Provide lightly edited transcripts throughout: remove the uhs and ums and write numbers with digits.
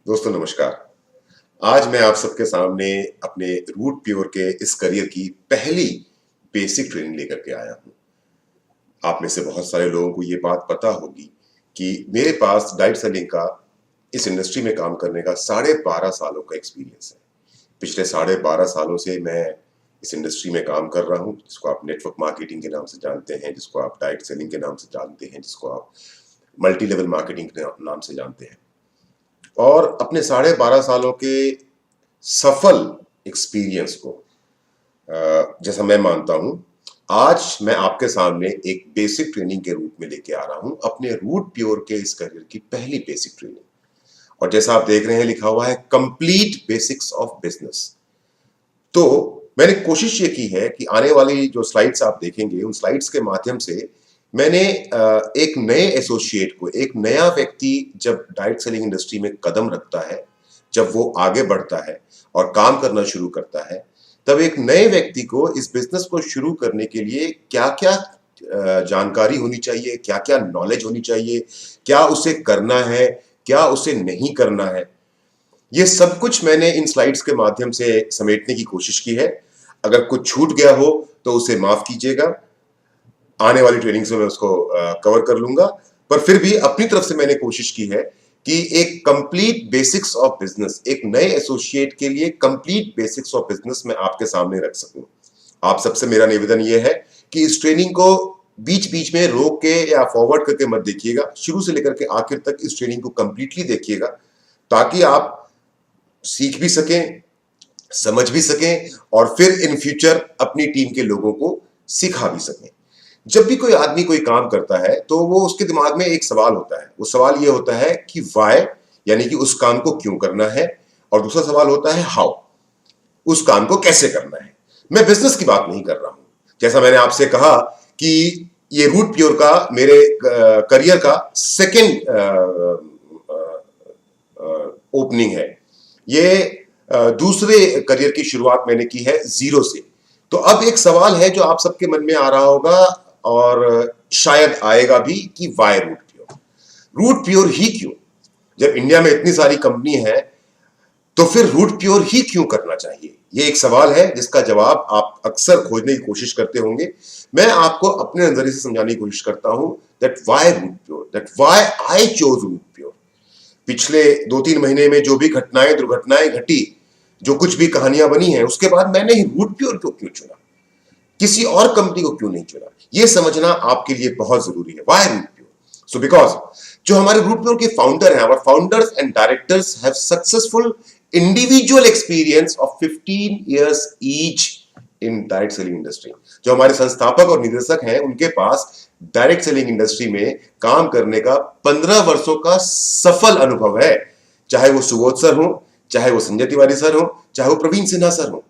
दोस्तों नमस्कार। आज मैं आप सबके सामने अपने रूट प्योर के इस करियर की पहली बेसिक ट्रेनिंग लेकर के आया हूँ। आप में से बहुत सारे लोगों को ये बात पता होगी कि मेरे पास डाइट सेलिंग का इस इंडस्ट्री में काम करने का 12.5 सालों का एक्सपीरियंस है। पिछले 12.5 सालों से मैं इस इंडस्ट्री में काम कर रहा हूँ, जिसको आप नेटवर्क मार्केटिंग के नाम से जानते हैं, जिसको आप डाइट सेलिंग के नाम से जानते हैं, जिसको आप मल्टी लेवल मार्केटिंग के नाम से जानते हैं। और अपने 12.5 सालों के सफल एक्सपीरियंस को जैसा मैं मानता हूं, आज मैं आपके सामने एक बेसिक ट्रेनिंग के रूप में लेके आ रहा हूं, अपने रूट प्योर के इस करियर की पहली बेसिक ट्रेनिंग। और जैसा आप देख रहे हैं, लिखा हुआ है कंप्लीट बेसिक्स ऑफ बिजनेस। तो मैंने कोशिश ये की है कि आने वाली जो स्लाइड्स आप देखेंगे, उन स्लाइड्स के माध्यम से मैंने एक नए एसोसिएट को, एक नया व्यक्ति जब डाइट सेलिंग इंडस्ट्री में कदम रखता है, जब वो आगे बढ़ता है और काम करना शुरू करता है, तब एक नए व्यक्ति को इस बिजनेस को शुरू करने के लिए क्या क्या जानकारी होनी चाहिए, क्या क्या नॉलेज होनी चाहिए, क्या उसे करना है, क्या उसे नहीं करना है, ये सब कुछ मैंने इन स्लाइड्स के माध्यम से समेटने की कोशिश की है। अगर कुछ छूट गया हो तो उसे माफ कीजिएगा, आने वाली ट्रेनिंग से मैं उसको कवर कर लूंगा। पर फिर भी अपनी तरफ से मैंने कोशिश की है कि एक कंप्लीट बेसिक्स ऑफ बिजनेस, एक नए एसोसिएट के लिए कंप्लीट बेसिक्स ऑफ बिजनेस मैं आपके सामने रख सकूं। आप सबसे मेरा निवेदन यह है कि इस ट्रेनिंग को बीच बीच में रोक के या फॉरवर्ड करके मत देखिएगा, शुरू से लेकर के आखिर तक इस ट्रेनिंग को कंप्लीटली देखिएगा, ताकि आप सीख भी सकें, समझ भी सकें और फिर इन फ्यूचर अपनी टीम के लोगों को सिखा भी सकें। जब भी कोई आदमी कोई काम करता है तो वो उसके दिमाग में एक सवाल होता है। वो सवाल ये होता है कि वाई, यानी कि उस काम को क्यों करना है, और दूसरा सवाल होता है हाउ, उस काम को कैसे करना है। मैं बिजनेस की बात नहीं कर रहा हूं। जैसा मैंने आपसे कहा कि ये रूट प्योर का मेरे करियर का सेकेंड ओपनिंग है। ये दूसरे करियर की शुरुआत मैंने की है जीरो से। तो अब एक सवाल है जो आप सबके मन में आ रहा होगा और शायद आएगा भी कि why root pure, root pure ही क्यों? जब इंडिया में इतनी सारी कंपनी है तो फिर रूट प्योर ही क्यों करना चाहिए? ये एक सवाल है जिसका जवाब आप अक्सर खोजने की कोशिश करते होंगे। मैं आपको अपने नजरिए से समझाने की कोशिश करता हूं that why root Pure, that why I chose Root Pure. पिछले 2-3 महीने में जो भी घटनाएं दुर्घटनाएं घटी, जो कुछ भी कहानियां बनी हैं, उसके बाद मैंने ही रूट प्योर को क्यों चुना, किसी और कंपनी को क्यों नहीं चुना, यह समझना आपके लिए बहुत जरूरी है। Why root Pure? So because जो हमारे रूट प्योर के फाउंडर हैं, our founders and directors have successful individual experience of 15 years each in direct selling industry. जो हमारे संस्थापक और निदेशक हैं, उनके पास डायरेक्ट सेलिंग इंडस्ट्री में काम करने का 15 वर्षों का सफल अनुभव है। चाहे वो सुबोध सर हो, चाहे वो संजय तिवारी सर हो, चाहे वो प्रवीण सिन्हा सर हो।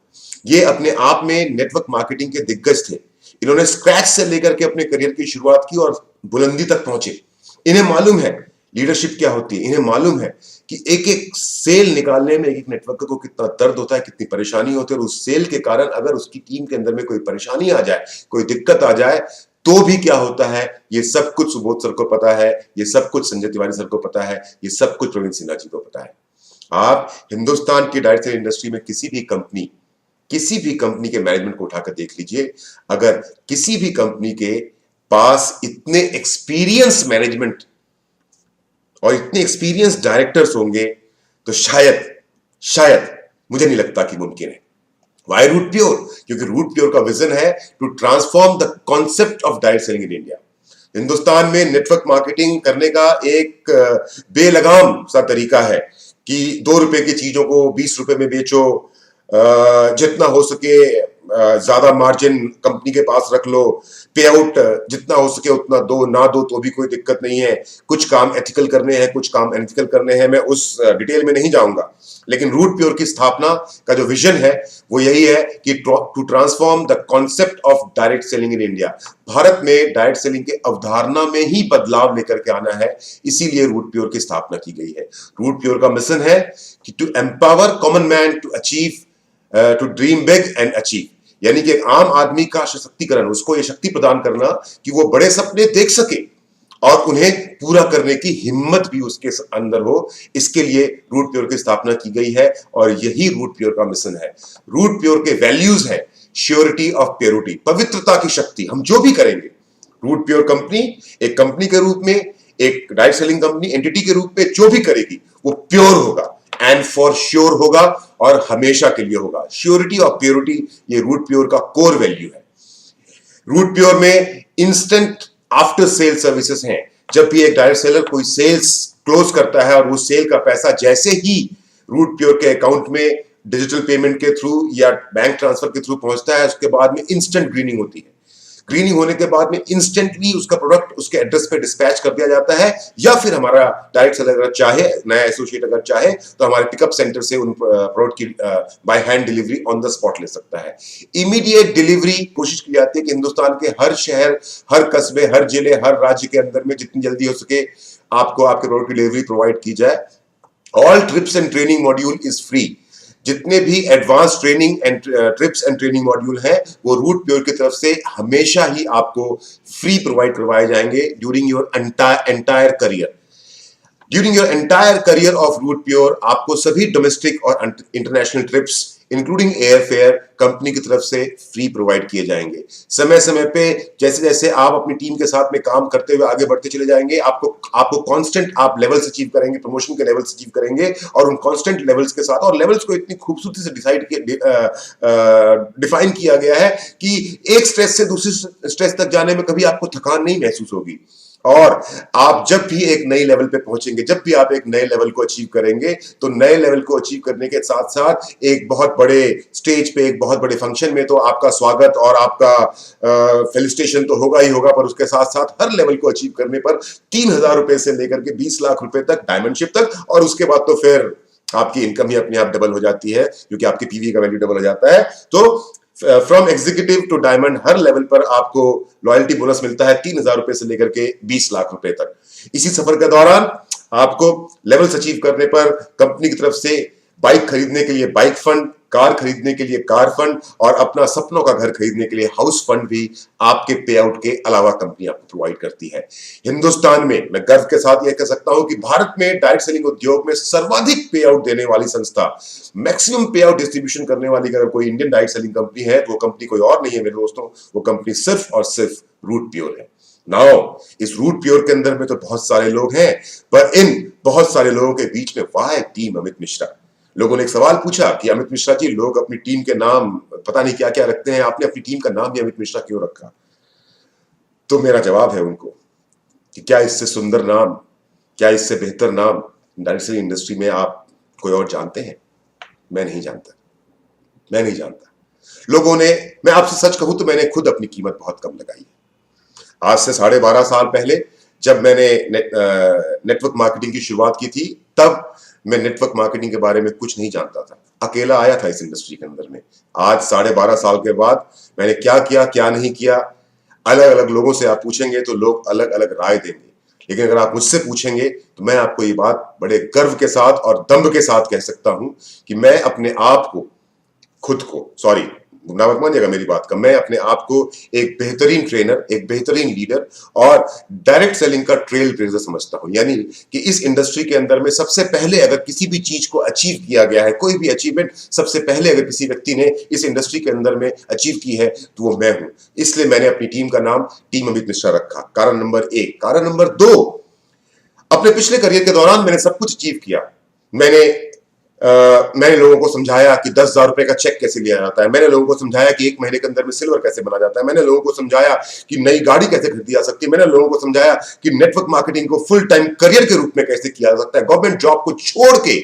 ये अपने आप में नेटवर्क मार्केटिंग के दिग्गज थे। इन्होंने स्क्रैच से लेकर के अपने करियर की शुरुआत की और बुलंदी तक पहुंचे। इन्हें मालूम है लीडरशिप क्या होती है। इन्हें मालूम है कि एक एक सेल निकालने में एक एक नेटवर्कर को कितना दर्द होता है, कितनी परेशानी होती है, और उस सेल के कारण अगर उसकी टीम के अंदर में कोई परेशानी आ जाए, कोई दिक्कत आ जाए, तो भी क्या होता है, ये सब कुछ सुबोध सर को पता है, ये सब कुछ संजय तिवारी सर को पता है, ये सब कुछ प्रवीण सिन्हा जी को पता है। आप हिंदुस्तान की डायरेक्ट सेलिंग इंडस्ट्री में किसी भी कंपनी के मैनेजमेंट को उठाकर देख लीजिए। अगर किसी भी कंपनी के पास इतने एक्सपीरियंस मैनेजमेंट और इतने एक्सपीरियंस डायरेक्टर्स होंगे तो शायद मुझे नहीं लगता कि मुमकिन है। Why root Pure? क्योंकि रूट प्योर का विजन है to transform the concept of direct selling in India. Hindustan में नेटवर्क मार्केटिंग करने का एक बेलगाम सा तरीका है कि 2 रुपए की चीजों को 20 रुपए में बेचो, जितना हो सके ज्यादा मार्जिन कंपनी के पास रख लो, पे आउट जितना हो सके उतना दो, ना दो तो भी कोई दिक्कत नहीं है, कुछ काम एथिकल करने हैं, कुछ काम एथिकल करने हैं। मैं उस डिटेल में नहीं जाऊंगा, लेकिन रूट प्योर की स्थापना का जो विजन है वो यही है कि to transform the concept of direct selling in India. Bharat में डायरेक्ट सेलिंग के अवधारणा में ही बदलाव लेकर के आना है, इसीलिए रूट प्योर की स्थापना की गई है। रूट प्योर का मिशन है कि to empower common man to achieve, to dream big and achieve, यानी कि एक आम आदमी का सशक्तिकरण, उसको ये शक्ति प्रदान करना कि वो बड़े सपने देख सके और उन्हें पूरा करने की हिम्मत भी उसके अंदर हो, इसके लिए रूट प्योर की स्थापना की गई है और यही रूट प्योर का मिशन है। रूट प्योर के वैल्यूज है श्योरिटी ऑफ प्योरिटी, पवित्रता की शक्ति। हम जो भी करेंगे, रूट प्योर कंपनी एक कंपनी के रूप में, एक डायरेक्ट सेलिंग कंपनी एंटिटी के रूप में जो भी करेगी वो प्योर होगा एंड फॉर श्योर होगा और हमेशा के लिए होगा। श्योरिटी ऑफ प्योरिटी ये रूट प्योर का कोर वैल्यू है। रूट प्योर में इंस्टेंट आफ्टर सेल सर्विसेज हैं। जब भी एक डायरेक्ट सेलर कोई सेल्स क्लोज करता है और वो सेल का पैसा जैसे ही रूट प्योर के अकाउंट में डिजिटल पेमेंट के थ्रू या बैंक ट्रांसफर के थ्रू पहुंचता है, उसके बाद में इंस्टेंट ग्रीनिंग होती है। ग्रीनिंग होने के बाद में इंस्टेंटली उसका प्रोडक्ट उसके एड्रेस पे डिस्पैच कर दिया जाता है, या फिर हमारा डायरेक्ट सेलर अगर चाहे, नया एसोसिएट अगर चाहे तो हमारे पिकअप सेंटर से उन प्रोडक्ट की by hand delivery on the spot ले सकता है। इमीडिएट डिलीवरी कोशिश की जाती है कि हिंदुस्तान के हर शहर, हर कस्बे, हर जिले, हर राज्य के अंदर में जितनी जल्दी हो सके आपको आपके प्रोडक्ट की डिलीवरी प्रोवाइड की जाए। All trips and training module is free. जितने भी advance training and trips and training module हैं वो रूट प्योर की तरफ से हमेशा ही आपको फ्री प्रोवाइड करवाए जाएंगे during your entire career. During your entire career of root pure आपको सभी डोमेस्टिक और international trips including air fare company की तरफ से फ्री प्रोवाइड किए जाएंगे। समय समय पे जैसे जैसे आप अपनी टीम के साथ में काम करते हुए आगे बढ़ते चले जाएंगे, आपको कांस्टेंट आप लेवल्स अचीव करेंगे, प्रमोशन के लेवल्स अचीव करेंगे और उन कांस्टेंट लेवल्स के साथ, और लेवल्स को इतनी खूबसूरती से डिफाइन किया गया है कि एक स्ट्रेस से दूसरी स्ट्रेस तक जाने में कभी आपको थकान नहीं महसूस होगी। और आप जब भी एक नई लेवल पे पहुंचेंगे, जब भी आप एक नए लेवल को अचीव करेंगे, तो नए लेवल को अचीव करने के साथ साथ एक बहुत बड़े स्टेज पे, एक बहुत बड़े फंक्शन में तो आपका स्वागत और आपका फेलिसिटेशन तो होगा ही होगा, पर उसके साथ साथ हर लेवल को अचीव करने पर 3,000 रुपए से लेकर के 20 लाख रुपए तक, डायमंडशिप तक, और उसके बाद तो फिर आपकी इनकम ही अपने आप डबल हो जाती है क्योंकि आपकी पीवी का वैल्यू डबल हो जाता है। तो फ्रॉम एग्जीक्यूटिव टू डायमंड हर लेवल पर आपको लॉयल्टी बोनस मिलता है 3,000 रुपए से लेकर के 20 लाख रुपए तक। इसी सफर के दौरान आपको लेवल्स अचीव करने पर कंपनी की तरफ से बाइक खरीदने के लिए बाइक फंड, कार खरीदने के लिए कार फंड और अपना सपनों का घर खरीदने के लिए हाउस फंड भी आपके पे आउट के अलावा कंपनी आपको प्रोवाइड करती है। हिंदुस्तान में मैं गर्व के साथ यह कह सकता हूं कि भारत में डायरेक्ट सेलिंग उद्योग में सर्वाधिक पे आउट देने वाली संस्था, मैक्सिमम पे आउट डिस्ट्रीब्यूशन करने वाली अगर कोई इंडियन डायरेक्ट सेलिंग कंपनी है तो वो कंपनी कोई और नहीं है मेरे दोस्तों, वो कंपनी सिर्फ और सिर्फ रूट प्योर है। नाउ इस रूट प्योर के अंदर में तो बहुत सारे लोग हैं, पर इन बहुत सारे लोगों के बीच में वाह टीम अमित मिश्रा। लोगों ने एक सवाल पूछा कि अमित मिश्रा जी, लोग अपनी टीम के नाम पता नहीं क्या क्या रखते हैं, आपने अपनी टीम का नाम भी अमित मिश्रा क्यों रखा? तो मेरा जवाब है उनको कि क्या इससे सुंदर नाम, क्या इससे बेहतर नाम डायरेक्ट सेलिंग इंडस्ट्री में आप कोई और जानते हैं? मैं नहीं जानता, मैं नहीं जानता। लोगों ने, मैं आपसे सच कहूं तो मैंने खुद अपनी कीमत बहुत कम लगाई है। आज से 12.5 साल पहले जब मैंने नेटवर्क मार्केटिंग की शुरुआत की थी, तब मैं नेटवर्क मार्केटिंग के बारे में कुछ नहीं जानता था, अकेला आया था इस इंडस्ट्री के अंदर में। आज 12.5 साल के बाद मैंने क्या किया, क्या नहीं किया, अलग अलग लोगों से आप पूछेंगे तो लोग अलग अलग राय देंगे, लेकिन अगर आप मुझसे पूछेंगे तो मैं आपको ये बात बड़े गर्व के साथ और दम्भ के साथ कह सकता हूं कि मैं अपने आप को, खुद को, सॉरी गुमराह मत मानिएगा मेरी बात का, मैं अपने आप को एक बेहतरीन ट्रेनर, एक बेहतरीन लीडर और डायरेक्ट सेलिंग का ट्रेल ब्लेजर समझता हूं। यानी कि इस इंडस्ट्री के अंदर में सबसे पहले अगर किसी भी चीज को अचीव किया गया है, कोई भी अचीवमेंट सबसे पहले अगर किसी व्यक्ति ने इस इंडस्ट्री के अंदर में अचीव की है तो वो मैं हूं। इसलिए मैंने अपनी टीम का नाम टीम अमित मिश्रा रखा। कारण नंबर 1। कारण नंबर 2, अपने पिछले करियर के दौरान मैंने सब कुछ अचीव किया। मैंने लोगों को समझाया कि 10,000 रुपए का चेक कैसे लिया जाता है, मैंने लोगों को समझाया कि 1 महीने के अंदर में सिल्वर कैसे बना जाता है, मैंने लोगों को समझाया कि नई गाड़ी कैसे खरीदी जा सकती है, मैंने लोगों को समझाया कि नेटवर्क मार्केटिंग को फुल टाइम करियर के रूप में कैसे किया जा सकता है, गवर्नमेंट जॉब को छोड़ के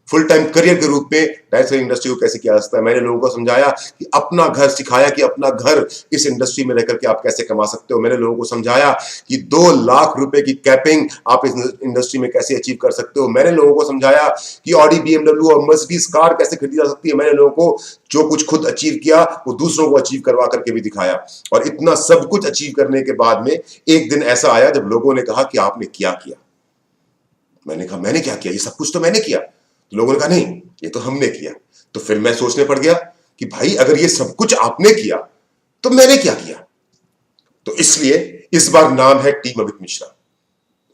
फुल टाइम करियर के रूप में डायरेक्ट सेलिंग इंडस्ट्री को कैसे किया जा सकता है। मैंने लोगों को समझाया कि अपना घर, सिखाया कि अपना घर इस इंडस्ट्री में रहकर के आप कैसे कमा सकते हो। मैंने लोगों को समझाया कि 2 लाख रुपए की कैपिंग आप इस इंडस्ट्री में कैसे अचीव कर सकते हो। मैंने लोगों को समझाया कि ऑडी, बीएमडब्ल्यू और मर्सिडीज कार कैसे खरीदी जा सकती है। मैंने लोगों को जो कुछ खुद अचीव किया वो दूसरों को अचीव करवा करके भी दिखाया। और इतना सब कुछ अचीव करने के बाद में एक दिन ऐसा आया जब लोगों ने कहा कि आपने क्या किया। मैंने कहा मैंने क्या किया, ये सब कुछ तो मैंने किया। तो लोगों ने कहा नहीं, ये तो हमने किया। तो फिर मैं सोचने पड़ गया कि भाई अगर ये सब कुछ आपने किया तो मैंने क्या किया। तो इसलिए इस बार नाम है टीम अमित मिश्रा।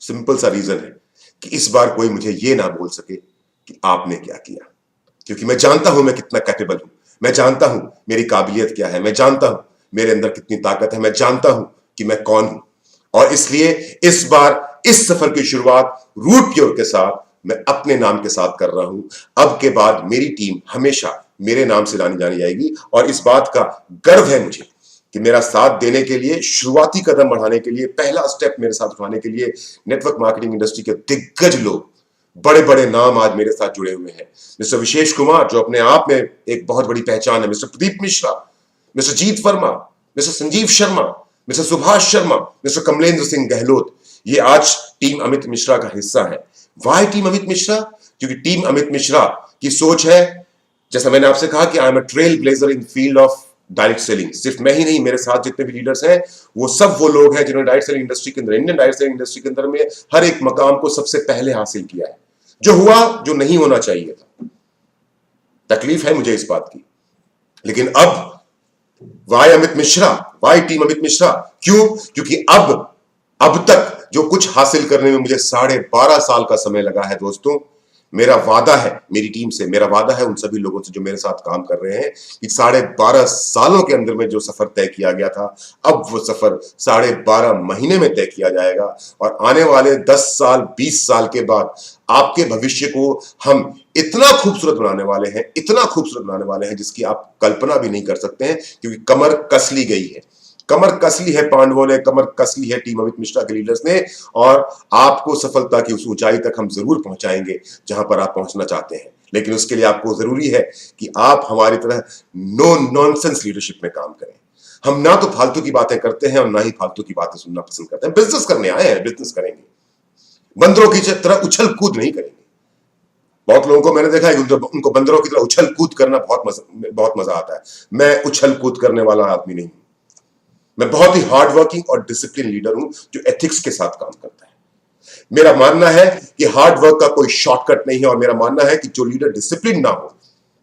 सिंपल सा रीजन है कि इस बार कोई मुझे ये ना बोल सके कि आपने क्या किया, क्योंकि मैं जानता हूं मैं कितना कैपेबल हूं, मैं जानता हूं मेरी काबिलियत क्या है, मैं जानता हूं मेरे अंदर कितनी ताकत है, मैं जानता हूं कि मैं कौन हूं। और इसलिए इस बार इस सफर की शुरुआत रूट प्योर के साथ मैं अपने नाम के साथ कर रहा हूं। अब के बाद मेरी टीम हमेशा मेरे नाम से जानी जाएगी, और इस बात का गर्व है मुझे कि मेरा साथ देने के लिए, शुरुआती कदम बढ़ाने के लिए, पहला स्टेप मेरे साथ उठाने के लिए नेटवर्क मार्केटिंग इंडस्ट्री के दिग्गज लोग, बड़े बड़े नाम आज मेरे साथ जुड़े हुए हैं। मिस्टर विशेष कुमार, जो अपने आप में एक बहुत बड़ी पहचान है, mister Pradeep Mishra, mister Jeet Verma, mister Sanjeev Sharma, mister Subhash Sharma, mister Kamlendra Singh Gehlot, ये आज टीम अमित मिश्रा का हिस्सा है। Why team Amit Mishra? क्योंकि टीम अमित मिश्रा की सोच है, जैसा मैंने आपसे कहा कि I am a trail blazer in field of direct selling. सिर्फ मैं ही नहीं, मेरे साथ जितने भी लीडर्स हैं वो सब वो लोग हैं जिन्होंने डायरेक्ट सेलिंग इंडस्ट्री के अंदर, इंडियन डायरेक्ट सेलिंग इंडस्ट्री के अंदर में हर एक मकाम को सबसे पहले हासिल किया है। जो हुआ, जो नहीं होना चाहिए था, तकलीफ है मुझे इस बात की, लेकिन अब why Amit Mishra, why team Amit Mishra? क्यों? क्योंकि अब तक जो कुछ हासिल करने में मुझे 12.5 साल का समय लगा है दोस्तों, मेरा वादा है मेरी टीम से, मेरा वादा है उन सभी लोगों से जो मेरे साथ काम कर रहे हैं कि 12.5 सालों के अंदर में जो सफर तय किया गया था, अब वो सफर 12.5 महीने में तय किया जाएगा। और आने वाले 10 साल 20 साल के बाद आपके भविष्य को हम इतना खूबसूरत बनाने वाले हैं, इतना खूबसूरत बनाने वाले हैं जिसकी आप कल्पना भी नहीं कर सकते हैं, क्योंकि कमर कस ली गई है। कमर कस ली है पांडवों ने, कमर कस ली है टीम अमित मिश्रा के लीडर्स ने, और आपको सफलता की उस ऊंचाई तक हम जरूर पहुंचाएंगे जहां पर आप पहुंचना चाहते हैं। लेकिन उसके लिए आपको जरूरी है कि आप हमारी तरह नो नॉनसेंस लीडरशिप में काम करें। हम ना तो फालतू की बातें करते हैं और ना ही फालतू की बातें सुनना पसंद करते हैं। बिजनेस करने आए हैं, बिजनेस करेंगे, बंदरों की तरह उछल कूद नहीं करेंगे। बहुत लोगों को मैंने देखा है उनको बंदरों की तरह उछल कूद करना बहुत मजा आता है। मैं उछल कूद करने वाला आदमी नहीं हूं। मैं बहुत ही हार्ड वर्किंग और डिसिप्लिन लीडर हूं जो एथिक्स के साथ काम करता है। मेरा मानना है कि हार्ड वर्क का कोई शॉर्टकट नहीं है, और मेरा मानना है कि जो लीडर डिसिप्लिन ना हो,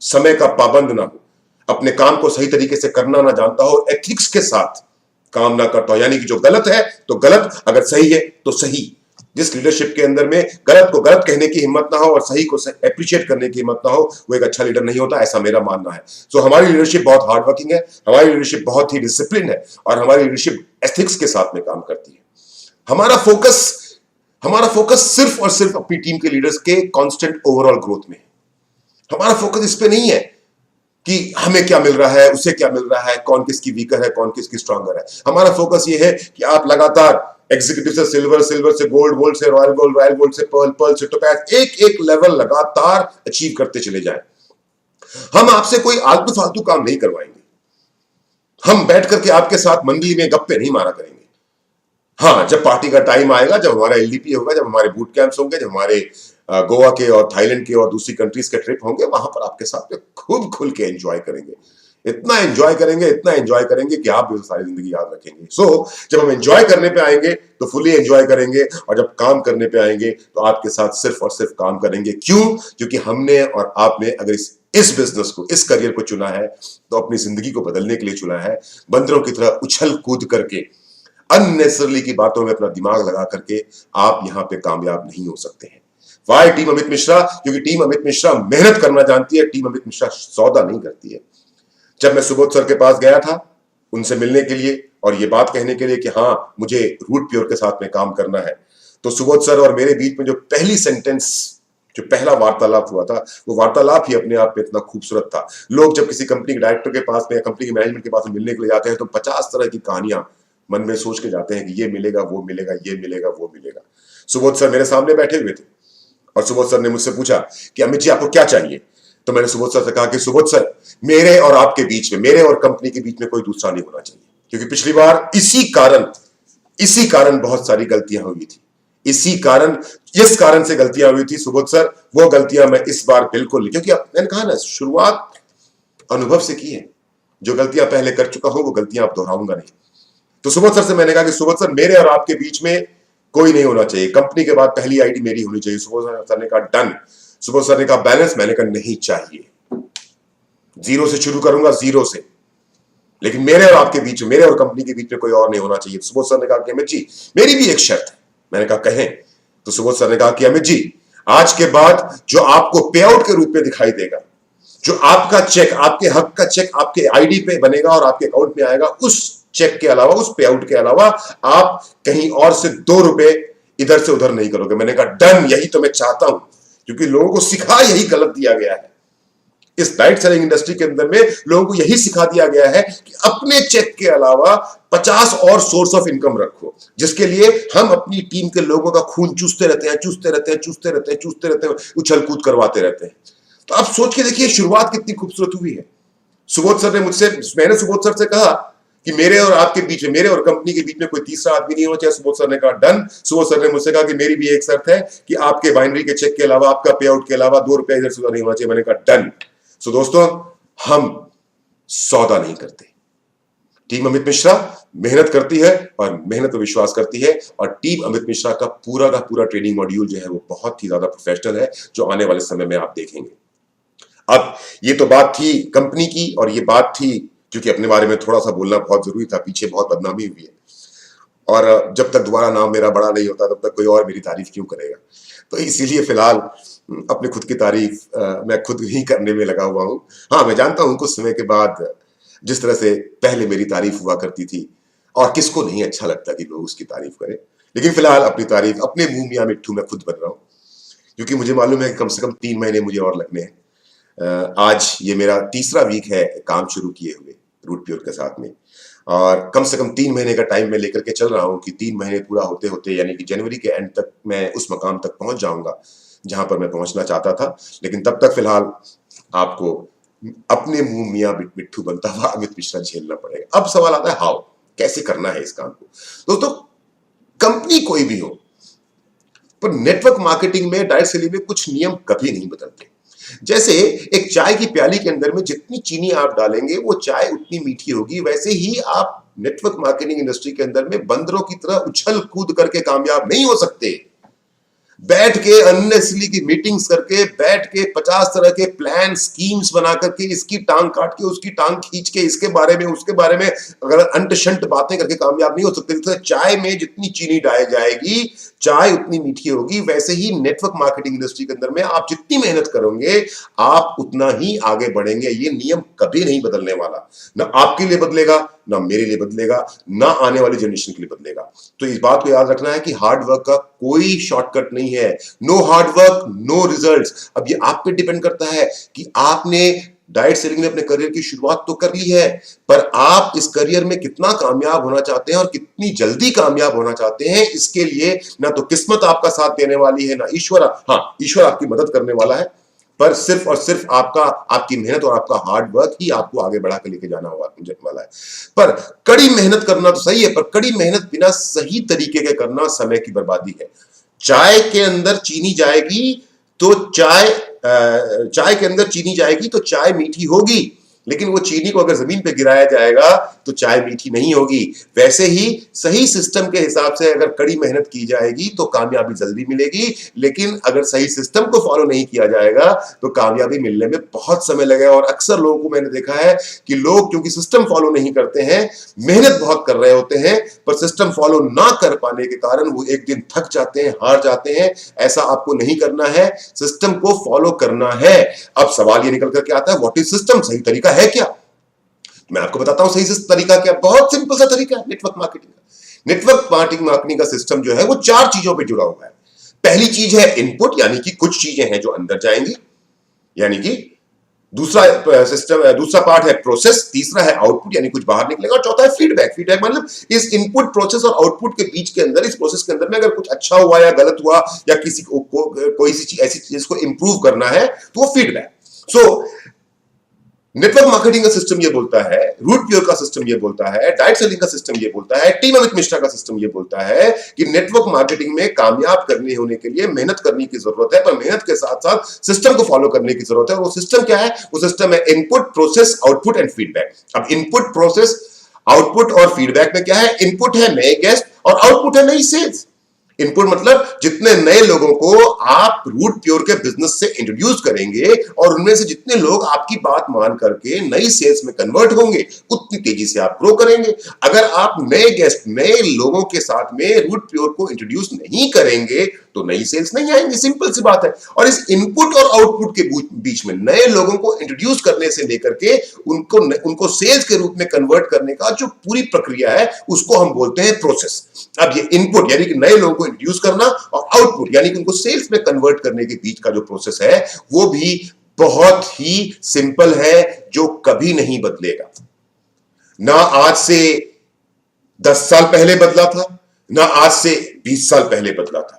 समय का पाबंद ना हो, अपने काम को सही तरीके से करना ना जानता हो, एथिक्स के साथ काम ना करता हो, यानी कि जो गलत है तो गलत, अगर सही है तो सही। जिस लीडरशिप के अंदर में गलत को गलत कहने की हिम्मत ना हो और सही को एप्रिशिएट करने की हिम्मत ना हो, वो एक अच्छा लीडर नहीं होता, ऐसा मेरा मानना है। सो हमारी लीडरशिप बहुत हार्ड वर्किंग है, हमारी लीडरशिप बहुत ही डिसिप्लिन है, और हमारी लीडरशिप एथिक्स के साथ में काम करती है। हमारा फोकस सिर्फ और सिर्फ अपनी टीम के लीडर्स के कांस्टेंट ओवरऑल ग्रोथ में है। हमारा फोकस इस पे नहीं है कि हमें क्या मिल रहा है, उसे क्या मिल रहा है, कौन किसकी वीकर है, कौन किसकी स्ट्रॉन्गर है। हमारा फोकस ये है कि आप लगातार एग्जीक्यूटिव से सिल्वर, सिल्वर से गोल्ड, गोल्ड से रॉयल गोल्ड, रॉयल गोल्ड से पर्ल, पर्ल से टोपैज, एक एक लेवल लगातार अचीव करते चले जाएं। हम आपसे कोई आलतू फालतू काम नहीं करवाएंगे। हम बैठ करके आपके साथ मंडली में गप्पे नहीं मारा करेंगे। हाँ, जब पार्टी का टाइम आएगा, जब हमारा एलडीपी होगा, जब हमारे बूट कैंप्स होंगे, जब हमारे गोवा के और थाईलैंड के और दूसरी कंट्रीज के ट्रिप होंगे, वहां पर आपके साथ खूब खुल के एंजॉय करेंगे। इतना एंजॉय करेंगे कि आप भी सारी जिंदगी याद रखेंगे। जब हम एंजॉय करने पे आएंगे तो फुली एंजॉय करेंगे, और जब काम करने पे आएंगे तो आपके साथ सिर्फ और सिर्फ काम करेंगे। क्यों? क्योंकि हमने और आपने अगर इस बिजनेस को, इस करियर को चुना है तो अपनी जिंदगी को बदलने के लिए चुना है। बंदरों की तरह उछल कूद करके, अननेसेसरली की बातों में अपना दिमाग लगा करके आप यहां पे कामयाब नहीं हो सकते हैं। Why team Amit Mishra? क्योंकि टीम अमित मिश्रा मेहनत करना जानती है, टीम अमित मिश्रा सौदा नहीं करती है। जब मैं सुबोध सर के पास गया था उनसे मिलने के लिए और ये बात कहने के लिए कि हाँ, मुझे रूट प्योर के साथ में काम करना है, तो सुबोध सर और मेरे बीच में जो पहली सेंटेंस, जो पहला वार्तालाप हुआ था, वो वार्तालाप ही अपने आप में इतना खूबसूरत था। लोग जब किसी कंपनी के डायरेक्टर के पास में या कंपनी के मैनेजमेंट के पास में मिलने के लिए जाते हैं तो 50 तरह की कहानियां मन में सोच के जाते हैं कि ये मिलेगा, वो मिलेगा, ये मिलेगा, वो मिलेगा। सुबोध सर मेरे सामने बैठे हुए थे और सुबोध सर ने मुझसे पूछा कि अमित जी आपको क्या चाहिए? तो मैंने सुबोध सर से कहा कि सुबोध सर, मेरे और आपके बीच में, मेरे और कंपनी के बीच में कोई दूसरा नहीं होना चाहिए, क्योंकि पिछली बार इसी कारण बहुत सारी गलतियां हुई थी। जिस कारण से गलतियां हुई थी सुबोध सर, वो गलतियां मैं इस बार बिल्कुल नहीं, क्योंकि मैंने कहा ना, शुरुआत अनुभव से की है। जो गलतियां पहले कर चुका हूं वो गलतियां आप दोहराऊंगा नहीं। तो सुबोध सर से मैंने कहा कि सुबोध सर, मेरे और आपके बीच में कोई नहीं होना चाहिए, कंपनी के बाद पहली आईडी मेरी होनी चाहिए। सुबोध सर ने कहा डन। सुबोध सर ने कहा बैलेंस, मैंने कहा नहीं चाहिए, जीरो से शुरू करूंगा, जीरो से। लेकिन मेरे और आपके बीच में, मेरे और कंपनी के बीच में कोई और नहीं होना चाहिए। सुबोध सर ने कहा कि अमित जी मेरी भी एक शर्त है। मैंने कहा कहें। तो सुबोध सर ने कहा कि अमित जी आज के बाद जो आपको पे आउट के रूप में दिखाई देगा, जो आपका चेक, आपके हक का चेक आपके आईडी पे बनेगा और आपके अकाउंट में आएगा, उस चेक के अलावा, उस पे आउट के अलावा आप कहीं और से 2 रुपए इधर से उधर नहीं करोगे। मैंने कहा डन, यही तो मैं चाहता हूं, क्योंकि लोगों को सिखा यही गलत दिया गया है। इस डायरेक्ट सेलिंग इंडस्ट्री के अंदर में लोगों को यही सिखा दिया गया है कि अपने चेक के अलावा 50 और सोर्स ऑफ इनकम रखो, जिसके लिए हम अपनी टीम के लोगों का खून चूसते रहते हैं, उछल कूद करवाते रहते हैं। तो आप सोच के देखिए शुरुआत कितनी खूबसूरत हुई है। सुबोध सर ने मैंने सुबोध सर से कहा कि मेरे और आपके बीच में, मेरे और कंपनी के बीच में कोई तीसरा आदमी नहीं होना चाहिए। सुबोध सर ने कहा डन। सुबोध सर ने मुझसे कहा कि मेरी भी एक शर्त है कि आपके बाइनरी के चेक के अलावा, आपका पे आउट के अलावा 2 रुपए इधर से उधर नहीं होना चाहिए। मैंने कहा डन। सो दोस्तों, हम सौदा नहीं करते। टीम अमित मिश्रा मेहनत करती है और मेहनत पर विश्वास करती है, और टीम अमित मिश्रा का पूरा ट्रेनिंग मॉड्यूल जो है वो बहुत ही ज्यादा प्रोफेशनल है, जो आने वाले समय में आप देखेंगे। अब ये तो बात थी कंपनी की, और ये बात थी क्योंकि अपने बारे में थोड़ा सा बोलना बहुत जरूरी था। पीछे बहुत बदनामी हुई है, और जब तक दोबारा नाम मेरा बड़ा नहीं होता तब तक कोई और मेरी तारीफ क्यों करेगा। तो इसीलिए फिलहाल अपने खुद की तारीफ मैं खुद ही करने में लगा हुआ हूं। हाँ, मैं जानता हूं कुछ समय के बाद जिस तरह से पहले मेरी तारीफ हुआ करती थी, और किसको नहीं अच्छा लगता कि लोग उसकी तारीफ करें, लेकिन फिलहाल अपनी तारीफ अपने मुंह मियां मिट्ठू में खुद बन रहा हूं, क्योंकि मुझे मालूम है कि कम से कम 3 महीने मुझे और लगने हैं। आज ये मेरा तीसरा वीक है काम शुरू किए हुए रूट प्योर के साथ में, और कम से कम 3 महीने का टाइम मैं लेकर के चल रहा हूं कि 3 महीने पूरा होते होते, यानी कि जनवरी के एंड तक मैं उस मकाम तक पहुंच जाऊंगा जहां पर मैं पहुंचना चाहता था। लेकिन तब तक फिलहाल आपको अपने मुंह मियां मिट्ठू बनता हुआ अमित मिश्रा झेलना पड़ेगा। अब सवाल आता है हाउ, कैसे करना है इस काम को। दोस्तों, कंपनी कोई भी हो, पर नेटवर्क मार्केटिंग में, डायरेक्ट सेलिंग में कुछ नियम कभी नहीं बदलते। जैसे एक चाय की प्याली के अंदर में जितनी चीनी आप डालेंगे वो चाय उतनी मीठी होगी, वैसे ही आप नेटवर्क मार्केटिंग इंडस्ट्री के अंदर में बंदरों की तरह उछल कूद करके कामयाब नहीं हो सकते। बैठ के अननेसेसरी की मीटिंग्स करके, बैठ के 50 तरह के प्लान स्कीम्स बना करके, इसकी टांग काट के उसकी टांग खींच के, इसके बारे में उसके बारे में अगर अंट शंट बातें करके कामयाब नहीं हो सकते। तो चाय में जितनी चीनी डाली जाएगी चाय उतनी मीठी होगी, वैसे ही नेटवर्क मार्केटिंग इंडस्ट्री के अंदर में आप जितनी मेहनत करोगे आप उतना ही आगे बढ़ेंगे। ये नियम कभी नहीं बदलने वाला, ना आपके लिए बदलेगा, ना मेरे लिए बदलेगा, ना आने वाली जनरेशन के लिए बदलेगा। तो इस बात को याद रखना है कि हार्ड वर्क का कोई शॉर्टकट नहीं है। No hard work no results. अब ये आप पे डिपेंड करता है कि आपने डायरेक्ट सेलिंग में अपने करियर की शुरुआत तो कर ली है, पर आप इस करियर में कितना कामयाब होना चाहते हैं और कितनी जल्दी कामयाब होना चाहते हैं, इसके लिए ना तो किस्मत आपका साथ देने वाली है, ना ईश्वर। हाँ, ईश्वर आपकी मदद करने वाला है, पर सिर्फ और सिर्फ आपकी मेहनत और आपका हार्ड वर्क ही आपको आगे बढ़ा के लेके जाना वाला है। पर कड़ी मेहनत करना तो सही है, पर कड़ी मेहनत बिना सही तरीके के करना समय की बर्बादी है। चाय के अंदर चीनी जाएगी तो चाय के अंदर चीनी जाएगी तो चाय मीठी होगी, लेकिन वो चीनी को अगर जमीन पे गिराया जाएगा तो चाय मीठी नहीं होगी। वैसे ही सही सिस्टम के हिसाब से अगर कड़ी मेहनत की जाएगी तो कामयाबी जल्दी मिलेगी, लेकिन अगर सही सिस्टम को फॉलो नहीं किया जाएगा तो कामयाबी मिलने में बहुत समय लगेगा। और अक्सर लोगों को मैंने देखा है कि लोग क्योंकि सिस्टम फॉलो नहीं करते हैं, मेहनत बहुत कर रहे होते हैं, पर सिस्टम फॉलो ना कर पाने के कारण वो एक दिन थक जाते हैं, हार जाते हैं। ऐसा आपको नहीं करना है, सिस्टम को फॉलो करना है। अब सवाल ये निकल करके आता है, व्हाट इज सिस्टम? सही तरीका है क्या? मैं आपको बताता हूं सही तरीका क्या। बहुत सिंपल सा तरीका है नेटवर्क मार्केटिंग का। नेटवर्क मार्केटिंग का सिस्टम जो है वो 4 चीजों पे जुड़ा हुआ है। पहली चीज है इनपुट, यानी कि कुछ चीजें हैं जो अंदर जाएंगी, यानी कि दूसरा पार्ट है प्रोसेस, तीसरा है आउटपुट यानी कुछ बाहर निकलेगा, और चौथा है फीडबैक। फीडबैक मतलब इस इनपुट, प्रोसेस और आउटपुट के बीच के अंदर, इस प्रोसेस के अंदर में अगर कुछ अच्छा हुआ या गलत हुआ या किसी को कोई सी चीज, ऐसी चीज को इंप्रूव करना है तो वो फीडबैक। सो नेटवर्क मार्केटिंग का सिस्टम ये बोलता है, रूट प्योर का सिस्टम ये बोलता है, डायरेक्ट सेलिंग का सिस्टम ये बोलता है, टीम अमित मिश्रा का सिस्टम ये बोलता है कि नेटवर्क मार्केटिंग में कामयाब करने होने के लिए मेहनत करने की जरूरत है, पर मेहनत के साथ साथ सिस्टम को फॉलो करने की जरूरत है। और वो सिस्टम क्या है? वो सिस्टम है input, process, output and feedback. अब इनपुट, प्रोसेस, आउटपुट और फीडबैक में क्या है? इनपुट है नए गेस्ट और आउटपुट है नई सेल्स। इनपुट मतलब जितने नए लोगों को आप रूट प्योर के बिजनेस से इंट्रोड्यूस करेंगे और उनमें से जितने लोग आपकी बात मान करके नई सेल्स में कन्वर्ट होंगे, उतनी तेजी से आप ग्रो करेंगे। अगर आप नए गेस्ट, नए लोगों के साथ में रूट प्योर को इंट्रोड्यूस नहीं करेंगे तो नई सेल्स नहीं आएंगी, सिंपल सी बात है। और इस इनपुट और आउटपुट के बीच में नए लोगों को इंट्रोड्यूस करने से लेकर के उनको सेल्स के रूप में कन्वर्ट करने का जो पूरी प्रक्रिया है उसको हम बोलते हैं प्रोसेस। अब ये इनपुट यानी कि नए लोगों को इंट्रोड्यूस करना और आउटपुट यानी कि उनको सेल्स में कन्वर्ट करने के बीच का जो प्रोसेस है वो भी बहुत ही सिंपल है, जो कभी नहीं बदलेगा। ना आज से 10 साल पहले बदला था, ना आज से 20 साल पहले बदला था,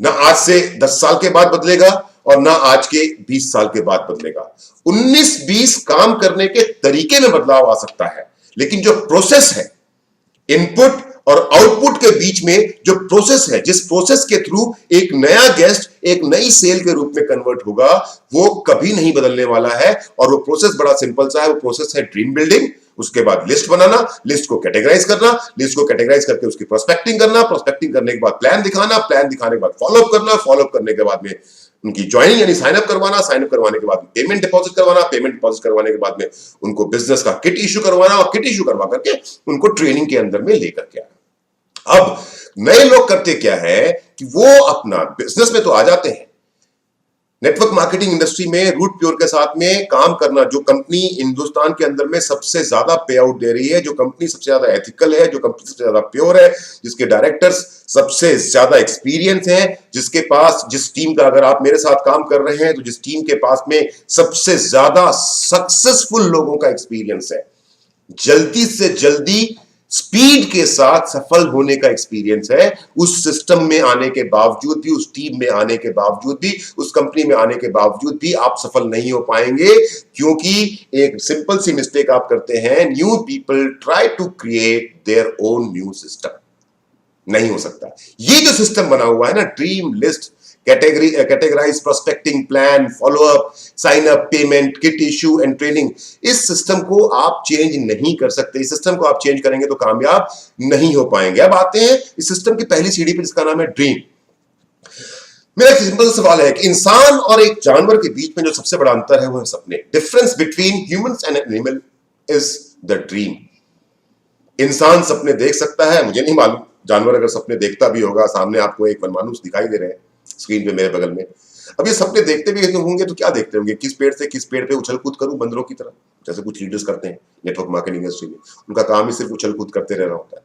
ना आज से 10 साल के बाद बदलेगा और ना आज के 20 साल के बाद बदलेगा। 19-20 काम करने के तरीके में बदलाव आ सकता है, लेकिन जो प्रोसेस है, इनपुट और आउटपुट के बीच में जो प्रोसेस है, जिस प्रोसेस के थ्रू एक नया गेस्ट एक नई सेल के रूप में कन्वर्ट होगा, वो कभी नहीं बदलने वाला है। और वो प्रोसेस बड़ा सिंपल सा है। वो प्रोसेस है ड्रीम बिल्डिंग, उसके बाद लिस्ट बनाना, लिस्ट को कैटेगराइज करना, लिस्ट को कैटेगराइज करके उसकी प्रोस्पेक्टिंग करना, प्रोस्पेक्टिंग करने के बाद प्लान दिखाना, प्लान दिखाने के बाद फॉलोअप करना, फॉलोअप करने के बाद में उनकी ज्वाइनिंग यानी साइन अप करवाना, साइन अप करवाने के बाद पेमेंट डिपॉजिट करवाना, पेमेंट डिपॉजिट करवाने के बाद में उनको बिजनेस का किट इशू करवाना और किट इशू करवा करके उनको ट्रेनिंग के अंदर में लेकर के आना। अब नए लोग करते क्या है कि वो अपना बिजनेस में तो आ जाते हैं, नेटवर्क मार्केटिंग इंडस्ट्री में रूट प्योर के साथ में काम करना, जो कंपनी हिंदुस्तान के अंदर में सबसे ज्यादा पे आउट दे रही है, जो कंपनी सबसे ज्यादा एथिकल है, जो कंपनी सबसे ज्यादा प्योर है, जिसके डायरेक्टर्स सबसे ज्यादा एक्सपीरियंस है, जिसके पास, जिस टीम का अगर आप मेरे साथ काम कर रहे हैं तो जिस टीम के पास में सबसे ज्यादा सक्सेसफुल लोगों का एक्सपीरियंस है, जल्दी से जल्दी स्पीड के साथ सफल होने का एक्सपीरियंस है, उस सिस्टम में आने के बावजूद भी, उस टीम में आने के बावजूद भी, उस कंपनी में आने के बावजूद भी आप सफल नहीं हो पाएंगे, क्योंकि एक सिंपल सी मिस्टेक आप करते हैं। New people try to create their own new system. नहीं हो सकता। ये जो सिस्टम बना हुआ है ना, dream list, categorize, prospecting, plan, follow up, sign up, payment, kit issue and training, इस सिस्टम को आप चेंज नहीं कर सकते। इस सिस्टम को आप चेंज करेंगे तो कामयाब नहीं हो पाएंगे। अब आते हैं इस सिस्टम की पहली सीढ़ी पर, जिसका नाम है ड्रीम। मेरा एक सिंपल सवाल है कि इंसान और एक जानवर के बीच में जो सबसे बड़ा अंतर है वो है सपने। Difference between humans and animal is the dream. इंसान सपने देख सकता है, मुझे नहीं मालूम जानवर अगर सपने देखता भी होगा। सामने आपको एक वनमानुष दिखाई दे रहे हैं स्क्रीन पे मेरे बगल में। अब ये सपने देखते भी होंगे तो क्या देखते होंगे? किस पेड़ से किस पेड़ पे उछल कूद करूं बंदरों की तरह, जैसे कुछ लीडर्स करते हैं नेटवर्क मार्केटिंग इंडस्ट्री में। उनका काम ही सिर्फ उछल कूद करते रहना होता है,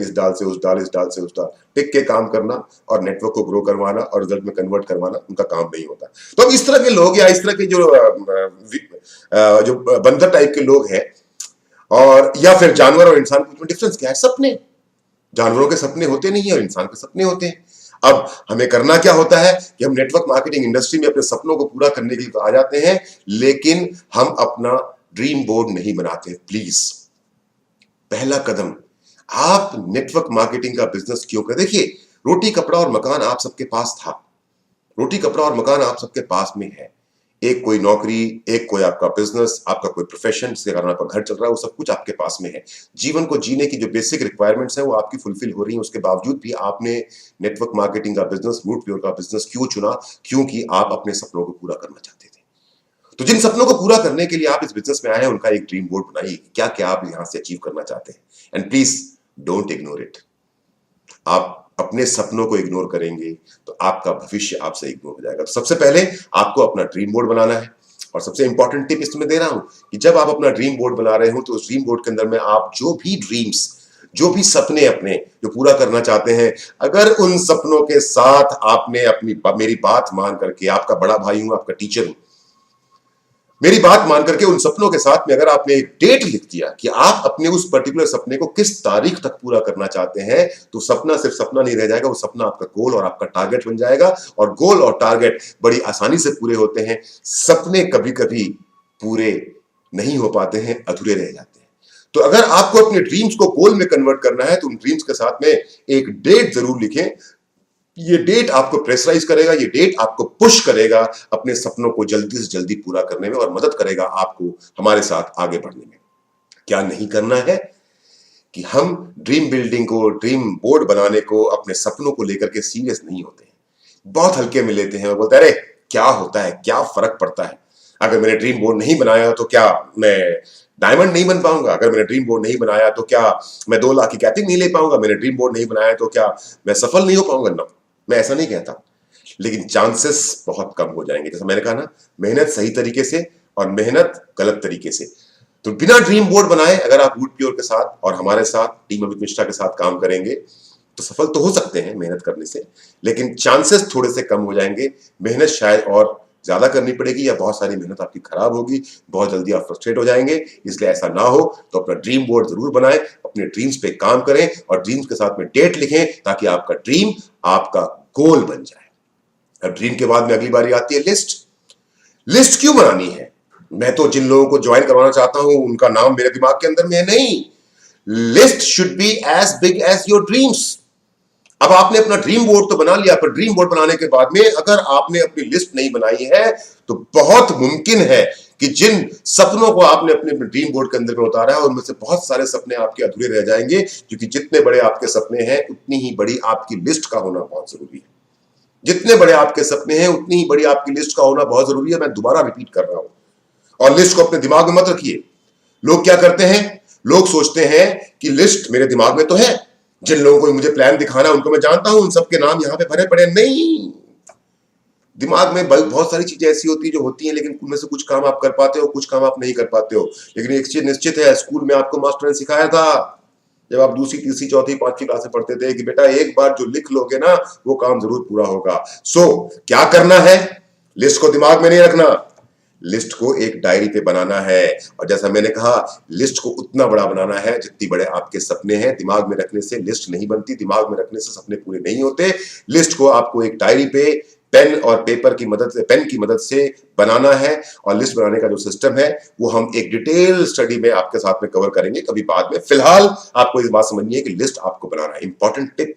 इस डाल से उस डाल, इस डाल से उस डाल, टिक के काम करना और नेटवर्क को ग्रो करवाना और रिजल्ट में कन्वर्ट करवाना उनका काम नहीं होता। तो अब इस तरह के लोग या इस तरह के जो बंदर टाइप के लोग हैं, और या फिर जानवर और इंसान के बीच में डिफरेंस क्या है? सपने। जानवरों के सपने होते नहीं है और इंसान के सपने होते हैं। अब हमें करना क्या होता है कि हम नेटवर्क मार्केटिंग इंडस्ट्री में अपने सपनों को पूरा करने के लिए तो आ जाते हैं, लेकिन हम अपना ड्रीम बोर्ड नहीं बनाते। प्लीज, पहला कदम, आप नेटवर्क मार्केटिंग का बिजनेस क्यों करें? देखिए, रोटी कपड़ा और मकान आप सबके पास था, रोटी कपड़ा और मकान आप सबके पास में है। एक कोई नौकरी, एक कोई आपका बिजनेस, आपका कोई प्रोफेशन जिसके कारण आपका घर चल रहा है, वो सब कुछ आपके पास में है। जीवन को जीने की जो बेसिक रिक्वायरमेंट्स है वो आपकी फुलफिल हो रही है। उसके बावजूद भी आपने नेटवर्क मार्केटिंग का बिजनेस, रूट प्योर का बिजनेस क्यों चुना? क्योंकि आप अपने सपनों को पूरा करना चाहते थे। तो जिन सपनों को पूरा करने के लिए आप इस बिजनेस में आए हैं, उनका एक ड्रीम बोर्ड बनाइए। क्या क्या आप यहां से अचीव करना चाहते हैं, and please don't ignore it. आप अपने सपनों को इग्नोर करेंगे तो आपका भविष्य आपसे इग्नोर हो जाएगा। तो सबसे पहले आपको अपना ड्रीम बोर्ड बनाना है। और सबसे इंपॉर्टेंट टिप इसमें दे रहा हूं कि जब आप अपना ड्रीम बोर्ड बना रहे हो तो उस ड्रीम बोर्ड के अंदर में आप जो भी ड्रीम्स, जो भी सपने अपने जो पूरा करना चाहते हैं, अगर उन सपनों के साथ आपने मेरी बात मान करके, आपका बड़ा भाई हूं, आपका टीचर हूं, मेरी बात मान करके उन सपनों के साथ में अगर आपने एक डेट लिख दिया कि आप अपने उस पर्टिकुलर सपने को किस तारीख तक पूरा करना चाहते हैं, तो सपना सिर्फ सपना नहीं रह जाएगा, वो सपना आपका गोल और आपका टारगेट बन जाएगा। और गोल और टारगेट बड़ी आसानी से पूरे होते हैं। सपने कभी कभी पूरे नहीं हो पाते हैं, अधूरे रह जाते हैं। तो अगर आपको अपने ड्रीम्स को गोल में कन्वर्ट करना है तो उन ड्रीम्स के साथ में एक डेट जरूर लिखें। ये डेट आपको प्रेशराइज करेगा, ये डेट आपको पुश करेगा अपने सपनों को जल्दी से जल्दी पूरा करने में और मदद करेगा आपको हमारे साथ आगे बढ़ने में। क्या नहीं करना है? कि हम ड्रीम बिल्डिंग को, ड्रीम बोर्ड बनाने को, अपने सपनों को लेकर के सीरियस नहीं होते हैं, बहुत हल्के में लेते हैं और बोलते हैं अरे क्या होता है, क्या फर्क पड़ता है, अगर मैंने ड्रीम बोर्ड नहीं बनाया तो क्या मैं डायमंड नहीं बन पाऊंगा, अगर मैंने ड्रीम बोर्ड नहीं बनाया तो क्या मैं 2 लाख की कैपिंग नहीं ले पाऊंगा, मैंने ड्रीम बोर्ड नहीं बनाया तो क्या मैं सफल नहीं हो पाऊंगा। ना, मैं ऐसा नहीं कहता, लेकिन चांसेस बहुत कम हो जाएंगे। जैसा मैंने कहा ना, मेहनत सही तरीके से और मेहनत गलत तरीके से। तो बिना ड्रीम बोर्ड बनाए अगर आप रूट प्योर के साथ और हमारे साथ टीम अमित मिश्रा के साथ काम करेंगे तो सफल तो हो सकते हैं मेहनत करने से, लेकिन चांसेस थोड़े से कम हो जाएंगे। मेहनत शायद और ज्यादा करनी पड़ेगी या बहुत सारी मेहनत आपकी खराब होगी, बहुत जल्दी आप फ्रस्ट्रेट हो जाएंगे। इसलिए ऐसा ना हो तो अपना ड्रीम बोर्ड जरूर बनाएं, अपने ड्रीम्स पे काम करें और ड्रीम्स के साथ में डेट लिखें ताकि आपका ड्रीम आपका गोल बन जाए। अब ड्रीम के बाद में अगली बारी आती है लिस्ट। लिस्ट क्यों बनानी है? मैं तो जिन लोगों को ज्वाइन करवाना चाहता हूं उनका नाम मेरे दिमाग के अंदर में है नहीं। List should be as big as your dreams. अब आपने अपना ड्रीम बोर्ड तो बना लिया, पर ड्रीम बोर्ड बनाने के बाद में अगर आपने अपनी लिस्ट नहीं बनाई है तो बहुत मुमकिन है कि जिन सपनों को आपने अपने ड्रीम बोर्ड के अंदर में उतारा है उनमें से बहुत सारे सपने आपके अधूरे रह जाएंगे, क्योंकि जितने बड़े आपके सपने हैं उतनी ही बड़ी आपकी लिस्ट का होना बहुत जरूरी है। जितने बड़े आपके सपने हैं उतनी ही बड़ी आपकी लिस्ट का होना बहुत जरूरी है। मैं दोबारा रिपीट कर रहा हूं, और लिस्ट को अपने दिमाग में मत रखिए। लोग क्या करते हैं, लोग सोचते हैं कि लिस्ट मेरे दिमाग में तो है, जिन लोगों को मुझे प्लान दिखाना है उनको मैं जानता हूं, उन सबके नाम यहां पे भरे पड़े। नहीं, दिमाग में बहुत सारी चीजें ऐसी होती है जो होती हैं, लेकिन उनमें से कुछ काम आप कर पाते हो, कुछ काम आप नहीं कर पाते हो। लेकिन एक चीज निश्चित है, स्कूल में आपको मास्टर ने सिखाया था जब आप दूसरी, तीसरी, चौथी, पांचवी क्लास में पढ़ते थे कि बेटा एक बार जो लिख लोगे ना वो काम जरूर पूरा होगा। सो क्या करना है? लिस्ट को दिमाग में नहीं रखना, लिस्ट को एक डायरी पे बनाना है। और जैसा मैंने कहा, लिस्ट को उतना बड़ा बनाना है जितनी बड़े आपके सपने हैं। दिमाग में रखने से लिस्ट नहीं बनती, दिमाग में रखने से सपने पूरे नहीं होते। लिस्ट को आपको एक डायरी पे पेन और पेपर की मदद से, पेन की मदद से बनाना है। और लिस्ट बनाने का जो सिस्टम है वो हम एक डिटेल स्टडी में आपके साथ में कवर करेंगे कभी बाद में। फिलहाल आपको इस बात समझनी है कि लिस्ट आपको बनाना है। इंपॉर्टेंट टिप,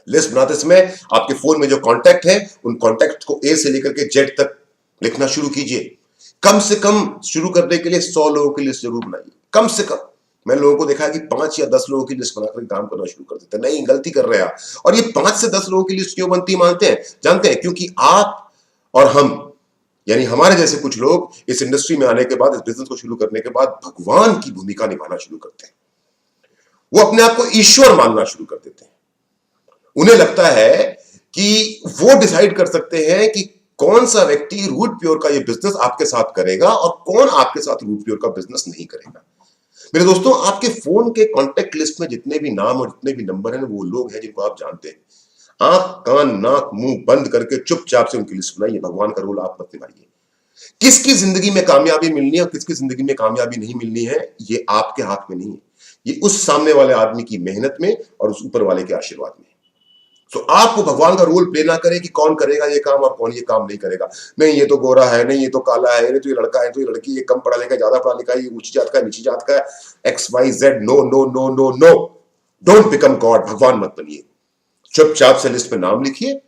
लिस्ट बनाते समय आपके फोन में जो कॉन्टैक्ट है उन कॉन्टैक्ट को ए से लेकर के जेड तक लिखना शुरू कीजिए। कम से कम शुरू करने के लिए 100 लोगों की लिस्ट जरूर बनाइए, कम से कम। मैं लोगों को देखा है कि 5 या 10 लोगों की लिस्ट बनाकर काम करना शुरू कर देते हैं। नहीं, गलती कर रहे हैं। और ये 5 से 10 लोगों की लिस्ट क्यों बनती है जानते हैं? क्योंकि आप और हम, यानी हमारे जैसे कुछ लोग इस इंडस्ट्री में आने के बाद, इस बिजनेस को शुरू करने के बाद भगवान की भूमिका निभाना शुरू करते हैं। वो अपने आप को ईश्वर मानना शुरू कर देते हैं। उन्हें लगता है कि वो डिसाइड कर सकते हैं कि कौन सा व्यक्ति रूट प्योर का ये बिजनेस आपके साथ करेगा और कौन आपके साथ रूट प्योर का बिजनेस नहीं करेगा। मेरे दोस्तों, आपके फोन के कॉन्टेक्ट लिस्ट में जितने भी नाम और जितने भी नंबर हैं वो लोग हैं जिनको आप जानते हैं। आंख, कान, नाक, मुंह बंद करके चुपचाप से उनकी लिस्ट बनाइए। भगवान का रोल आप मत निभाइए। किसकी जिंदगी में कामयाबी मिलनी है और किसकी जिंदगी में कामयाबी नहीं मिलनी है ये आपके हाथ में नहीं है, ये उस सामने वाले आदमी की मेहनत में और उस ऊपर वाले के आशीर्वाद में। तो आपको भगवान का रोल प्ले ना करें कि कौन करेगा ये काम और कौन ये काम नहीं करेगा। नहीं, ये तो गोरा है, नहीं ये तो काला है, नहीं तो ये लड़का है, तो ये लड़की, ये कम पढ़ा लिखा, ज्यादा पढ़ा लिखा, ये ऊंची जात का, नीची जात का, XYZ। No no no no no, don't become God. भगवान मत बनिए। चुपचाप से लिस्ट में नाम लिखिए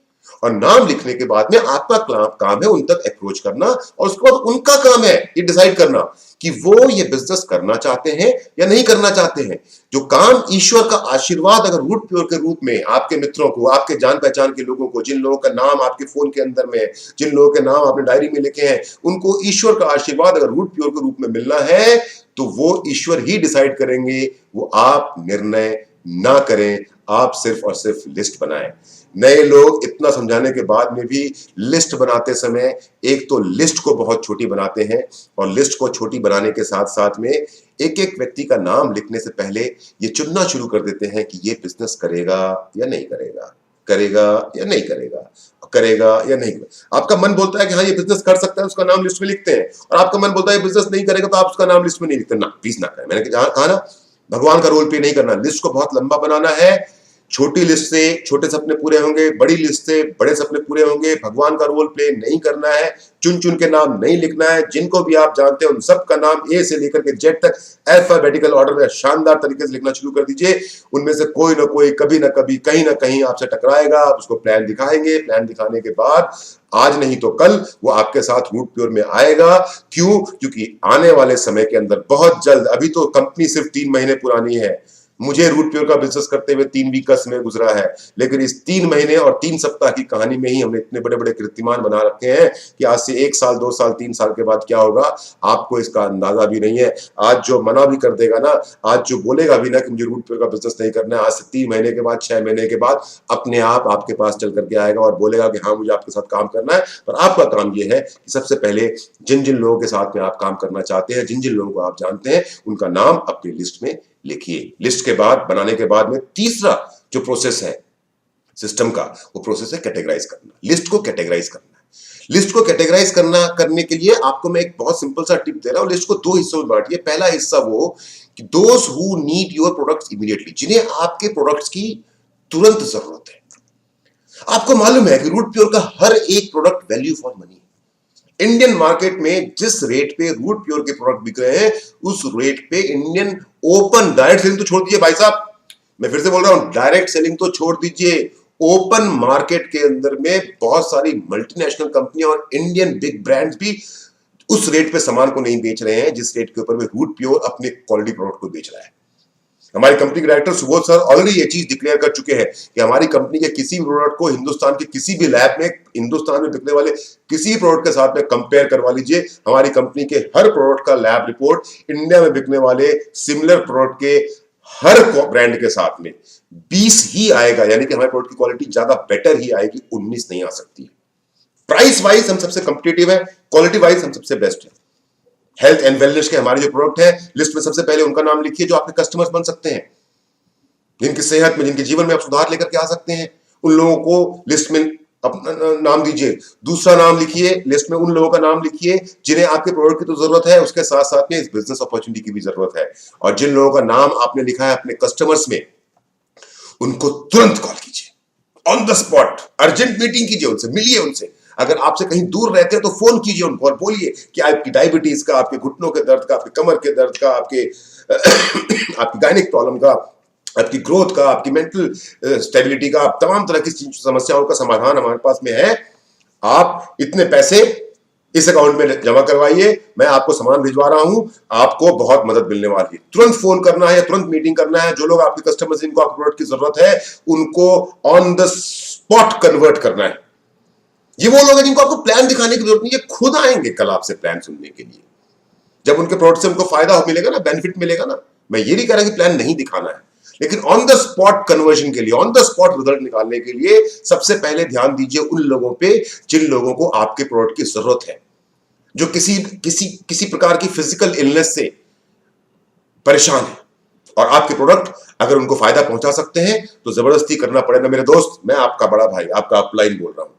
और नाम लिखने के बाद में आपका काम है उन तक अप्रोच करना, और उसके बाद उनका काम है ये डिसाइड करना कि वो ये बिजनेस करना चाहते हैं या नहीं करना चाहते हैं। जो काम ईश्वर का आशीर्वाद अगर रूट प्योर के रूप में आपके मित्रों को, आपके जान पहचान के लोगों को, जिन लोगों का नाम आपके फोन के अंदर में है, जिन लोगों के नाम आपने डायरी में लिखे हैं, उनको ईश्वर का आशीर्वाद अगर रूट प्योर के रूप में मिलना है तो वो ईश्वर ही डिसाइड करेंगे। वो आप निर्णय ना करें, आप सिर्फ और सिर्फ लिस्ट बनाएं। नए लोग इतना समझाने के बाद में भी लिस्ट बनाते समय एक तो लिस्ट को बहुत छोटी बनाते हैं, और लिस्ट को छोटी बनाने के साथ साथ में एक एक व्यक्ति का नाम लिखने से पहले ये चुनना शुरू कर देते हैं कि ये बिजनेस करेगा या नहीं करेगा, करेगा या नहीं करेगा, करेगा या नहीं करेगा। आपका मन बोलता है कि हाँ ये बिजनेस कर सकता है, उसका नाम लिस्ट में लिखते हैं, और आपका मन बोलता है बिजनेस नहीं करेगा तो आप उसका नाम लिस्ट में नहीं लिखते। ना, प्लीज ना करें। मैंने कहा ना, भगवान का रोल प्ले नहीं करना। लिस्ट को बहुत लंबा बनाना है। छोटी लिस्ट से छोटे सपने पूरे होंगे, बड़ी लिस्ट से बड़े सपने पूरे होंगे। भगवान का रोल प्ले नहीं करना है, चुन चुन के नाम नहीं लिखना है। जिनको भी आप जानते हैं उन सब का नाम ए से लेकर के जेड तक अल्फाबेटिकल ऑर्डर में शानदार तरीके से लिखना शुरू कर दीजिए। उनमें से कोई ना कोई कभी ना कभी कहीं ना कहीं आपसे टकराएगा। आप उसको प्लान दिखाएंगे, प्लान दिखाने के बाद आज नहीं तो कल वो आपके साथ रूट प्योर में आएगा। क्यों? क्योंकि आने वाले समय के अंदर बहुत जल्द, अभी तो कंपनी सिर्फ 3 महीने पुरानी है, मुझे रूट प्योर का बिजनेस करते हुए 3 वीक का समय गुजरा है, लेकिन इस 3 महीने और 3 सप्ताह की कहानी में ही हमने इतने बड़े बड़े कीर्तिमान बना रखे हैं कि आज से 1 साल 2 साल 3 साल के बाद क्या होगा आपको इसका अंदाजा भी नहीं है। आज जो मना भी कर देगा ना, आज जो बोलेगा भी ना कि मुझे रूट प्योर का बिजनेस नहीं करना है, आज से 3 महीने के बाद 6 महीने के बाद अपने आप आपके पास चल करके आएगा और बोलेगा कि हाँ मुझे आपके साथ काम करना है। पर आपका काम यह है कि सबसे पहले जिन जिन लोगों के साथ में आप काम करना चाहते हैं, जिन जिन लोगों को आप जानते हैं, उनका नाम अपनी लिस्ट में लिखिए। लिस्ट के बाद बनाने के बाद में तीसरा जो प्रोसेस है सिस्टम का, वो प्रोसेस है कैटेगराइज करना। लिस्ट को कैटेगराइज करना है। लिस्ट को कैटेगराइज करने के लिए आपको मैं एक बहुत सिंपल सा टिप दे रहा हूं। लिस्ट को 2 हिस्सों में बांटिए। पहला हिस्सा वो कि those who need your products immediately, जिन्हें आपके प्रोडक्ट्स की तुरंत जरूरत है। आपको मालूम है कि रूट प्योर का हर एक product value for money. Indian market में जिस रेट पे रूट प्योर के प्रोडक्ट बिक रहे हैं, उस रेट पे इंडियन ओपन डायरेक्ट सेलिंग तो छोड़ दीजिए भाई साहब, मैं फिर से बोल रहा हूं, डायरेक्ट सेलिंग तो छोड़ दीजिए, ओपन मार्केट के अंदर में बहुत सारी मल्टीनेशनल कंपनियां और इंडियन बिग ब्रांड्स भी उस रेट पे सामान को नहीं बेच रहे हैं जिस रेट के ऊपर में रूट प्योर अपने क्वालिटी प्रोडक्ट को बेच रहा है। हमारी कंपनी के डायरेक्टर सुबोध सर ऑलरेडी ये चीज डिक्लेयर कर चुके हैं कि हमारी कंपनी के किसी भी प्रोडक्ट को हिंदुस्तान के किसी भी लैब में, हिंदुस्तान में बिकने वाले किसी प्रोडक्ट के साथ में कंपेयर करवा लीजिए, हमारी कंपनी के हर प्रोडक्ट का लैब रिपोर्ट इंडिया में बिकने वाले सिमिलर प्रोडक्ट के हर ब्रांड के साथ में 20 ही आएगा, यानी कि हमारे प्रोडक्ट की क्वालिटी ज्यादा बेटर ही आएगी, 19 नहीं आ सकती। प्राइस वाइज हम सबसे कंपिटिटिव है, क्वालिटी वाइज हम सबसे बेस्ट है। हेल्थ एंड वेलनेस के हमारे जो प्रोडक्ट है, लिस्ट में सबसे पहले उनका नाम लिखिए जो आपके कस्टमर्स बन सकते हैं, जिनकी सेहत में, जिनके जीवन में आप सुधार लेकर के आ सकते हैं, उन लोगों को लिस्ट में अपना नाम दीजिए। दूसरा नाम लिखिए, लिस्ट में उन लोगों का नाम लिखिए जिन्हें आपके प्रोडक्ट की तो जरूरत है, उसके साथ साथ में इस बिजनेस अपॉर्चुनिटी की भी जरूरत है। और जिन लोगों का नाम आपने लिखा है अपने कस्टमर्स में, उनको तुरंत कॉल कीजिए, on the spot urgent meeting कीजिए, उनसे मिलिए। उनसे अगर आपसे कहीं दूर रहते हैं तो फोन कीजिए उनको और बोलिए कि आपकी डायबिटीज का, आपके घुटनों के दर्द का, आपके कमर के दर्द का, आपके आपकी गायनिक प्रॉब्लम का, आपकी ग्रोथ का, आपकी मेंटल स्टेबिलिटी का, तमाम तरह की समस्याओं का समाधान हमारे पास में है। आप इतने पैसे इस अकाउंट में जमा करवाइए, मैं आपको सामान भिजवा रहा हूं, आपको बहुत मदद मिलने वाली है। तुरंत फोन करना है, तुरंत मीटिंग करना है। जो लोग आपके कस्टमर्स, जिनको आपके प्रोडक्ट की जरूरत है, उनको ऑन द स्पॉट कन्वर्ट करना है। ये वो लोग हैं जिनको आपको प्लान दिखाने की जरूरत नहीं है, खुद आएंगे कल आपसे प्लान सुनने के लिए। जब उनके प्रोडक्ट से उनको फायदा मिलेगा ना, बेनिफिट मिलेगा ना, मैं ये नहीं कह रहा कि प्लान नहीं दिखाना है, लेकिन ऑन द स्पॉट कन्वर्जन के लिए, ऑन द स्पॉट रिजल्ट निकालने के लिए सबसे पहले ध्यान दीजिए उन लोगों पे जिन लोगों को आपके प्रोडक्ट की जरूरत है, जो किसी प्रकार की फिजिकल इलनेस से परेशान है, और आपके प्रोडक्ट अगर उनको फायदा पहुंचा सकते हैं तो जबरदस्ती करना पड़े ना मेरे दोस्त, मैं आपका बड़ा भाई, आपका अपलाइन बोल रहा हूं,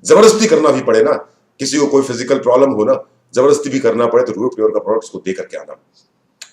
जबरदस्ती करना भी पड़े ना, किसी को कोई फिजिकल प्रॉब्लम हो ना, जबरदस्ती भी करना पड़े तो रूट प्योर का प्रोडक्ट्स को देकर के आना।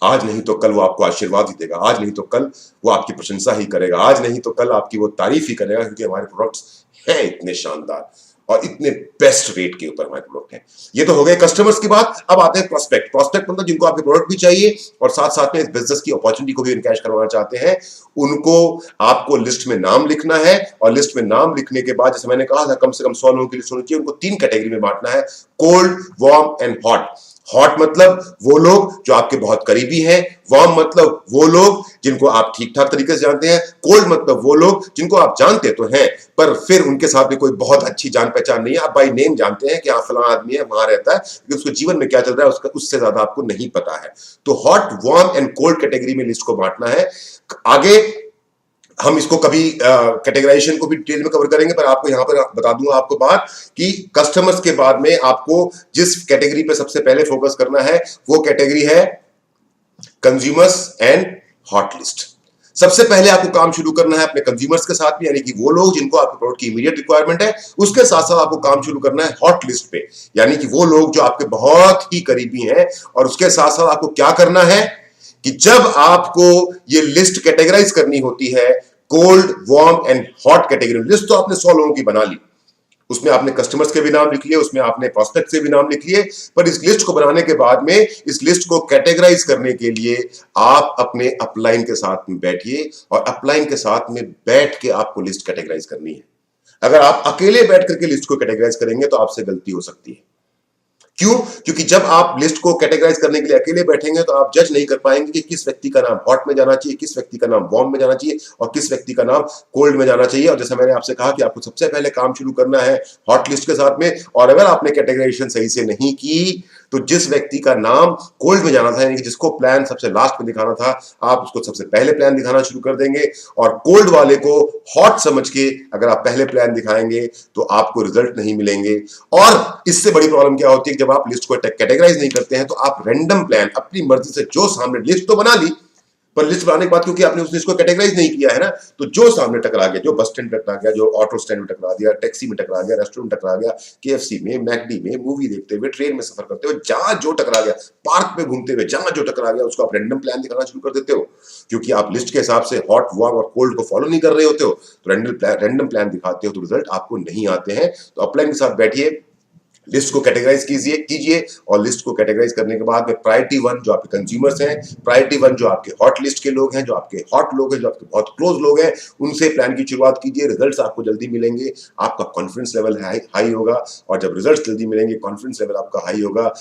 आज नहीं तो कल वो आपको आशीर्वाद ही देगा, आज नहीं तो कल वो आपकी प्रशंसा ही करेगा, आज नहीं तो कल आपकी वो तारीफ ही करेगा, क्योंकि हमारे प्रोडक्ट्स हैं इतने शानदार और इतने बेस्ट रेट के ऊपर हमारे प्रोडक्ट हैं। ये तो हो गए कस्टमर्स की बात। अब आते हैं प्रोस्पेक्ट। प्रोस्पेक्ट मतलब जिनको आपके प्रोडक्ट भी चाहिए और साथ साथ में इस बिजनेस की अपॉर्चुनिटी को भी इनकैश करवाना चाहते हैं, उनको आपको लिस्ट में नाम लिखना है। और लिस्ट में नाम लिखने के बाद, जैसे मैंने कहा था, कम से कम 100 लोगों की लिस्ट होनी चाहिए। उनको 3 कैटेगरी में बांटना है, cold, warm and hot. Hot मतलब वो लोग जो आपके बहुत करीबी हैं, वार्म मतलब वो लोग जिनको आप ठीक ठाक तरीके से जानते हैं, कोल्ड मतलब वो लोग जिनको आप जानते तो हैं पर फिर उनके साथ भी कोई बहुत अच्छी जान पहचान नहीं है, आप बाय नेम जानते हैं कि हाँ फलां आदमी है, वहां रहता है, लेकिन उसके जीवन में क्या चल रहा है उसका उससे ज्यादा आपको नहीं पता है। तो hot, warm and cold category में लिस्ट को बांटना है। आगे हम इसको कभी कैटेगराइजेशन को भी डिटेल में कवर करेंगे, पर आपको यहां पर बता दूंगा आपको बात कि कस्टमर्स के बाद में आपको जिस कैटेगरी पे सबसे पहले फोकस करना है वो कैटेगरी है कंज्यूमर्स एंड हॉट लिस्ट। सबसे पहले आपको काम शुरू करना है अपने कंज्यूमर्स के साथ में, यानी कि वो लोग जिनको आपके प्रोडक्ट की इमीडिएट रिक्वायरमेंट है। उसके साथ साथ आपको काम शुरू करना है हॉट लिस्ट पे, यानी कि वो लोग जो आपके बहुत ही करीबी हैं। और उसके साथ साथ आपको क्या करना है कि जब आपको ये लिस्ट कैटेगराइज करनी होती है, cold, warm and hot category list, तो आपने 100 लोगों की बना ली, उसमें आपने कस्टमर्स के भी नाम लिख लिए, उसमें आपने प्रोस्पेक्ट से भी नाम लिख लिए। पर इस लिस्ट को बनाने के बाद में, इस लिस्ट को कैटेगराइज करने के लिए आप अपने अपलाइन के साथ में बैठिए और अपलाइन के साथ में बैठ के आपको लिस्ट कैटेगराइज करनी है। अगर आप अकेले बैठ करके लिस्ट को कैटेगराइज करेंगे तो आपसे गलती हो सकती है। क्यों? क्योंकि जब आप लिस्ट को कैटेगराइज करने के लिए अकेले बैठेंगे तो आप जज नहीं कर पाएंगे कि किस व्यक्ति का नाम हॉट में जाना चाहिए, किस व्यक्ति का नाम वार्म में जाना चाहिए और किस व्यक्ति का नाम कोल्ड में जाना चाहिए। और जैसे मैंने आपसे कहा कि आपको सबसे पहले काम शुरू करना है हॉट लिस्ट के साथ में, और अगर आपने कैटेगराइजेशन सही से नहीं की तो जिस व्यक्ति का नाम कोल्ड में जाना था, यानी कि जिसको प्लान सबसे लास्ट में दिखाना था, आप उसको सबसे पहले प्लान दिखाना शुरू कर देंगे, और कोल्ड वाले को हॉट समझ के अगर आप पहले प्लान दिखाएंगे तो आपको रिजल्ट नहीं मिलेंगे। और इससे बड़ी प्रॉब्लम क्या होती है, जब आप लिस्ट को कैटेगराइज नहीं करते हैं तो आप रैंडम प्लान अपनी मर्जी से जो सामने, लिस्ट तो बना ली पर लिस्ट बनाने के बाद क्योंकि आपने उस लिस्ट को कैटेगराइज नहीं किया है ना, तो जो सामने टकरा गया, जो बस स्टैंड टकरा गया, जो ऑटो स्टैंड में टकरा दिया, टैक्सी में टकरा गया, रेस्टोरेंट टकरा गया, केएफसी में, मैकडी में, मूवी देखते हुए, ट्रेन में सफर करते हुए, जहां जो टकरा गया, पार्क में घूमते हुए जहां जो टकरा गया, उसको आप रैंडम प्लान दिखाना शुरू कर देते हो। क्योंकि आप लिस्ट के हिसाब से हॉट, वार्म और कोल्ड को फॉलो नहीं कर रहे होते हो, तो रैंडम प्लान दिखाते हो तो रिजल्ट आपको नहीं आते हैं। तो अपलाइन के साथ बैठिए, लिस्ट को कैटेगराइज कीजिए और लिस्ट को कैटेगराइज करने के बाद में प्रायोरिटी 1 जो आपके कंज्यूमर्स हैं, प्रायोरिटी 1 जो आपके हॉट लिस्ट के लोग हैं, जो आपके हॉट लोग हैं, जो आपके बहुत क्लोज लोग हैं, उनसे प्लान की शुरुआत कीजिए। रिजल्ट्स आपको जल्दी मिलेंगे, आपका कॉन्फिडेंस लेवल हाई होगा, और जब रिजल्ट्स जल्दी मिलेंगे, कॉन्फिडेंस लेवल आपका हाई होगा,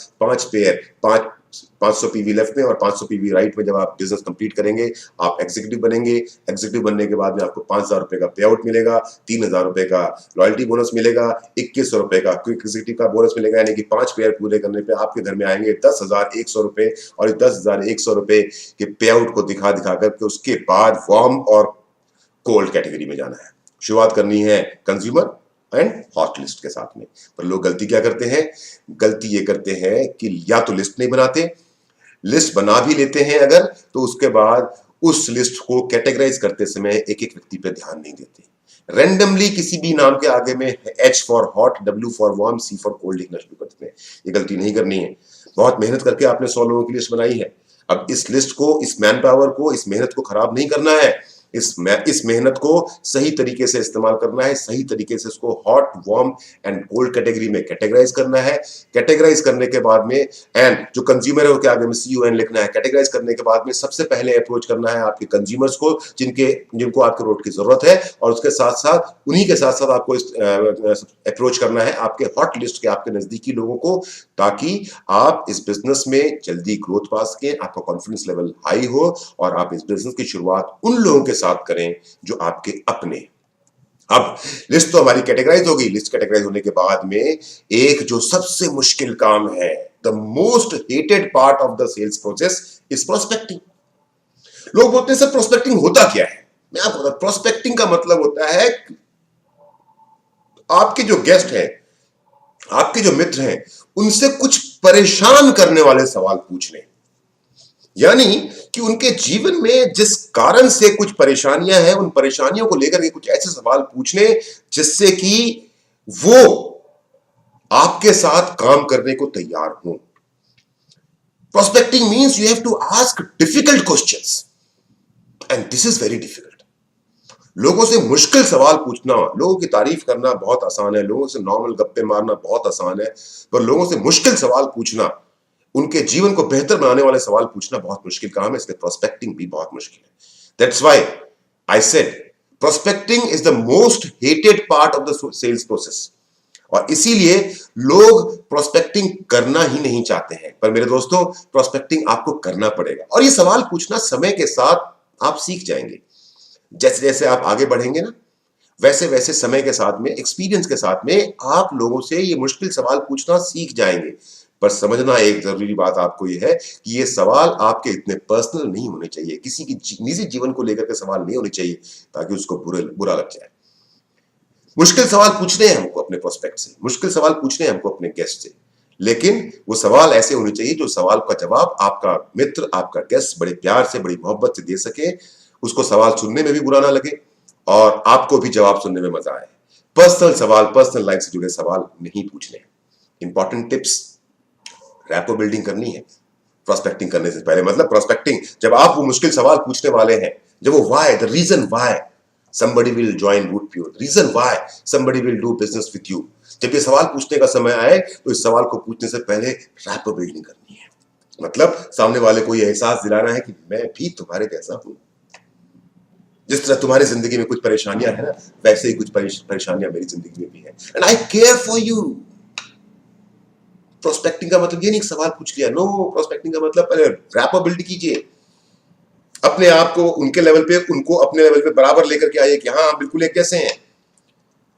500 पीवी लेफ्ट में और 500 पीवी राइट में जब आप बिजनेस कंप्लीट करेंगे, आप एग्जीक्यूटिव बनेंगे। एग्जीक्यूटिव बनने के बाद में आपको 5,000 रुपए का पे आउट मिलेगा, 3,000 रुपए का लॉयल्टी बोनस मिलेगा, 2100 रुपए का क्विक एग्जीक्यूटिव का बोनस मिलेगा, यानी कि 5 पेयर पूरे करने पे आपके घर में आएंगे 10,100 रुपए, और 10,100 रुपए के पे आउट को दिखा दिखा करके उसके बाद वार्म और कोल्ड कैटेगरी में जाना है। शुरुआत करनी है कंज्यूमर एंड हॉट लिस्ट के साथ में। पर लोग गलती क्या करते हैं? गलती ये करते हैं कि या तो लिस्ट नहीं बनाते, लिस्ट बना भी लेते हैं अगर, तो उसके बाद उस लिस्ट को कैटेगराइज करते समय एक एक व्यक्ति पे ध्यान नहीं देते, रैंडमली किसी भी नाम के आगे में H for hot, W for warm, C for cold लिखना शुरू कर देते हैं। ये गलती नहीं करनी है। बहुत मेहनत करके आपने 100 लोगों की लिस्ट बनाई है, अब इस लिस्ट को, इस मैन पावर को, इस मेहनत को खराब नहीं करना है, इस मेहनत को सही तरीके से इस्तेमाल करना है, सही तरीके से इसको hot, warm and cold category में कैटेगराइज करना है। कैटेगराइज करने के बाद में, एंड जो कंज्यूमर है उसके आगे में CON लिखना है। कैटेगराइज करने के बाद में सबसे पहले अप्रोच करना है आपके कंज्यूमर्स को, जिनको आपके रोड की जरूरत है, और उसके साथ साथ, उन्हीं के साथ साथ आपको अप्रोच करना है आपके हॉट लिस्ट के, आपके नजदीकी लोगों को, ताकि आप इस बिजनेस में जल्दी ग्रोथ पा सकें, आपका कॉन्फिडेंस लेवल हाई हो, और आप इस बिजनेस की शुरुआत उन लोगों के साथ करें जो आपके अपने। अब लिस्ट तो हमारी कैटेगराइज होगी। लिस्ट कैटेगराइज होने के बाद में एक जो सबसे मुश्किल काम है, the most hated part of the sales process is prospecting. लोग बोलते हैं सर प्रोस्पेक्टिंग होता क्या है? मैं आपको बता, प्रोस्पेक्टिंग का मतलब होता है आपके जो गेस्ट हैं, आपके जो मित्र हैं, उनसे कुछ परेशान करने वाले सवाल पूछने, यानी कि उनके जीवन में जिस कारण से कुछ परेशानियां हैं, उन परेशानियों को लेकर के कुछ ऐसे सवाल पूछने जिससे कि वो आपके साथ काम करने को तैयार हो। Prospecting means you have to ask difficult questions, and this is very difficult. लोगों से मुश्किल सवाल पूछना, लोगों की तारीफ करना बहुत आसान है, लोगों से नॉर्मल गप्पे मारना बहुत आसान है, पर लोगों से मुश्किल सवाल पूछना, उनके जीवन को बेहतर बनाने वाले सवाल पूछना बहुत मुश्किल काम है। इसलिए प्रोस्पेक्टिंग भी बहुत मुश्किल है। That's why I said prospecting is the most hated part of the sales process, और इसीलिए लोग प्रोस्पेक्टिंग करना ही नहीं चाहते हैं। पर मेरे दोस्तों, प्रोस्पेक्टिंग आपको करना पड़ेगा, और ये सवाल पूछना समय के साथ आप सीख जाएंगे। जैसे जैसे आप आगे बढ़ेंगे ना, वैसे वैसे समय के साथ में, एक्सपीरियंस के साथ में, आप लोगों से ये मुश्किल सवाल पूछना सीख जाएंगे। पर समझना एक जरूरी बात आपको ये है कि ये सवाल आपके इतने पर्सनल नहीं होने चाहिए, किसी की निजी जीवन को लेकर के सवाल नहीं होने चाहिए ताकि उसको बुरा लग जाए। मुश्किल सवाल पूछने हैं हमको अपने प्रोस्पेक्ट से, मुश्किल सवाल पूछने हैं हमको अपने गेस्ट से, लेकिन वो सवाल ऐसे होने चाहिए जो सवाल का जवाब आपका मित्र, आपका गेस्ट बड़े प्यार से, बड़ी मोहब्बत से दे सके, उसको सवाल सुनने में भी बुरा ना लगे और आपको भी जवाब सुनने में मजा आए। पर्सनल सवाल, पर्सनल लाइफ से जुड़े सवाल नहीं पूछने। इंपॉर्टेंट टिप्स, रैपो बिल्डिंग करनी है प्रोस्पेक्टिंग करने से पहले। मतलब प्रोस्पेक्टिंग, जब आप वो मुश्किल सवाल पूछने वाले हैं, जब वो why, the reason why somebody will join Woodpure, reason why somebody will do business with you, जब ये सवाल पूछने का समय आए तो इस सवाल को पूछने से पहले रैपो बिल्डिंग करनी है। मतलब सामने वाले को ये एहसास दिलाना है कि मैं भी तुम्हारे जैसा हूं, जिस तरह तुम्हारी जिंदगी में कुछ परेशानियां हैं ना, वैसे ही कुछ परेशानियां मेरी जिंदगी में भी है, and I care for you. Prospecting का मतलब ये नहीं सवाल पूछ लिया, नो। प्रोस्पेक्टिंग का मतलब पहले रैपर बिल्ड कीजिए, अपने आप को उनके लेवल पे, उनको अपने लेवल पे बराबर लेकर के आइए कि हाँ बिल्कुल एक जैसे हैं,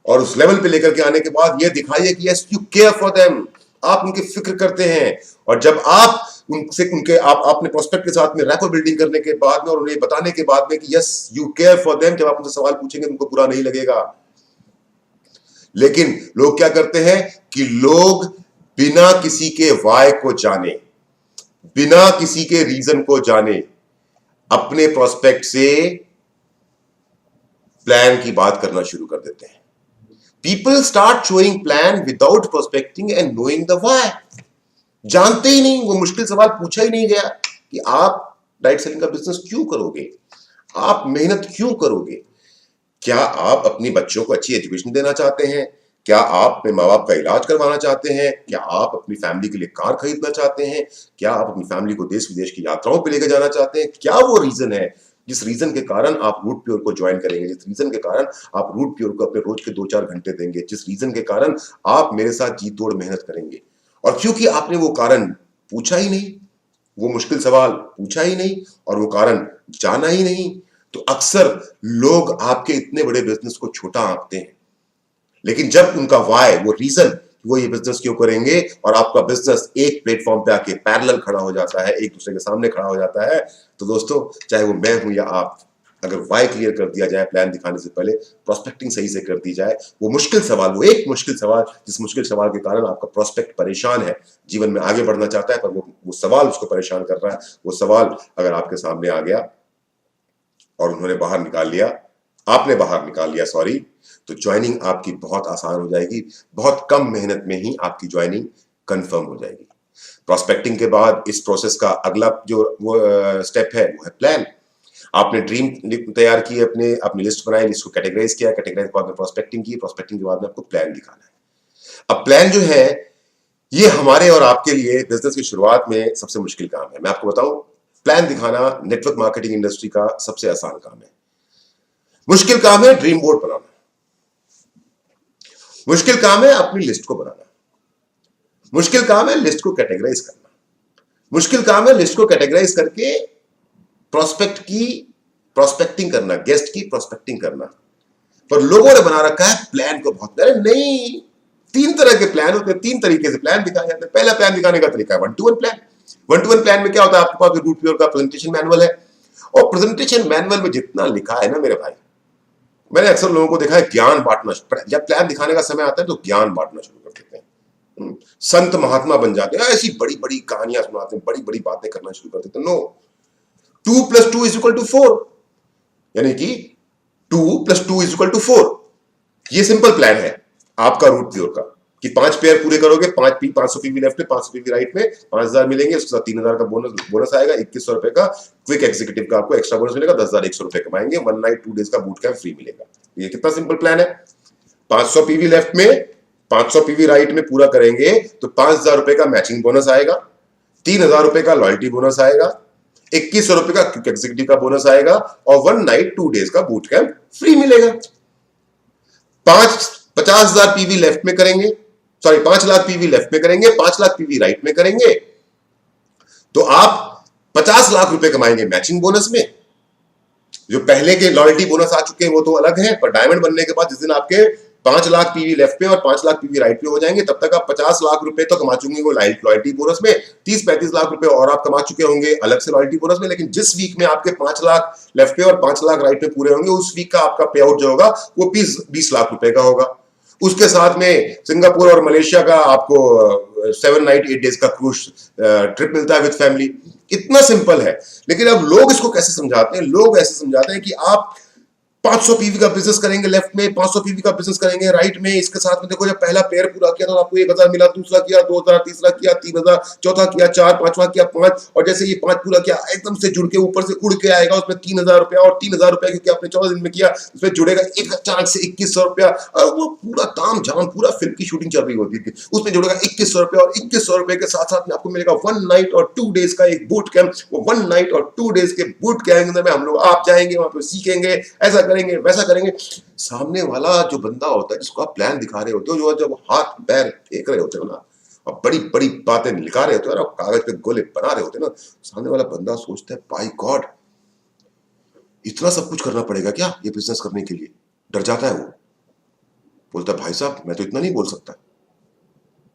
और उस लेवल पे लेकर के आने के बाद ये दिखाइए कि yes you care for them, आप उनकी फिक्र करते हैं। और जब आप उनसे उनके आप अपने प्रोस्पेक्ट के साथ में रैपर बिल्डिंग करने के बाद में और उन्हें बताने के बाद में कि yes you care for them, जब आप उनसे सवाल पूछेंगे उनको बुरा नहीं लगेगा। लेकिन लोग क्या करते हैं कि लोग बिना किसी के वाय को जाने, बिना किसी के रीजन को जाने, अपने प्रोस्पेक्ट से प्लान की बात करना शुरू कर देते हैं। People start showing plan without prospecting and knowing the why. जानते ही नहीं, वो मुश्किल सवाल पूछा ही नहीं गया कि आप डायरेक्ट सेलिंग का बिजनेस क्यों करोगे, आप मेहनत क्यों करोगे, क्या आप अपनी बच्चों को अच्छी एजुकेशन देना चाहते हैं, क्या आप अपने माँ बाप का इलाज करवाना चाहते हैं, क्या आप अपनी फैमिली के लिए कार खरीदना चाहते हैं, क्या आप अपनी फैमिली को देश विदेश की यात्राओं पे लेकर जाना चाहते हैं, क्या वो रीजन है जिस रीजन के कारण आप रूट प्योर को ज्वाइन करेंगे, जिस रीजन के कारण आप रूट प्योर को अपने रोज के 2-4 घंटे देंगे, जिस रीजन के कारण आप मेरे साथ जी तोड़ मेहनत करेंगे। और क्योंकि आपने वो कारण पूछा ही नहीं, वो मुश्किल सवाल पूछा ही नहीं और वो कारण जाना ही नहीं, तो अक्सर लोग आपके इतने बड़े बिजनेस को छोटा आंकते हैं। लेकिन जब उनका वाय, वो रीजन, वो ये बिजनेस क्यों करेंगे, और आपका बिजनेस एक प्लेटफॉर्म पे आके पैरेलल खड़ा हो जाता है, एक दूसरे के सामने खड़ा हो जाता है, तो दोस्तों चाहे वो मैं हूं या आप, अगर वाय क्लियर कर दिया जाए प्लान दिखाने से पहले, प्रोस्पेक्टिंग सही से कर दी जाए, वो मुश्किल सवाल, वो एक मुश्किल सवाल, जिस मुश्किल सवाल के कारण आपका प्रोस्पेक्ट परेशान है, जीवन में आगे बढ़ना चाहता है, पर वो सवाल उसको परेशान कर रहा है, वो सवाल अगर आपके सामने आ गया और उन्होंने बाहर निकाल लिया, आपने बाहर निकाल लिया सॉरी, तो ज्वाइनिंग आपकी बहुत आसान हो जाएगी, बहुत कम मेहनत में ही आपकी ज्वाइनिंग कंफर्म हो जाएगी। प्रोस्पेक्टिंग के बाद इस प्रोसेस का अगला जो वो स्टेप है वो है प्लान। आपने ड्रीम तैयार की, अपनी लिस्ट बनाई, लिस्ट को कैटेगराइज किया, कैटेगराइज के बाद में प्रोस्पेक्टिंग की, प्रोस्पेक्टिंग के बाद में आपको प्लान दिखाना है। अब प्लान जो है ये हमारे और आपके लिए बिजनेस की शुरुआत में सबसे मुश्किल काम है। मैं आपको बताऊं, प्लान दिखाना नेटवर्क मार्केटिंग इंडस्ट्री का सबसे आसान काम है। मुश्किल काम है ड्रीम बोर्ड बनाना, मुश्किल काम है अपनी लिस्ट को बनाना, मुश्किल काम है लिस्ट को कैटेगराइज करना, मुश्किल काम है लिस्ट को कैटेगराइज करके प्रोस्पेक्ट की प्रोस्पेक्टिंग करना, गेस्ट की प्रोस्पेक्टिंग करना। पर लोगों ने बना रखा है प्लान को बहुत, अरे नहीं, 3 तरह के प्लान होते हैं, 3 तरीके से प्लान दिखाए जाते हैं। पहला प्लान दिखाने का तरीका है 1-to-1 प्लान। 1-to-1 प्लान में क्या होता है, आपके पास रूट प्योर का प्रेजेंटेशन मैनुअल है, और प्रेजेंटेशन मैनुअल में जितना लिखा है ना मेरे भाई, मैंने अक्सर लोगों को देखा है ज्ञान बांटना, जब प्लान दिखाने का समय आता है तो ज्ञान बांटना शुरू कर देते हैं, संत महात्मा बन जाते हैं, ऐसी बड़ी बड़ी कहानियां सुनाते हैं, बड़ी बड़ी बातें करना शुरू कर देते हैं। नो, 2+2=4, यानी कि 2+2=4, ये सिंपल प्लान है आपका रूट प्योर का, कि 5 पेयर पूरे करोगे, 500 पीवी लेफ्ट में, 500 पीवी राइट में, 5000 मिलेंगे, उसके साथ 3000 का बोनस आएगा, 2100 रुपए का क्विक एग्जीक्यूटिव का आपको एक्स्ट्रा बोनस मिलेगा, 10,100 रुपए कमाएंगे, 1 नाइट 2 डेज का बूट कैंप फ्री मिलेगा। ये कितना सिंपल प्लान है। 500 पीवी लेफ्ट में, 500 पीवी राइट में पूरा करेंगे तो 5000 रुपए का मैचिंग बोनस आएगा, 3000 रुपए का लॉयल्टी बोनस आएगा, 2100 रुपए का क्विक एग्जीक्यूटिव का बोनस आएगा, और 1 नाइट 2 डेज का बूट कैंप फ्री मिलेगा। 50,000 पीवी लेफ्ट में करेंगे, सॉरी 5 लाख पीवी लेफ्ट में करेंगे, 5 लाख पीवी राइट में करेंगे, तो आप 50 लाख रुपए कमाएंगे मैचिंग बोनस में। जो पहले के लॉयल्टी बोनस आ चुके हैं वो तो अलग है, पर डायमंड बनने के बाद जिस दिन आपके 5 लाख पीवी लेफ्ट में और 5 लाख पीवी राइट में हो जाएंगे, तब तक आप 50 लाख रुपए तो कमा चुके होंगे लॉयल्टी बोनस में, 30-35 लाख रुपए और आप कमा चुके होंगे अलग से लॉयल्टी बोनस में। लेकिन जिस वीक में आपके 5 लाख लेफ्ट में और 5 लाख राइट में पूरे होंगे, उस वीक का आपका पे आउट जो होगा वो 20 लाख रुपए का होगा। उसके साथ में सिंगापुर और मलेशिया का आपको 7 नाइट 8 डेज का क्रूज ट्रिप मिलता है विद फैमिली। इतना सिंपल है। लेकिन अब लोग इसको कैसे समझाते हैं, लोग ऐसे समझाते हैं कि आप 500 पीवी का बिजनेस करेंगे लेफ्ट में, 500 पीवी का बिजनेस करेंगे राइट में, इसके साथ में देखो जब पहला पेयर पूरा किया तो आपको 1000 मिला, दूसरा किया 2000, तीसरा किया 3000, चौथा किया 4, पांचवा किया 5, और जैसे ये 5 पूरा किया एकदम से जुड़ के ऊपर से उड़ के आएगा उसमें 3000 रुपया, और 3000 रुपया क्योंकि आपने 14 दिन में किया उसमें जुड़ेगा एक अचानक से 2100 रुपया। वो पूरा ताम झाम, पूरा फिल्म की शूटिंग चल रही होती थी, उसमें जुड़ेगा 2100 रुपया, और 2100 रुपए के साथ साथ में आपको मिलेगा 1 नाइट और 2 डेज का एक बूट कैंप। वो 1 नाइट और 2 डेज के बूट कैंप में हम लोग आप जाएंगे, वहां पे सीखेंगे, ऐसा करेंगे वैसा करेंगे। सामने वाला जो बंदा होता है जिसको आप प्लान दिखा रहे होते हो, जो जब हाथ पैर फेंक रहे होते हो ना, अब बड़ी बड़ी बातें लिखा रहे होते हैं और कागज पे गोले बना रहे होते हैं ना, सामने वाला बंदा सोचता है बाय गॉड इतना सब कुछ करना पड़ेगा क्या ये बिजनेस करने के लिए, डर जाता है वो। बोलता है भाई साहब मैं तो इतना नहीं बोल सकता।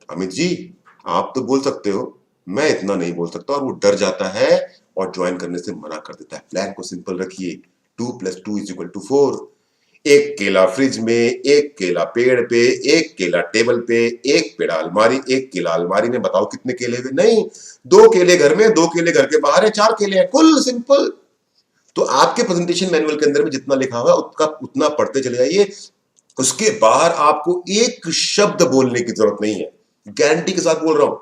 अमित जी आप तो बोल सकते हो, मैं इतना नहीं बोल सकता, और वो डर जाता है और ज्वाइन करने से मना कर देता है। प्लान को सिंपल रखिए, 2+2=4। एक केला फ्रिज में, एक केला पेड़ पे, एक केला टेबल पे, एक पेड़ा अलमारी, एक केला अलमारी में, बताओ कितने केले हुए? नहीं, 2 केले घर में, 2 केले घर के बाहर है, 4 केले हैं कुल, सिंपल। तो आपके प्रेजेंटेशन मैनुअल के अंदर में जितना लिखा हुआ है उसका उतना पढ़ते चले जाइए, उसके बाहर आपको एक शब्द बोलने की जरूरत नहीं है, गारंटी के साथ बोल रहा हूं।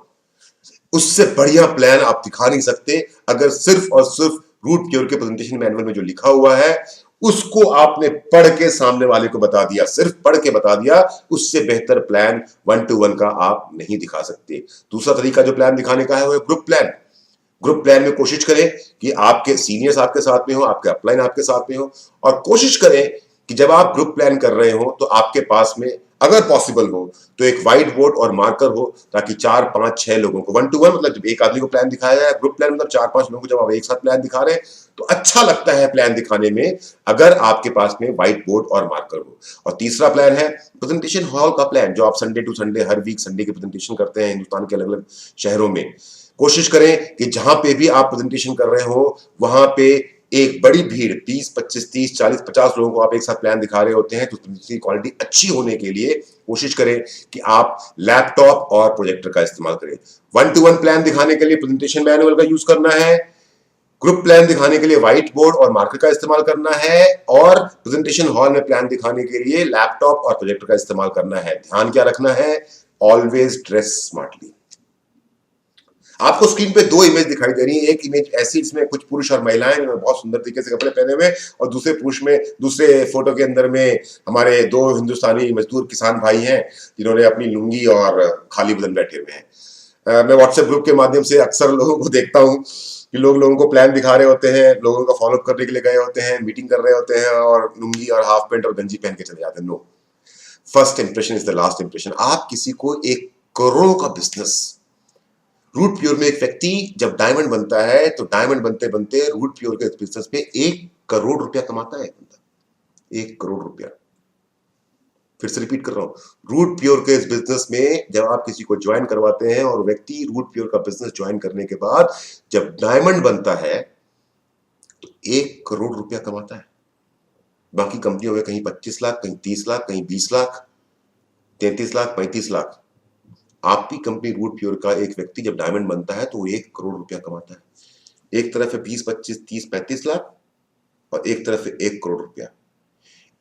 उससे बढ़िया प्लान आप दिखा नहीं सकते अगर सिर्फ और सिर्फ रूट क्योर के प्रेजेंटेशन मैनुअल में जो लिखा हुआ है उसको आपने पढ़ के सामने वाले को बता दिया, सिर्फ पढ़ के बता दिया, उससे बेहतर प्लान 1-to-1 का आप नहीं दिखा सकते। दूसरा तरीका जो प्लान दिखाने का है वो है ग्रुप प्लान। ग्रुप प्लान में कोशिश करें कि आपके सीनियर्स आपके साथ में हो, आपके अपलाइन आपके साथ में हो, और कोशिश करें कि जब आप ग्रुप प्लान कर रहे हो तो आपके पास में अगर पॉसिबल हो तो एक व्हाइट बोर्ड और मार्कर हो, ताकि 4-5-6 लोगों को 1-to-1 मतलब जब एक आदमी को प्लान दिखाया जाए, ग्रुप प्लान मतलब 4-5 लोगों को जब आप एक साथ प्लान दिखा रहे हैं तो अच्छा लगता है प्लान दिखाने में अगर आपके पास में व्हाइट बोर्ड और मार्कर हो। और तीसरा प्लान है प्रेजेंटेशन हॉल का प्लान, जो आप संडे टू संडे हर वीक संडे की प्रेजेंटेशन करते हैं हिंदुस्तान के अलग अलग शहरों में। कोशिश करें कि जहां पे भी आप प्रेजेंटेशन कर रहे हो वहां पे एक बड़ी भीड़ 20, 25, 30, 40, 50 लोगों को आप एक साथ प्लान दिखा रहे होते हैं, तो प्रेजेंटेशन की क्वालिटी अच्छी होने के लिए कोशिश करें कि आप लैपटॉप और प्रोजेक्टर का इस्तेमाल करें। 1-to-1 प्लान दिखाने के लिए प्रेजेंटेशन मैनुअल का यूज करना है, ग्रुप प्लान दिखाने के लिए व्हाइट बोर्ड और मार्कर का इस्तेमाल करना है, और प्रेजेंटेशन हॉल में प्लान दिखाने के लिए लैपटॉप और प्रोजेक्टर का इस्तेमाल करना है। ध्यान क्या रखना है? Always dress smartly. आपको स्क्रीन पे 2 इमेज दिखाई दे रही है, एक इमेज ऐसी जिसमें कुछ पुरुष और महिलाएं बहुत सुंदर तरीके से कपड़े पहने हुए, और दूसरे पुरुष में दूसरे फोटो के अंदर में हमारे 2 हिंदुस्तानी मजदूर किसान भाई हैं जिन्होंने अपनी लुंगी और खाली बदन बैठे हुए हैं। मैं व्हाट्सएप ग्रुप के माध्यम से अक्सर लोगों को देखता हूं कि लोगों को प्लान दिखा रहे होते हैं, लोगों का फॉलोअप करने के लिए गए होते हैं, मीटिंग कर रहे होते हैं और लुंगी और हाफ पैंट और गंजी पहन के चले जाते हैं। No, first impression is the last impression. आप किसी को 1 करोड़ का बिजनेस, रूट प्योर में एक व्यक्ति जब डायमंड बनता है तो डायमंड बनते बनते रूट प्योर के बिजनेस में 1 करोड़ रुपया कमाता है बंदा, 1 करोड़ रुपया। फिर से रिपीट कर रहा हूं, रूट प्योर के इस बिजनेस में जब आप किसी को ज्वाइन करवाते हैं और व्यक्ति रूट प्योर का बिजनेस ज्वाइन करने के बाद जब डायमंड बनता है तो 1 करोड़ रुपया कमाता है। बाकी कंपनियों में कहीं 25 लाख, कहीं 30 लाख, कहीं 20 लाख, 33 लाख, 35 लाख। आपकी कंपनी रूट प्योर का एक व्यक्ति जब डायमंड बनता है तो वो 1 करोड़ रुपया कमाता है। एक तरफ है 20, 25, 30, 35 लाख और एक तरफ है 1 करोड़ रुपया।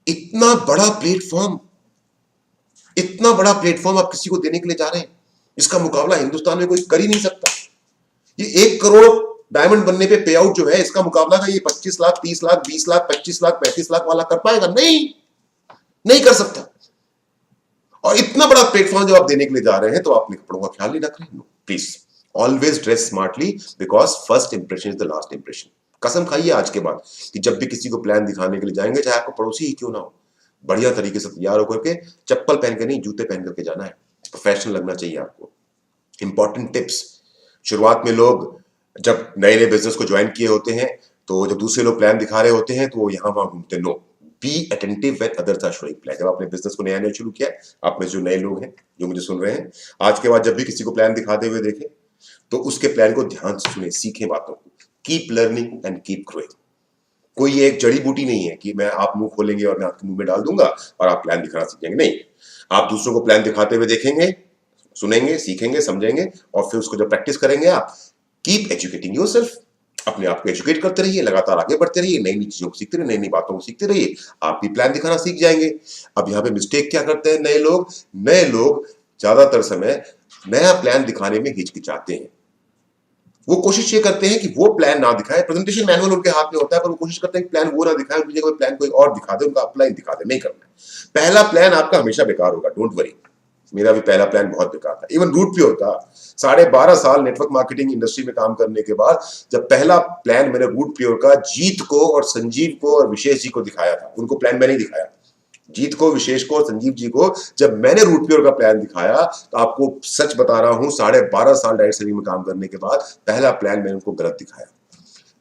इतना बड़ा प्लेटफॉर्म, इतना बड़ा प्लेटफॉर्म आप किसी को देने के लिए जा रहे हैं, इसका मुकाबला हिंदुस्तान में कोई कर ही नहीं सकता। ये 1 करोड़ डायमंड बनने पे पे आउट जो है, इसका मुकाबला का ये 25 लाख, 30 लाख, 20 लाख, 25 लाख, 35 लाख वाला कर पाएगा? नहीं कर सकता। और इतना बड़ा प्लेटफॉर्म जब आप देने के लिए जा रहे हैं तो आप अपने कपड़ों का ख्याल नहीं रख रहे हैं। Please always dress smartly, because first impression is the last impression. कसम खाइए आज के बाद कि जब भी किसी को प्लान दिखाने के लिए जाएंगे, चाहे आपको पड़ोसी ही क्यों ना हो, बढ़िया तरीके से तैयार होकर के, चप्पल पहन के नहीं, जूते पहन करके जाना है। प्रोफेशनल लगना चाहिए आपको। इंपॉर्टेंट टिप्स, शुरुआत में लोग जब नए नए बिजनेस को ज्वाइन किए होते हैं तो जब दूसरे लोग प्लान दिखा रहे होते हैं तो वो यहां वहां घूमते। No, be attentive when others are showing plan. जब आपने बिजनेस को नया नया शुरू किया, आप में जो नए लोग हैं जो मुझे सुन रहे हैं, आज के बाद जब भी किसी को प्लान दिखाते हुए देखें तो उसके प्लान को ध्यान से सुने, सीखें बातों को। Keep learning and keep growing. कोई एक जड़ी बूटी नहीं है कि मैं आप मुंह खोलेंगे और मैं आपके मुंह में डाल दूंगा और आप प्लान दिखाना सीख जाएंगे। नहीं, आप दूसरों को प्लान दिखाते हुए देखेंगे, सुनेंगे, सीखेंगे, समझेंगे, और फिर उसको जब प्रैक्टिस करेंगे आप, कीप एजुकेटिंग योरसेल्फ। अपने आप को एजुकेट करते रहिए, लगातार आगे बढ़ते रहिए, नई नई चीजों को सीखते रहिए, नई नई बातों को सीखते रहिए, आप भी प्लान दिखाना सीख जाएंगे। अब यहाँ पे मिस्टेक क्या करते हैं नए लोग ज्यादातर समय नया प्लान दिखाने में हिचकिचाते हैं। वो कोशिश ये करते हैं कि वो प्लान ना दिखाए, प्रेजेंटेशन मैनुअल उनके हाथ में होता है, पर वो कोशिश करते हैं कि प्लान वो ना दिखाए, उनकी जगह प्लान कोई और दिखा दे, उनका अपलाइन दिखा दे। नहीं करना है। पहला प्लान आपका हमेशा बेकार होगा, डोंट वरी। मेरा भी पहला प्लान बहुत बेकार था, इवन रूट प्योर का। 12.5 साल नेटवर्क मार्केटिंग इंडस्ट्री में काम करने के बाद जब पहला प्लान मैंने रूट प्योर का जीत को और संजीव को और विशेष जी को दिखाया था, उनको प्लान मैंने दिखाया, जीत को, विशेष को, संजीव जी को जब मैंने रूट प्योर का प्लान दिखाया तो आपको सच बता रहा हूं 12.5 साल डायरेक्ट सेलिंग में काम करने के बाद पहला प्लान मैंने उनको गलत दिखाया।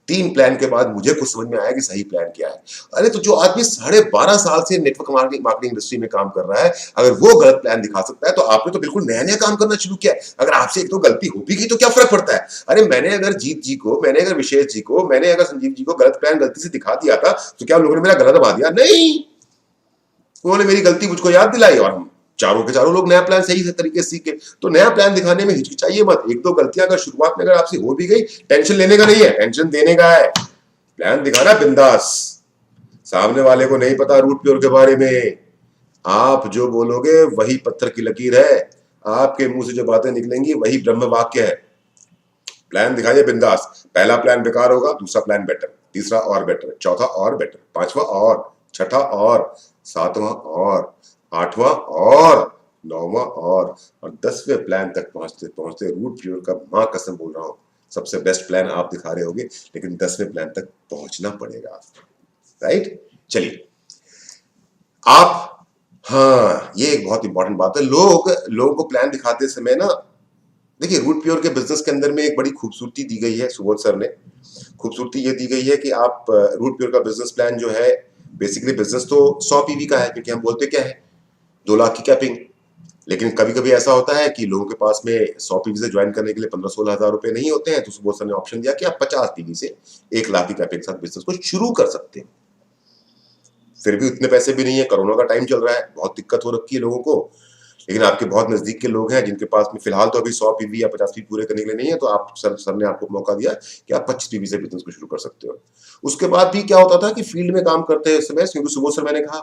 3 प्लान के बाद मुझे कुछ समझ में आया कि सही प्लान क्या है। अरे तो जो आदमी 12.5 साल से नेटवर्क मार्केटिंग इंडस्ट्री में काम कर रहा है, अगर वो गलत प्लान दिखा सकता है तो आपने तो बिल्कुल नया नया काम करना शुरू किया है। अगर आपसे एक तो गलती हो भी गई तो क्या फर्क पड़ता है। अरे मैंने अगर जीत जी को, मैंने अगर विशेष जी को, मैंने अगर संजीव जी को गलत प्लान गलती से दिखा दिया था तो क्या लोगों ने मेरा गलत दबा दिया? नहीं, उन्होंने मेरी गलती मुझको याद दिलाई और हम चारों के चारों लोग नया प्लान सही से तरीके से सीखे। तो नया प्लान दिखाने में हिचकिचाइए मत। एक दो गलतियां अगर शुरुआत में अगर आपसे हो भी गई, टेंशन लेने का नहीं है, टेंशन देने का है। प्लान दिखाना बिंदास। सामने वाले को नहीं पता रूट प्योर के बारे में, आप जो बोलोगे वही पत्थर की लकीर है, आपके मुंह से जो बातें निकलेंगी वही ब्रह्म वाक्य है। प्लान दिखाइए बिंदास। पहला प्लान बेकार होगा, दूसरा प्लान बेटर, तीसरा और बेटर, चौथा और बेटर, पांचवा और, छठा और, सातवां और, आठवां और, नौवां और 10वें प्लान तक पहुंचते पहुंचते रूट प्योर का मां कसम बोल रहा हूं सबसे बेस्ट प्लान आप दिखा रहे होगे, लेकिन 10वें प्लान तक पहुंचना पड़ेगा आपको। राइट, चलिए आप, हाँ ये एक बहुत इंपॉर्टेंट बात है। लोगों को प्लान दिखाते समय ना, देखिए रूट प्योर के बिजनेस के अंदर में एक बड़ी खूबसूरती दी गई है सुबोध सर ने। खूबसूरती ये दी गई है कि आप रूट प्योर का बिजनेस प्लान जो है, बेसिकली बिजनेस तो 100 पीवी का है, क्योंकि हम बोलते क्या है 2 लाख की कैपिंग। लेकिन कभी कभी ऐसा होता है कि लोगों के पास में 100 पीवी से ज्वाइन करने के लिए 15-16 हजार रुपए नहीं होते हैं, तो सुबोध सर ने ऑप्शन दिया कि आप 50 पीवी से 1 लाख की कैपिंग के साथ बिजनेस को शुरू कर सकते हैं। फिर भी उतने पैसे भी नहीं है, कोरोना का टाइम चल रहा है, बहुत दिक्कत हो रखी है लोगों को। लेकिन आपके बहुत नजदीक के लोग हैं जिनके पास में फिलहाल तो अभी 100 पीवी या 50 पीवी पूरे करने के लिए नहीं है, तो आप सर ने आपको मौका दिया कि आप 25 पीवी से बिजनेस को शुरू कर सकते हो। उसके बाद भी क्या होता था कि फील्ड में काम करते हैं समय, क्योंकि सुबोध सर, मैंने कहा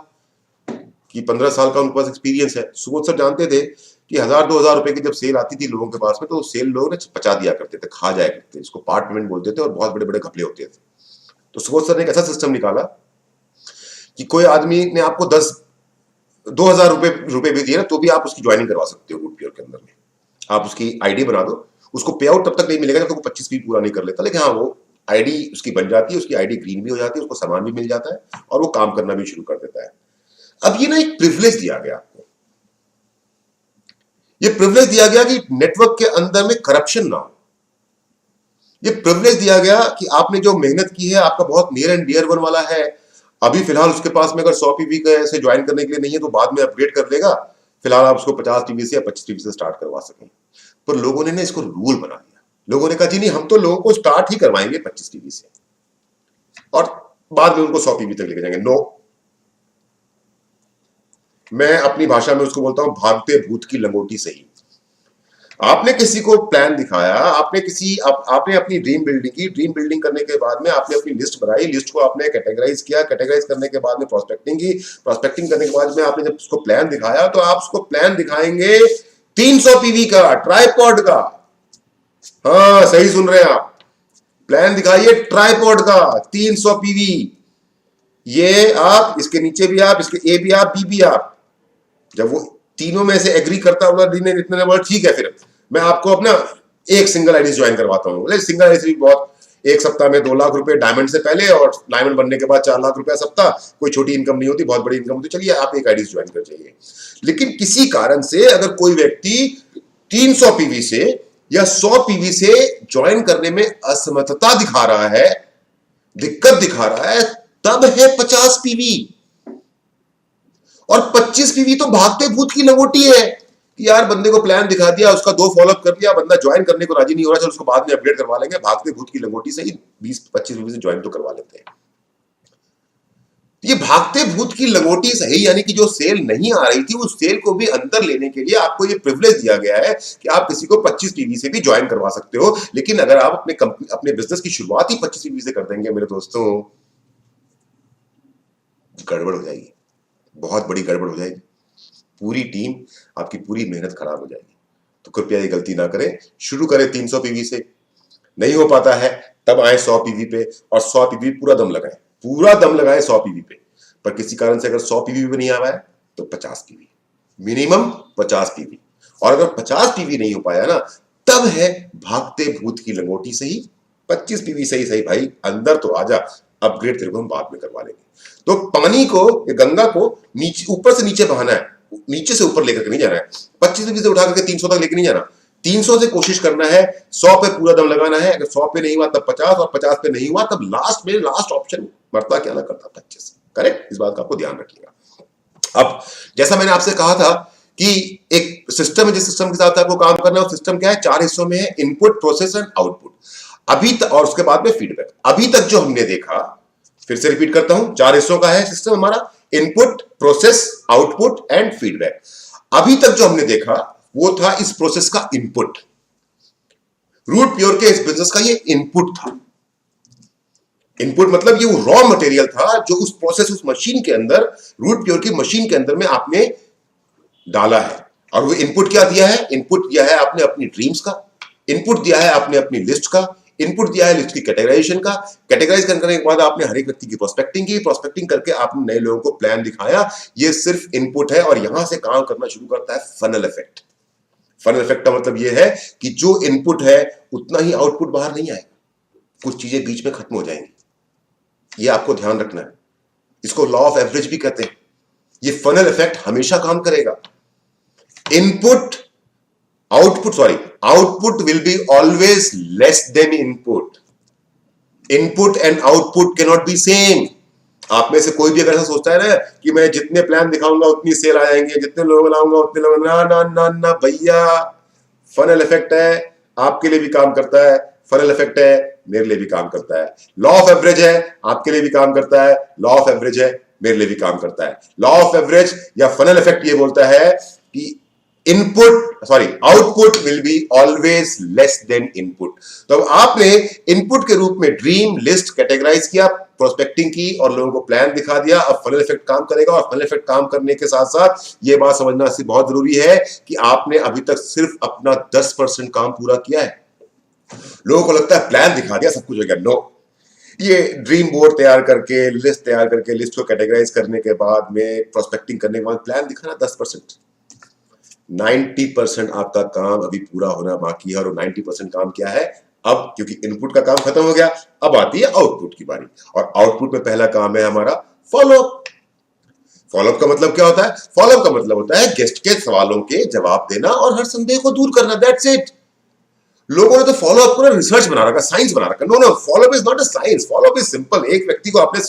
कि 15 साल का उनके पास एक्सपीरियंस है, सुबोध सर जानते थे कि 1000-2000 रुपए की जब सेल आती थी लोगों के पास में, तो सेल लोग ने पचा दिया करते थे, खा जाया करते थे, इसको पार्ट पेमेंट बोलते थे, और बहुत बड़े बड़े घपले होते थे। तो सुबोध सर ने एक ऐसा सिस्टम निकाला कि कोई आदमी ने आपको 2000 रुपए भी दिए ना, तो भी आप उसकी ज्वाइनिंग करवा सकते हो रूट प्योर के अंदर में। आप उसकी आईडी बना दो, उसको पे आउट तब तक नहीं मिलेगा जब तक वो 25 भी पूरा नहीं कर लेता, लेकिन हाँ वो आईडी उसकी बन जाती है, उसकी आईडी ग्रीन भी हो जाती है, उसको सामान भी मिल जाता है और वो काम करना भी शुरू कर देता है। अब ये ना एक प्रिविलेज दिया गया आपको, ये प्रिविलेज दिया गया कि नेटवर्क के अंदर में करप्शन ना हो। ये प्रिविलेज दिया गया कि आपने जो मेहनत की है, आपका बहुत नियर एंड डियर वन वाला है, अभी फिलहाल उसके पास में अगर 100 पीवी से ज्वाइन करने के लिए नहीं है तो बाद में अपग्रेड कर लेगा, फिलहाल आप उसको 50 पीवी से या 25 पीवी से स्टार्ट करवा सकें। पर लोगों ने ना इसको रूल बना दिया। लोगों ने कहा जी नहीं, हम तो लोगों को स्टार्ट ही करवाएंगे 25 पीवी से और बाद में उनको 100 पीवी तक लेके जाएंगे। नो, मैं अपनी भाषा में उसको बोलता हूं भागते भूत की लंगोटी सही। आपने किसी को प्लान दिखाया, आपने अपनी ड्रीम बिल्डिंग की, ड्रीम बिल्डिंग करने के बाद में आपने अपनी लिस्ट बनाई, लिस्ट को आपने कैटेगराइज किया, कैटेगराइज करने के बाद में प्रोस्पेक्टिंग की, प्रोस्पेक्टिंग करने के बाद में आपने जब उसको प्लान दिखाया, तो आप उसको प्लान दिखाएंगे 300 पीवी का, ट्राइपॉड का। हाँ सही सुन रहे हैं आप, प्लान दिखाइए ट्राइपॉड का 300 पीवी। ये आप, इसके नीचे भी आप, इसके ए भी आप, बी भी आप। जब वो तीनों में से एग्री करता हुआ इतने बोला ठीक है, फिर मैं आपको अपना एक सिंगल आईडी ज्वाइन करवाता हूँ। सिंगल आईडी भी बहुत, एक सप्ताह में 2 लाख रुपए डायमंड से पहले और डायमंड बनने के बाद 4 लाख रुपया सप्ताह, कोई छोटी इनकम नहीं होती, बहुत बड़ी इनकम होती। चलिए आप एक आईडी ज्वाइन कर जाइए। लेकिन किसी कारण से अगर कोई व्यक्ति 300 पीवी से या 100 पीवी से ज्वाइन करने में असमर्थता दिखा रहा है, दिक्कत दिखा रहा है, तब है 50 पीवी। और 25 पीवी तो भागते भूत की लंगोटी है कि यार बंदे को प्लान दिखा दिया, उसका 2 फॉलोअप कर लिया, बंदा ज्वाइन करने को राजी नहीं हो रहा, चलो उसको बाद में अपग्रेड करवा लेंगे। भागते भूत की लंगोटी से ही 20-25 पीवी से ज्वाइन तो करवा लेते हैं। ये भागते भूत की लंगोटी सही, यानी कि जो सेल नहीं आ रही थी उस सेल को भी अंदर लेने के लिए आपको ये प्रिविलेज दिया गया है कि आप किसी को 25 पीवी से भी ज्वाइन करवा सकते हो। लेकिन अगर आप अपने बिजनेस की शुरुआत ही 25 पीवी से कर देंगे मेरे दोस्तों, गड़बड़ हो जाएगी, बहुत बड़ी गड़बड़ हो जाएगी, पूरी टीम, आपकी पूरी मेहनत खराब हो जाएगी। तो कृपया ये गलती ना करें, शुरू करें 300 पीवी से, नहीं हो पाता है तब आए 100 पीवी पे, और 100 पीवी पूरा दम लगाएं 100 पीवी पे। पर किसी कारण से अगर 100 पीवी भी नहीं आ रहा है तो 50 पीवी, मिनिमम 50 पीवी। और अगर 50 पीवी नहीं हो पाया ना, तब है भागते भूत की लंगोटी सही, 25 पीवी सही भाई, अंदर तो आजा, अपग्रेड तेरे को हम बाद में करवा लेंगे। तो पानी को, गंगा को नीचे, ऊपर से नीचे बहाना है, नीचे से ऊपर लेकर के नहीं जाना है। 25 रुपये से उठा करके 300 तक लेकर नहीं जाना। 300 से कोशिश करना है, 100 पे पूरा दम लगाना है। अगर 100 पे नहीं हुआ तब 50, और 50 पे नहीं हुआ तब लास्ट में लास्ट ऑप्शन मरता क्या ना करता 25। करेक्ट, इस बात का आपको ध्यान रखिएगा। अब जैसा मैंने आपसे कहा था कि एक सिस्टम है, जिस सिस्टम के साथ आपको काम करना है, वो सिस्टम क्या है, 4 हिस्सों में है, इनपुट, प्रोसेस एंड आउटपुट। अभी तक, और उसके बाद में फीडबैक। अभी तक जो हमने देखा, फिर से रिपीट करता हूं, 4 हिस्सों का है सिस्टम हमारा, input, process, output and feedback. अभी तक जो हमने देखा वो था इस प्रोसेस का इनपुट। रूट प्योर के इस बिजनेस का ये इनपुट था। इनपुट मतलब ये वो रॉ मटेरियल था जो उस प्रोसेस, उस मशीन के अंदर, रूट प्योर की मशीन के अंदर में आपने डाला है। और वो इनपुट क्या दिया है? इनपुट दिया है आपने अपनी ड्रीम्स का, इनपुट दिया है आपने अपनी लिस्ट का, इनपुट दिया है लिस्ट की कैटेगराइजेशन का। कैटेगराइज करने के बाद आपने हर एक व्यक्ति की प्रोस्पेक्टिंग की, प्रोस्पेक्टिंग करके आपने नए लोगों को प्लान दिखाया। ये सिर्फ इनपुट है, और यहां से काम करना शुरू करता है फनल इफेक्ट। फनल इफेक्ट का मतलब यह है कि जो इनपुट है उतना ही आउटपुट बाहर नहीं आएगा, कुछ चीजें बीच में खत्म हो जाएंगी। ये आपको ध्यान रखना है। इसको लॉ ऑफ एवरेज भी कहते हैं। ये फनल इफेक्ट हमेशा काम करेगा। Input, output will be always less than input. Input and output cannot be same. आप में से कोई भी अगर ऐसा सोचता है ना कि मैं जितने प्लान दिखाऊंगा उतनी सेल आ जाएंगे, जितने लोग लाऊंगा उतने लोग, ना ना ना ना भैया, फनल इफेक्ट है, आपके लिए भी काम करता है। फनल इफेक्ट है, मेरे लिए भी काम करता है। लॉ ऑफ एवरेज है, आपके लिए भी काम करता है। लॉ ऑफ एवरेज है, मेरे लिए भी काम करता है। लॉ ऑफ एवरेज या फनल इफेक्ट ये बोलता है कि output will be always less than input. तो अब आपने इनपुट के रूप में ड्रीम, लिस्ट, कैटेगराइज किया, प्रोस्पेक्टिंग की और लोगों को प्लान दिखा दिया। अब फनल इफेक्ट काम करेगा, और फनल इफेक्ट काम करने के साथ साथ ये बात समझना बहुत जरूरी है कि आपने अभी तक सिर्फ अपना 10% काम पूरा किया है। लोगों को लगता है प्लान दिखा दिया सब कुछ हो गया। नो, ये ड्रीम बोर्ड तैयार करके, लिस्ट तैयार करके, लिस्ट को कैटेगराइज करने के बाद में, प्रोस्पेक्टिंग करने के बाद प्लान दिखाना 10%। 90% आपका काम अभी पूरा होना बाकी है। और 90% काम क्या है? अब क्योंकि इनपुट का काम खत्म हो गया, अब आती है आउटपुट की बारी। और आउटपुट में पहला काम है हमारा फॉलोअप। फॉलोअप का मतलब क्या होता है? फॉलोअप का मतलब होता है गेस्ट के सवालों के जवाब देना और हर संदेह को दूर करना। That's it. लोगों ने तो फॉलोअप को ना रिसर्च बना रखा, साइंस बना रखा। No no, follow up is not a science, follow up is simple. एक व्यक्ति को आपने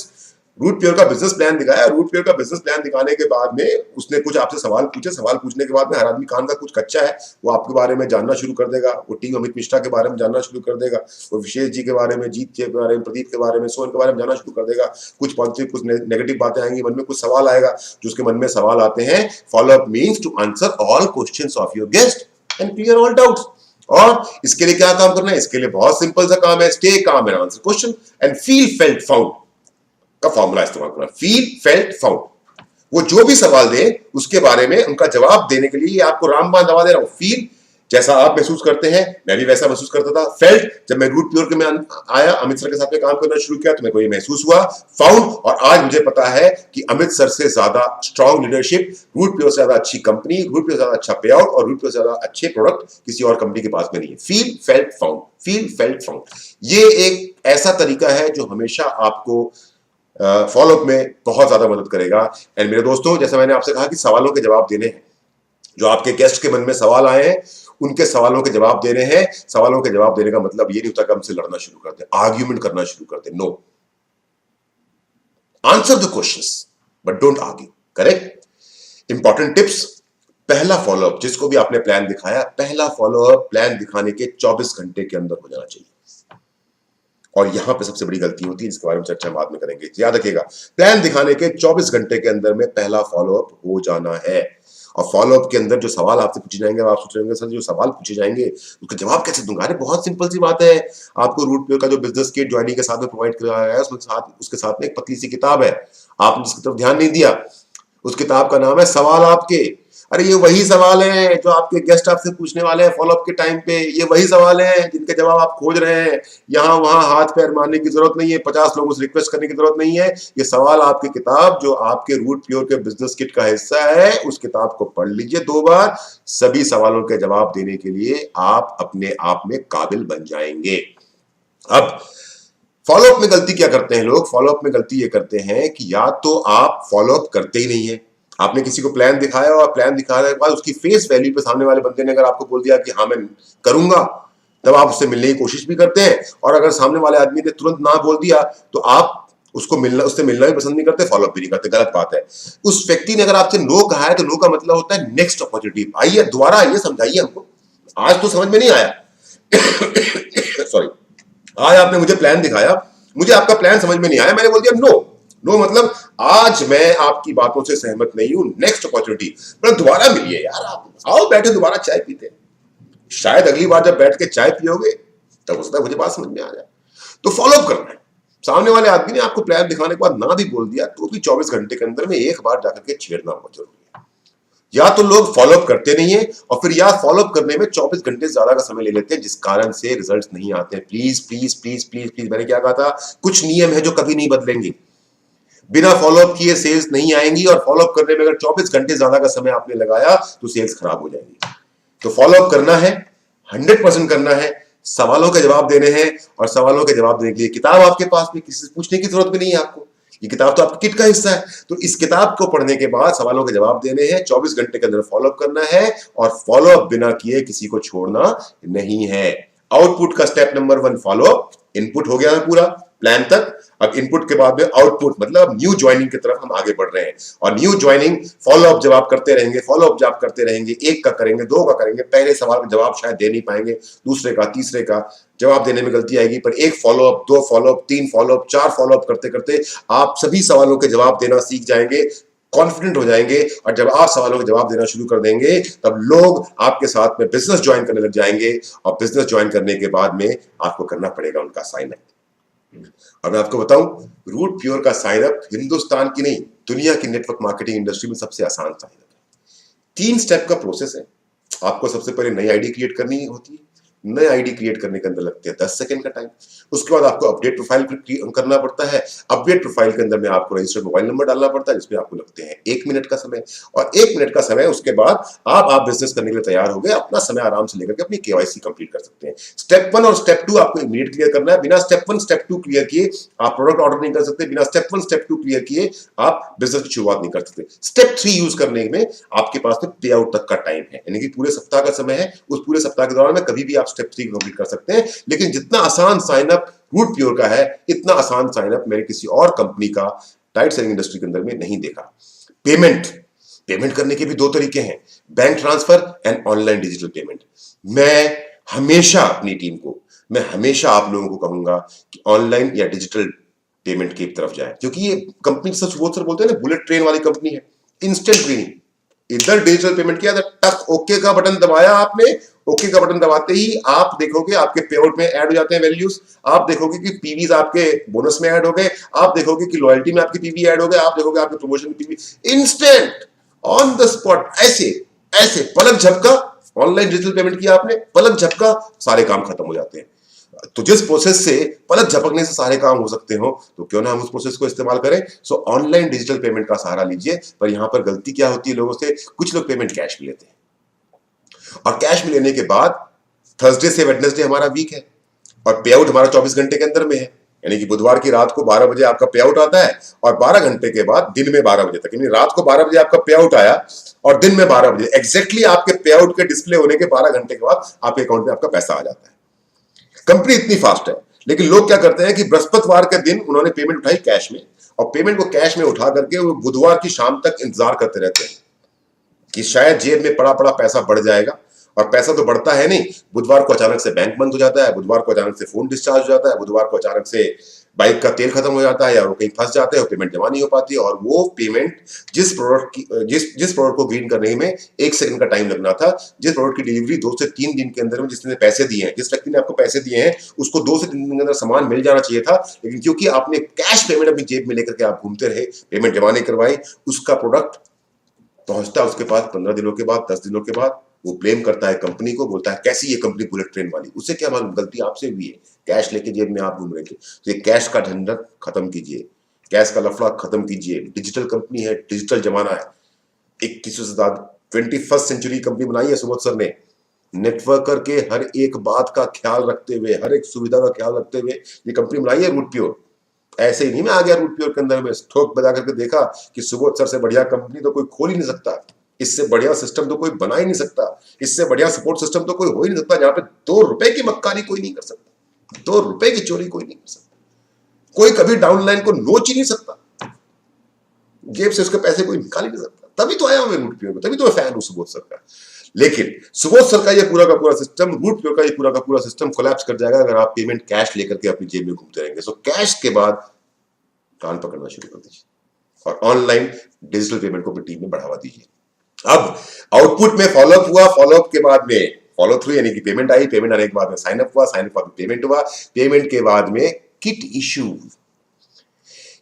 रूट प्योर का बिजनेस प्लान दिखाया, रूट प्योर का बिजनेस प्लान दिखाने के बाद में उसने कुछ आपसे सवाल पूछे, सवाल पूछने के बाद में हर आदमी कान का कुछ कच्चा है, वो आपके बारे में जानना शुरू कर देगा। वो टीम अमित मिश्रा के बारे में जानना शुरू कर देगा, वो विशेष जी के बारे में, जीत के बारे में, प्रदीप के बारे में, सोहन के बारे में जानना शुरू कर देगा। कुछ पॉजिटिव, कुछ नेगेटिव बातें आएंगी मन में, कुछ सवाल आएगा। जो उसके मन में सवाल आते हैं, follow up means to answer all questions of your guest and clear all doubts. और इसके लिए क्या काम करना है? इसके लिए बहुत सिंपल सा काम है, stay calm and answer question and feel felt found का फॉर्मूला इस्तेमाल करना। फील फेल्ट फाउंड, वो जो भी सवाल दे उसके बारे में उनका जवाब देने के लिए आपको रामबाण दवा दे रहा हूं। फील, जैसा आप महसूस करते हैं मैं भी वैसा महसूस करता था। फेल्ट, जब मैं रूट प्योर के में आया, अमित सर के साथ में काम करना शुरू किया तो मेरे को ये महसूस हुआ। फाउंड, और आज मुझे पता है कि अमित सर से ज्यादा स्ट्रॉन्ग लीडरशिप, रूट प्योर से ज्यादा अच्छी कंपनी, रूट प्योर से ज्यादा अच्छा पे आउट और रूट प्योर से ज्यादा अच्छे प्रोडक्ट किसी और कंपनी के पास में नहीं है। Feel felt found, feel felt found, ये एक ऐसा तरीका है जो हमेशा आपको फॉलोअप में बहुत ज्यादा मदद करेगा। एंड मेरे दोस्तों, जैसा मैंने आपसे कहा कि सवालों के जवाब देने हैं, जो आपके गेस्ट के मन में सवाल आए हैं उनके सवालों के जवाब देने हैं। सवालों के जवाब देने का मतलब ये नहीं होता कि हमसे लड़ना शुरू कर दे, आर्ग्यूमेंट करना शुरू कर दे। No, answer the questions but don't argue. Correct. Important tips, पहला फॉलोअप, जिसको भी आपने प्लान दिखाया, पहला फॉलोअप प्लान दिखाने के 24 घंटे के अंदर हो जाना चाहिए। और यहां पे सबसे बड़ी गलती होती है, जिसके बारे में चर्चा बाद में करेंगे। याद रखिएगा, प्लान दिखाने के 24 घंटे के अंदर में पहला फॉलोअप हो जाना है। और फॉलोअप के अंदर जो सवाल आपसे पूछे जाएंगे, आप सोच रहे होंगे सर जो सवाल पूछे जाएंगे उसका जवाब कैसे दूंगा? अरे बहुत सिंपल सी बात है। आपको रूट प्योर का जो बिजनेस किट ज्वाइनिंग के साथ में प्रोवाइड कराया गया है, उसके साथ में एक पतली सी किताब है। आपने जिसकी तरफ ध्यान नहीं दिया, उस किताब का नाम है सवाल आपके। अरे ये वही सवाल है जो आपके गेस्ट आपसे पूछने वाले हैं फॉलोअप के टाइम पे। ये वही सवाल हैं जिनके जवाब आप खोज रहे हैं। यहाँ वहां हाथ पैर मारने की जरूरत नहीं है, 50 लोगों से रिक्वेस्ट करने की जरूरत नहीं है। ये सवाल आपकी किताब जो आपके रूट प्योर के बिजनेस किट का हिस्सा है, उस किताब को पढ़ लीजिए 2 बार। सभी सवालों के जवाब देने के लिए आप अपने आप में काबिल बन जाएंगे। अब फॉलोअप में गलती क्या करते हैं लोग? फॉलोअप में गलती ये करते हैं कि या तो आप फॉलोअप करते ही नहीं है, आपने किसी को प्लान दिखाया और प्लान दिखाने के बाद उसकी फेस वैल्यू पे सामने वाले बंदे ने अगर आपको बोल दिया कि हाँ मैं करूंगा, तब आप उससे मिलने की कोशिश भी करते हैं, और अगर सामने वाले आदमी ने तुरंत ना बोल दिया तो आप उससे मिलना भी पसंद नहीं करते, फॉलोअप भी नहीं करते। गलत बात है। उस व्यक्ति ने अगर आपसे नो कहा है तो नो का मतलब होता है नेक्स्ट अपॉर्चुनिटी, आइए दोबारा आइए, समझाइए हमको, आज तो समझ में नहीं आया सॉरी, आज आपने मुझे प्लान दिखाया, मुझे आपका प्लान समझ में नहीं आया, मैंने बोल दिया नो। नो मतलब आज मैं आपकी बातों से सहमत नहीं हूं, नेक्स्ट अपॉर्चुनिटी, पर दोबारा मिलिए यार, आप आओ बैठे दोबारा चाय पीते, शायद अगली बार जब बैठ के चाय पियोगे तब हो सकता है मुझे बात समझ में आ जाए। तो फॉलोअप करना है। सामने वाले आदमी ने आपको प्लान दिखाने के बाद ना भी बोल दिया तो भी 24 घंटे के अंदर में एक बार जाकर के छेड़ना बहुत जरूरी है। या तो लोग फॉलोअप करते नहीं है, और फिर या फॉलोअप करने में 24 घंटे ज्यादा का समय ले लेते हैं, जिस कारण से रिजल्ट्स नहीं आते हैं। Please please please please please, मैंने क्या कहा था, कुछ नियम है जो कभी नहीं बदलेंगे। बिना फॉलोअप किए सेल्स नहीं आएंगी, और फॉलोअप करने में अगर 24 घंटे ज्यादा का समय आपने लगाया तो सेल्स खराब हो जाएंगी। तो फॉलोअप करना है, 100% करना है, सवालों के जवाब देने हैं, और सवालों के जवाब देने के लिए किताब आपके पास में, किसी से पूछने की जरूरत भी नहीं है आपको, ये किताब तो आपकी किट का हिस्सा है। तो इस किताब को पढ़ने के बाद सवालों के जवाब देने हैं, 24 घंटे के अंदर फॉलोअप करना है, और फॉलोअप बिना किए किसी को छोड़ना नहीं है। आउटपुट का स्टेप नंबर 1 फॉलोअप, इनपुट हो गया है पूरा प्लान तक, अब इनपुट के बाद में आउटपुट, मतलब न्यू ज्वाइनिंग की तरफ हम आगे बढ़ रहे हैं। और न्यू ज्वाइनिंग फॉलोअप जब आप करते रहेंगे, फॉलोअप जब आप करते रहेंगे, एक का करेंगे, 2 का करेंगे, पहले सवाल का जवाब शायद दे नहीं पाएंगे, दूसरे का, तीसरे का जवाब देने में गलती आएगी, पर 1 फॉलोअप, 2 फॉलोअप, 3 फॉलोअप, 4 फॉलोअप करते करते आप सभी सवालों के जवाब देना सीख जाएंगे, कॉन्फिडेंट हो जाएंगे, और जब आप सवालों के जवाब देना शुरू कर देंगे तब लोग आपके साथ में बिजनेस ज्वाइन करने लग जाएंगे, और बिजनेस ज्वाइन करने के बाद में आपको करना पड़ेगा उनका साइन अप। और मैं आपको बताऊं, रूट प्योर का साइन अप हिंदुस्तान की नहीं, दुनिया की नेटवर्क मार्केटिंग इंडस्ट्री में सबसे आसान साइन अप है। 3 स्टेप का प्रोसेस है। आपको सबसे पहले नई आईडी क्रिएट करनी होती है, नए आईडी क्रिएट करने के अंदर लगते हैं 10 सेकंड का टाइम। उसके बाद आपको अपडेट प्रोफाइल करना पड़ता है। अपडेट प्रोफाइल के अंदर में आपको रजिस्टर्ड मोबाइल नंबर डालना पड़ता है, जिसमें आपको लगते हैं 1 मिनट का समय, और 1 मिनट का समय उसके बाद आप बिजनेस करने के लिए तैयार हो गए, अपना समय आराम से लेकर के अपनी केवाईसी कंप्लीट कर सकते हैं। स्टेप 1 और स्टेप 2 आपको इमीडिएट क्लियर करना है। बिना स्टेप 1 स्टेप 2 क्लियर किए आप प्रोडक्ट ऑर्डर नहीं कर सकते, बिना स्टेप 1 स्टेप 2 क्लियर किए आप बिजनेस की शुरुआत नहीं कर सकते। स्टेप 3 यूज करने में आपके पास में पे आउट तक का टाइम है, यानी कि पूरे सप्ताह का समय है। उस पूरे सप्ताह के दौरान में कभी भी आप स्टेप 3 कंप्लीट कर सकते हैं। लेकिन जितना आसान साइन अप रूट प्योर का है, इतना आसान साइन अप मैंने किसी और कंपनी का टाइट सेलिंग इंडस्ट्री के अंदर में नहीं देखा। पेमेंट करने के भी 2 तरीके हैं, bank transfer and online digital payment. मैं हमेशा अपनी टीम को, मैं हमेशा आप लोगों को कहूंगा कि ऑनलाइन या डिजिटल पेमेंट की तरफ जाए, क्योंकि ये कंपनी सच बहुत सर बोलते हैं ना, बुलेट ट्रेन वाली कंपनी है, इंस्टेंट ग्रीनिंग। इधर डिजिटल पेमेंट किया, टक ओके का बटन दबाया आपने, ओके का बटन दबाते ही आप देखोगे आपके पेआउट में ऐड हो जाते हैं वैल्यूज, आप देखोगे कि पीवीज आपके बोनस में ऐड हो गए, आप देखोगे कि लॉयल्टी में आपकी पीवी ऐड हो गए, आप देखोगे आपके प्रमोशन की PV instant on the spot, ऐसे ऐसे पलक झपका ऑनलाइन डिजिटल पेमेंट किया आपने, पलक झपका सारे काम खत्म हो जाते हैं। तो जिस प्रोसेस से पलक झपकने से सारे काम हो सकते हो, तो क्यों ना हम उस प्रोसेस को इस्तेमाल करें। सो ऑनलाइन डिजिटल पेमेंट का सहारा लीजिए। पर यहां पर गलती क्या होती है लोगों से, कुछ लोग पेमेंट कैश में लेते हैं, और कैश में लेने के बाद थर्सडे से वेडनेसडे हमारा वीक है, और पे आउट हमारा 24 घंटे के अंदर में है, यानी कि बुधवार की रात को 12 बजे आपका पे आउट आता है, और 12 घंटे के बाद दिन में 12 बजे तक, यानी रात को 12 बजे आपका पे आउट आया और दिन में 12 बजे एग्जैक्टली आपके पे आउट के डिस्प्ले होने के 12 घंटे के बाद आपके अकाउंट में आपका पैसा आ जाता है। कंपनी इतनी फास्ट है, लेकिन लोग क्या करते हैं कि बृहस्पतिवार के दिन उन्होंने पेमेंट उठाई कैश में, और पेमेंट को कैश में उठा करके वो बुधवार की शाम तक इंतजार करते रहते हैं कि शायद जेब में पड़ा पड़ा पैसा बढ़ जाएगा, और पैसा तो बढ़ता है नहीं। बुधवार को अचानक से बैंक बंद हो जाता है, बुधवार को अचानक से फोन डिस्चार्ज हो जाता है, बुधवार को अचानक से बाइक का तेल खत्म हो जाता है, या वो कहीं फंस जाते हैं, पेमेंट जमा नहीं हो पाती, और वो पेमेंट जिस प्रोडक्ट को ग्रीन करने में 1 सेकंड का टाइम लगना था, जिस प्रोडक्ट की डिलीवरी 2 से 3 दिन के अंदर में जिसने पैसे दिए हैं, जिस व्यक्ति ने आपको पैसे दिए हैं, उसको 2 से 3 दिन के अंदर सामान मिल जाना चाहिए था, लेकिन क्योंकि आपने कैश पेमेंट अपनी जेब में लेकर के आप घूमते रहे, पेमेंट जमा नहीं करवाई, उसका प्रोडक्ट पहुंचता उसके पास 15 दिनों के बाद, 10 दिनों के बाद। वो ब्लेम करता है कंपनी को, बोलता है कैसी ये कंपनी बुलेट ट्रेन वाली, उसे क्या मालूम गलती आपसे हुई है, कैश लेके जेब में आप घूम रहे थे। तो ये कैश का झंझट खत्म कीजिए, कैश का लफड़ा खत्म कीजिए। डिजिटल कंपनी है, डिजिटल जमाना है, 21वीं 21st सेंचुरी कंपनी बनाई है सुबोध सर ने, नेटवर्कर के हर एक बात का ख्याल रखते हुए, हर एक सुविधा का ख्याल रखते हुए ये कंपनी बनाई है रूट प्योर। ऐसे ही नहीं मैं आ गया रूट प्योर के अंदर में ठोक बजा करके देखा कि सुबोध सर से बढ़िया कंपनी तो कोई खोल ही नहीं सकता, इससे बढ़िया सिस्टम तो कोई बना ही नहीं सकता, इससे बढ़िया सपोर्ट सिस्टम तो कोई हो ही नहीं सकता, जहां पे 2 रुपए की मक्कारी कोई नहीं कर सकता, 2 रुपए की चोरी कोई नहीं कर सकता, कोई कभी डाउनलाइन को नोच ही नहीं सकता, जेब से उसके पैसे कोई निकाल ही नहीं सकता। तभी तो आया हूं मैं रूट प्योर में, तभी तो मैं फैन हूं सुबोध सर का। लेकिन सुबोध सर का ये पूरा का पूरा सिस्टम, रूट प्योर का ये पूरा का पूरा सिस्टम कोलैप्स कर जाएगा अगर आप पेमेंट कैश लेकर के अपनी जेब में घूमते रहेंगे। सो कैश के बाद कान पकड़ना शुरू कर दीजिए और ऑनलाइन डिजिटल पेमेंट को अपनी टीम में बढ़ावा दीजिए। अब आउटपुट में फॉलोअप हुआ, फॉलोअप के बाद में फॉलो थ्रू यानी कि पेमेंट आई, पेमेंट आने के बाद में साइन अप हुआ, साइन अप के बाद पेमेंट हुआ, पेमेंट के बाद में किट इशू।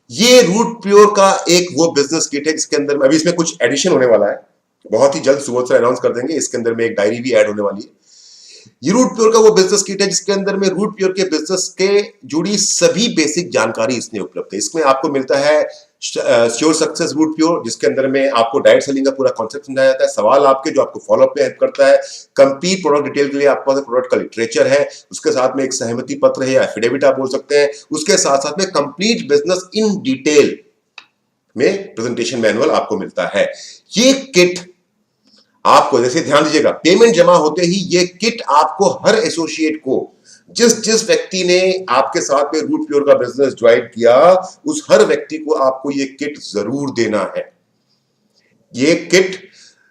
ये रूट प्योर का एक वो बिजनेस किट है जिसके अंदर में अभी इसमें कुछ एडिशन होने वाला है, बहुत ही जल्द सुबोध सर अनाउंस कर देंगे। इसके अंदर में एक डायरी भी ऐड होने वाली है। ये रूट प्योर का वो बिजनेस किट है जिसके अंदर में रूट प्योर के बिजनेस के जुड़ी सभी बेसिक जानकारी इसमें उपलब्ध है। इसमें आपको मिलता है श्योर सक्सेस रूट प्योर, जिसके अंदर में आपको डायरेक्ट सेलिंग का पूरा कॉन्सेप्ट समझाया जाता है, सवाल आपके जो आपको फॉलोअप में हेल्प करता है, कंप्लीट प्रोडक्ट डिटेल के लिए आपके पास प्रोडक्ट का लिटरेचर है, उसके साथ में एक सहमति पत्र है या एफिडेविट आप बोल सकते हैं, उसके साथ साथ में कंप्लीट बिजनेस इन डिटेल में प्रेजेंटेशन मैनुअल आपको मिलता है। ये किट आपको, जैसे ध्यान दीजिएगा, पेमेंट जमा होते ही ये किट आपको हर एसोसिएट को, जिस जिस व्यक्ति ने आपके साथ में रूट प्योर का बिजनेस ज्वाइन किया, उस हर व्यक्ति को आपको ये किट जरूर देना है। ये किट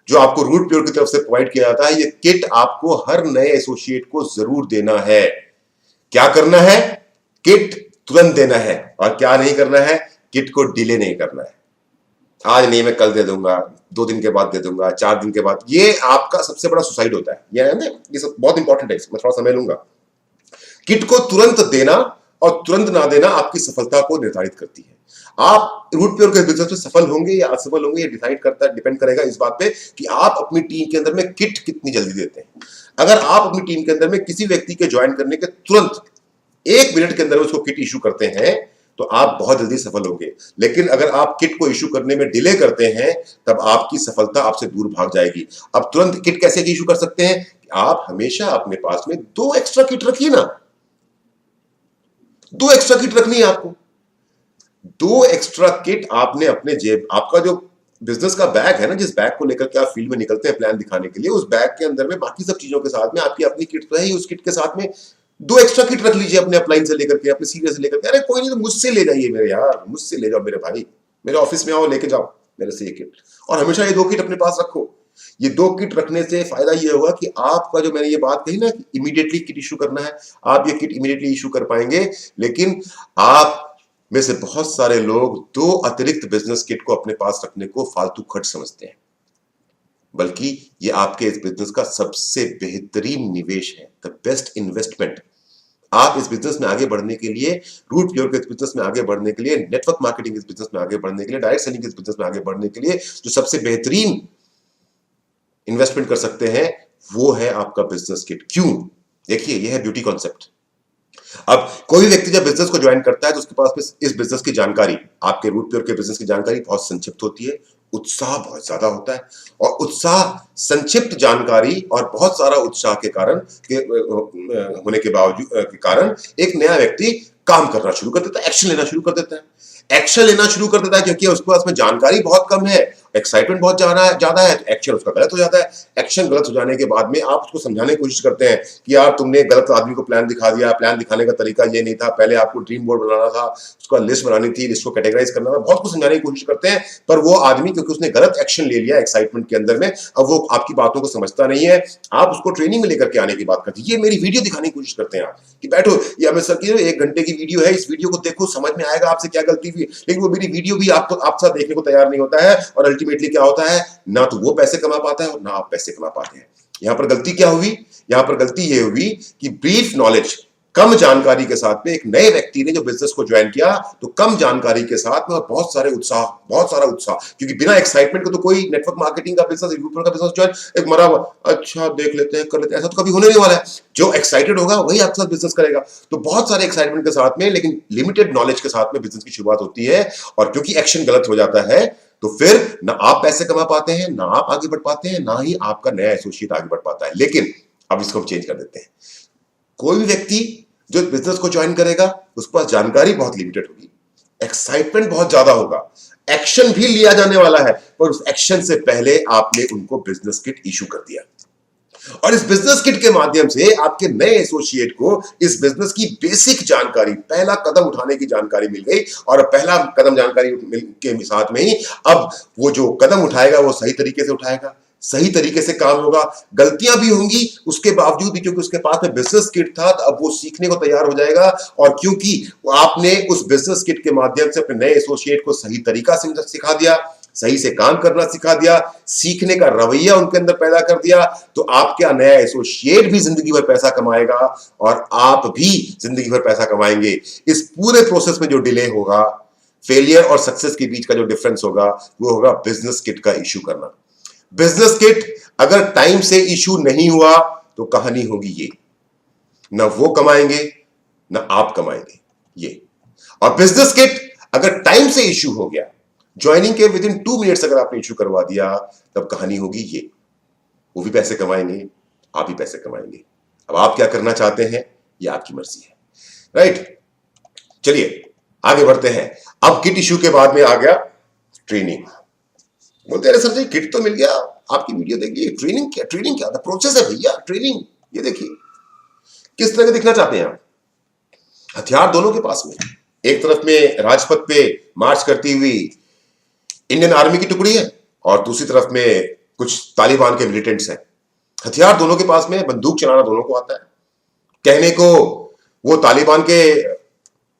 जो आपको रूट प्योर की तरफ से प्रोवाइड किया जाता है, ये किट आपको हर नए एसोसिएट को जरूर देना है। क्या करना है? किट तुरंत देना है। और क्या नहीं करना है? किट को डिले नहीं करना है। आज नहीं, मैं कल दे दूंगा, 2 दिन के बाद दे दूंगा, 4 दिन के बाद। ये आपका सबसे बड़ा सुसाइड होता है। ये सब बहुत इंपॉर्टेंट है, मैं थोड़ा समय लूंगा। किट को तुरंत देना और तुरंत ना देना आपकी सफलता को निर्धारित करती है। आप रूट प्योर के बिजनेस में सफल होंगे या असफल होंगे, ये डिपेंड करेगा इस बात पे कि आप अपनी टीम के अंदर में किट कितनी जल्दी देते हैं। अगर आप अपनी टीम के अंदर में किसी व्यक्ति के ज्वाइन करने के तुरंत 1 मिनट के अंदर उसको किट इशू करते हैं तो आप बहुत जल्दी सफल होंगे। लेकिन अगर आप किट को इशू करने में डिले करते हैं तब आपकी सफलता आपसे दूर भाग जाएगी। अब तुरंत किट कैसे इशू कर सकते हैं? आप हमेशा अपने पास में 2 एक्स्ट्रा किट रखिए ना। 2 एक्स्ट्रा किट रखनी है आपको। 2 एक्स्ट्रा किट आपने अपने जेब, आपका जो बिजनेस का बैग है ना, जिस बैग को लेकर के आप फील्ड में निकलते हैं प्लान दिखाने के लिए, उस बैग के अंदर में बाकी सब चीजों के साथ में आपकी अपनी किट तो है ही, उस किट के साथ में 2 एक्स्ट्रा किट रख लीजिए अपने अपलाइन से लेकर के, अपने सीरियस से लेकर के। अरे कोई नहीं तो मुझसे ले जाइए मेरे यार, मुझसे ले जाओ मेरे भाई, मेरे ऑफिस में आओ, लेके जाओ मेरे से ये किट। और हमेशा ये 2 किट अपने पास रखो। ये 2 किट रखने से फायदा ये होगा कि आपका, जो मैंने ये बात कही ना कि इमीडिएटली किट इशू करना है, आप ये किट इमीडिएटली इशू कर पाएंगे। लेकिन आप में से बहुत सारे लोग 2 अतिरिक्त बिजनेस किट को अपने पास रखने को फालतू खर्च समझते हैं, बल्कि ये आपके इस बिजनेस का सबसे बेहतरीन निवेश है, द बेस्ट इन्वेस्टमेंट। आप इस बिजनेस में आगे बढ़ने के लिए, रूट प्योर के इस बिजनेस में आगे बढ़ने के लिए, नेटवर्क मार्केटिंग इस बिजनेस में आगे बढ़ने के लिए, डायरेक्ट सेलिंग इस बिजनेस में आगे बढ़ने के लिए जो सबसे बेहतरीन इन्वेस्टमेंट कर सकते हैं वो है आपका बिजनेस किट। क्यों? देखिए, यह है ब्यूटी कॉन्सेप्ट। अब कोई भी व्यक्ति जब बिजनेस को ज्वाइन करता है तो उसके पास इस बिजनेस की जानकारी, आपके रूट प्योर के बिजनेस की जानकारी बहुत संक्षिप्त होती है, उत्साह बहुत ज्यादा होता है। और उत्साह, संक्षिप्त जानकारी और बहुत सारा उत्साह के कारण होने के बावजूद के कारण एक नया व्यक्ति काम करना शुरू कर देता है, एक्शन लेना शुरू कर देता है। एक्शन लेना शुरू कर देता है क्योंकि उसके पास में जानकारी बहुत कम है, एक्साइटमेंट बहुत ज्यादा है, तो एक्शन उसका गलत हो जाता है। एक्शन गलत हो जाने के बाद में आप उसको समझाने की कोशिश करते हैं कि यार तुमने गलत आदमी को प्लान दिखा दिया, प्लान दिखाने का तरीका ये नहीं था, पहले आपको ड्रीम बोर्ड बनाना था, उसका लिस्ट बनानी थी, लिस्ट को कैटेगराइज करना था, बहुत कुछ समझाने की कोशिश करते हैं। पर वो आदमी, क्योंकि उसने गलत एक्शन ले लिया एक्साइटमेंट के अंदर में, अब वो आपकी बातों को समझता नहीं है। आप उसको ट्रेनिंग में लेकर के आने की बात करते हैं, ये मेरी वीडियो दिखाने की कोशिश करते हैं आप कि बैठो, ये अमित सर की 1 घंटे की वीडियो है, इस वीडियो को देखो, समझ में आएगा आपसे क्या गलती हुई। लेकिन वो मेरी वीडियो भी आप साथ देखने को तैयार नहीं होता है, और अल्टीमेटली क्या होता है, ना तो वो पैसे कमा पाता है और ना आप पैसे कमा पाते हैं। यहां पर गलती क्या हुई? यहां पर गलती ये हुई कि ब्रीफ नॉलेज, कम जानकारी के साथ में एक नए व्यक्ति ने जो बिजनेस को ज्वाइन किया, तो कम जानकारी के साथ में और बहुत सारा उत्साह, क्योंकि बिना एक्साइटमेंट के तो कोई नेटवर्क मार्केटिंग का बिजनेस, यूट्यूबर का बिजनेस ज्वाइन एक मरा हुआ, अच्छा देख लेते हैं, कर लेते हैं, ऐसा तो कभी होने नहीं वाला है। जो एक्साइटेड होगा वही आपके साथ बिजनेस करेगा। तो बहुत सारे एक्साइटमेंट के साथ में लेकिन लिमिटेड नॉलेज के साथ में बिजनेस की शुरुआत होती है, और क्योंकि एक्शन गलत हो जाता है तो फिर ना आप पैसे कमा पाते हैं, ना आप आगे बढ़ पाते हैं, ना ही आपका नया एसोसिएट आगे बढ़ पाता है। लेकिन अब इसको हम चेंज कर देते हैं। कोई भी व्यक्ति जो बिजनेस को ज्वाइन करेगा उसके पास जानकारी बहुत लिमिटेड होगी, एक्साइटमेंट बहुत ज्यादा होगा, एक्शन भी लिया जाने वाला है, पर उस एक्शन से पहले आपने उनको बिजनेस किट इशू कर दिया और इस बिजनेस किट के माध्यम से आपके नए एसोसिएट को इस बिजनेस की बेसिक जानकारी, पहला कदम उठाने की जानकारी मिल गई और पहला कदम जानकारी के साथ में ही अब वो जो कदम उठाएगा वो सही तरीके से उठाएगा, सही तरीके से काम होगा, गलतियां भी होंगी उसके बावजूद भी, क्योंकि उसके पास में बिजनेस किट था तो अब वो सीखने को तैयार हो जाएगा। और क्योंकि आपने उस बिजनेस किट के माध्यम से अपने नए एसोसिएट को सही तरीका से सिखा दिया, सही से काम करना सिखा दिया, सीखने का रवैया उनके अंदर पैदा कर दिया, तो आपका नया एसोसिएट भी जिंदगी भर पैसा कमाएगा और आप भी जिंदगी भर पैसा कमाएंगे। इस पूरे प्रोसेस में जो डिले होगा, फेलियर और सक्सेस के बीच का जो डिफरेंस होगा वो होगा बिजनेस किट का इशू करना। बिजनेस किट अगर टाइम से इशू नहीं हुआ तो कहानी होगी ये, ना वो कमाएंगे ना आप कमाएंगे ये। और बिजनेस किट अगर टाइम से इशू हो गया, ज्वाइनिंग के विद इन 2 मिनट्स अगर आपने इशू करवा दिया, तब कहानी होगी ये, वो भी पैसे कमाएंगे, आप भी पैसे कमाएंगे। अब आप क्या करना चाहते हैं ये आपकी मर्जी है, राइट। चलिए आगे बढ़ते हैं। अब किट इशू के बाद में आ गया ट्रेनिंग। बोलते हैं सर जी किट तो मिल गया, आपकी वीडियो देखिए, ट्रेनिंग क्या, ट्रेनिंग क्या प्रोसेस है भैया, ट्रेनिंग ये देखिए। किस तरह के दिखना चाहते हैं आप? हथियार दोनों के पास में, एक तरफ में राजपथ पे मार्च करती हुई इंडियन आर्मी की टुकड़ी है और दूसरी तरफ में कुछ तालिबान के मिलिटेंट्स हैं। हथियार दोनों के पास में, बंदूक चलाना दोनों को आता है। कहने को वो तालिबान के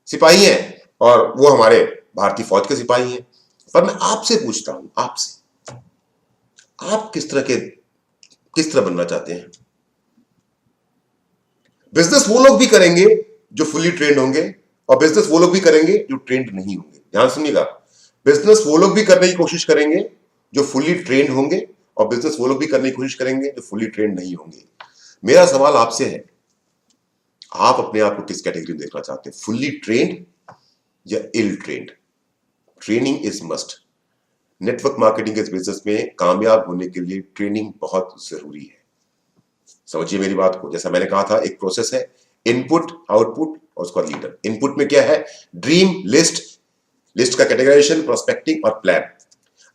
सिपाही हैं और वो हमारे भारतीय फौज के सिपाही हैं, पर मैं आपसे पूछता हूं, आपसे, आप किस तरह बनना चाहते हैं? बिजनेस वो लोग भी करेंगे जो फुल्ली ट्रेंड होंगे और बिजनेस वो लोग भी करेंगे जो ट्रेंड नहीं होंगे। ध्यान सुनिएगा, बिजनेस वो लोग भी करने की कोशिश करेंगे जो फुल्ली ट्रेंड होंगे और बिजनेस वो लोग भी करने की कोशिश करेंगे जो फुल्ली ट्रेंड नहीं होंगे। मेरा सवाल आपसे है, आप अपने आप को किस कैटेगरी में देखना चाहते हैं, फुल्ली ट्रेंड या ill trained? Training is must. Network marketing के बिजनेस में कामयाब होने के लिए ट्रेनिंग बहुत जरूरी है। समझिए मेरी बात को, जैसा मैंने कहा था एक प्रोसेस है, इनपुट, आउटपुट और उसका लीडर। इनपुट में क्या है? ड्रीम, लिस्ट, लिस्ट का कैटेगराइजेशन, प्रोस्पेक्टिंग और प्लान।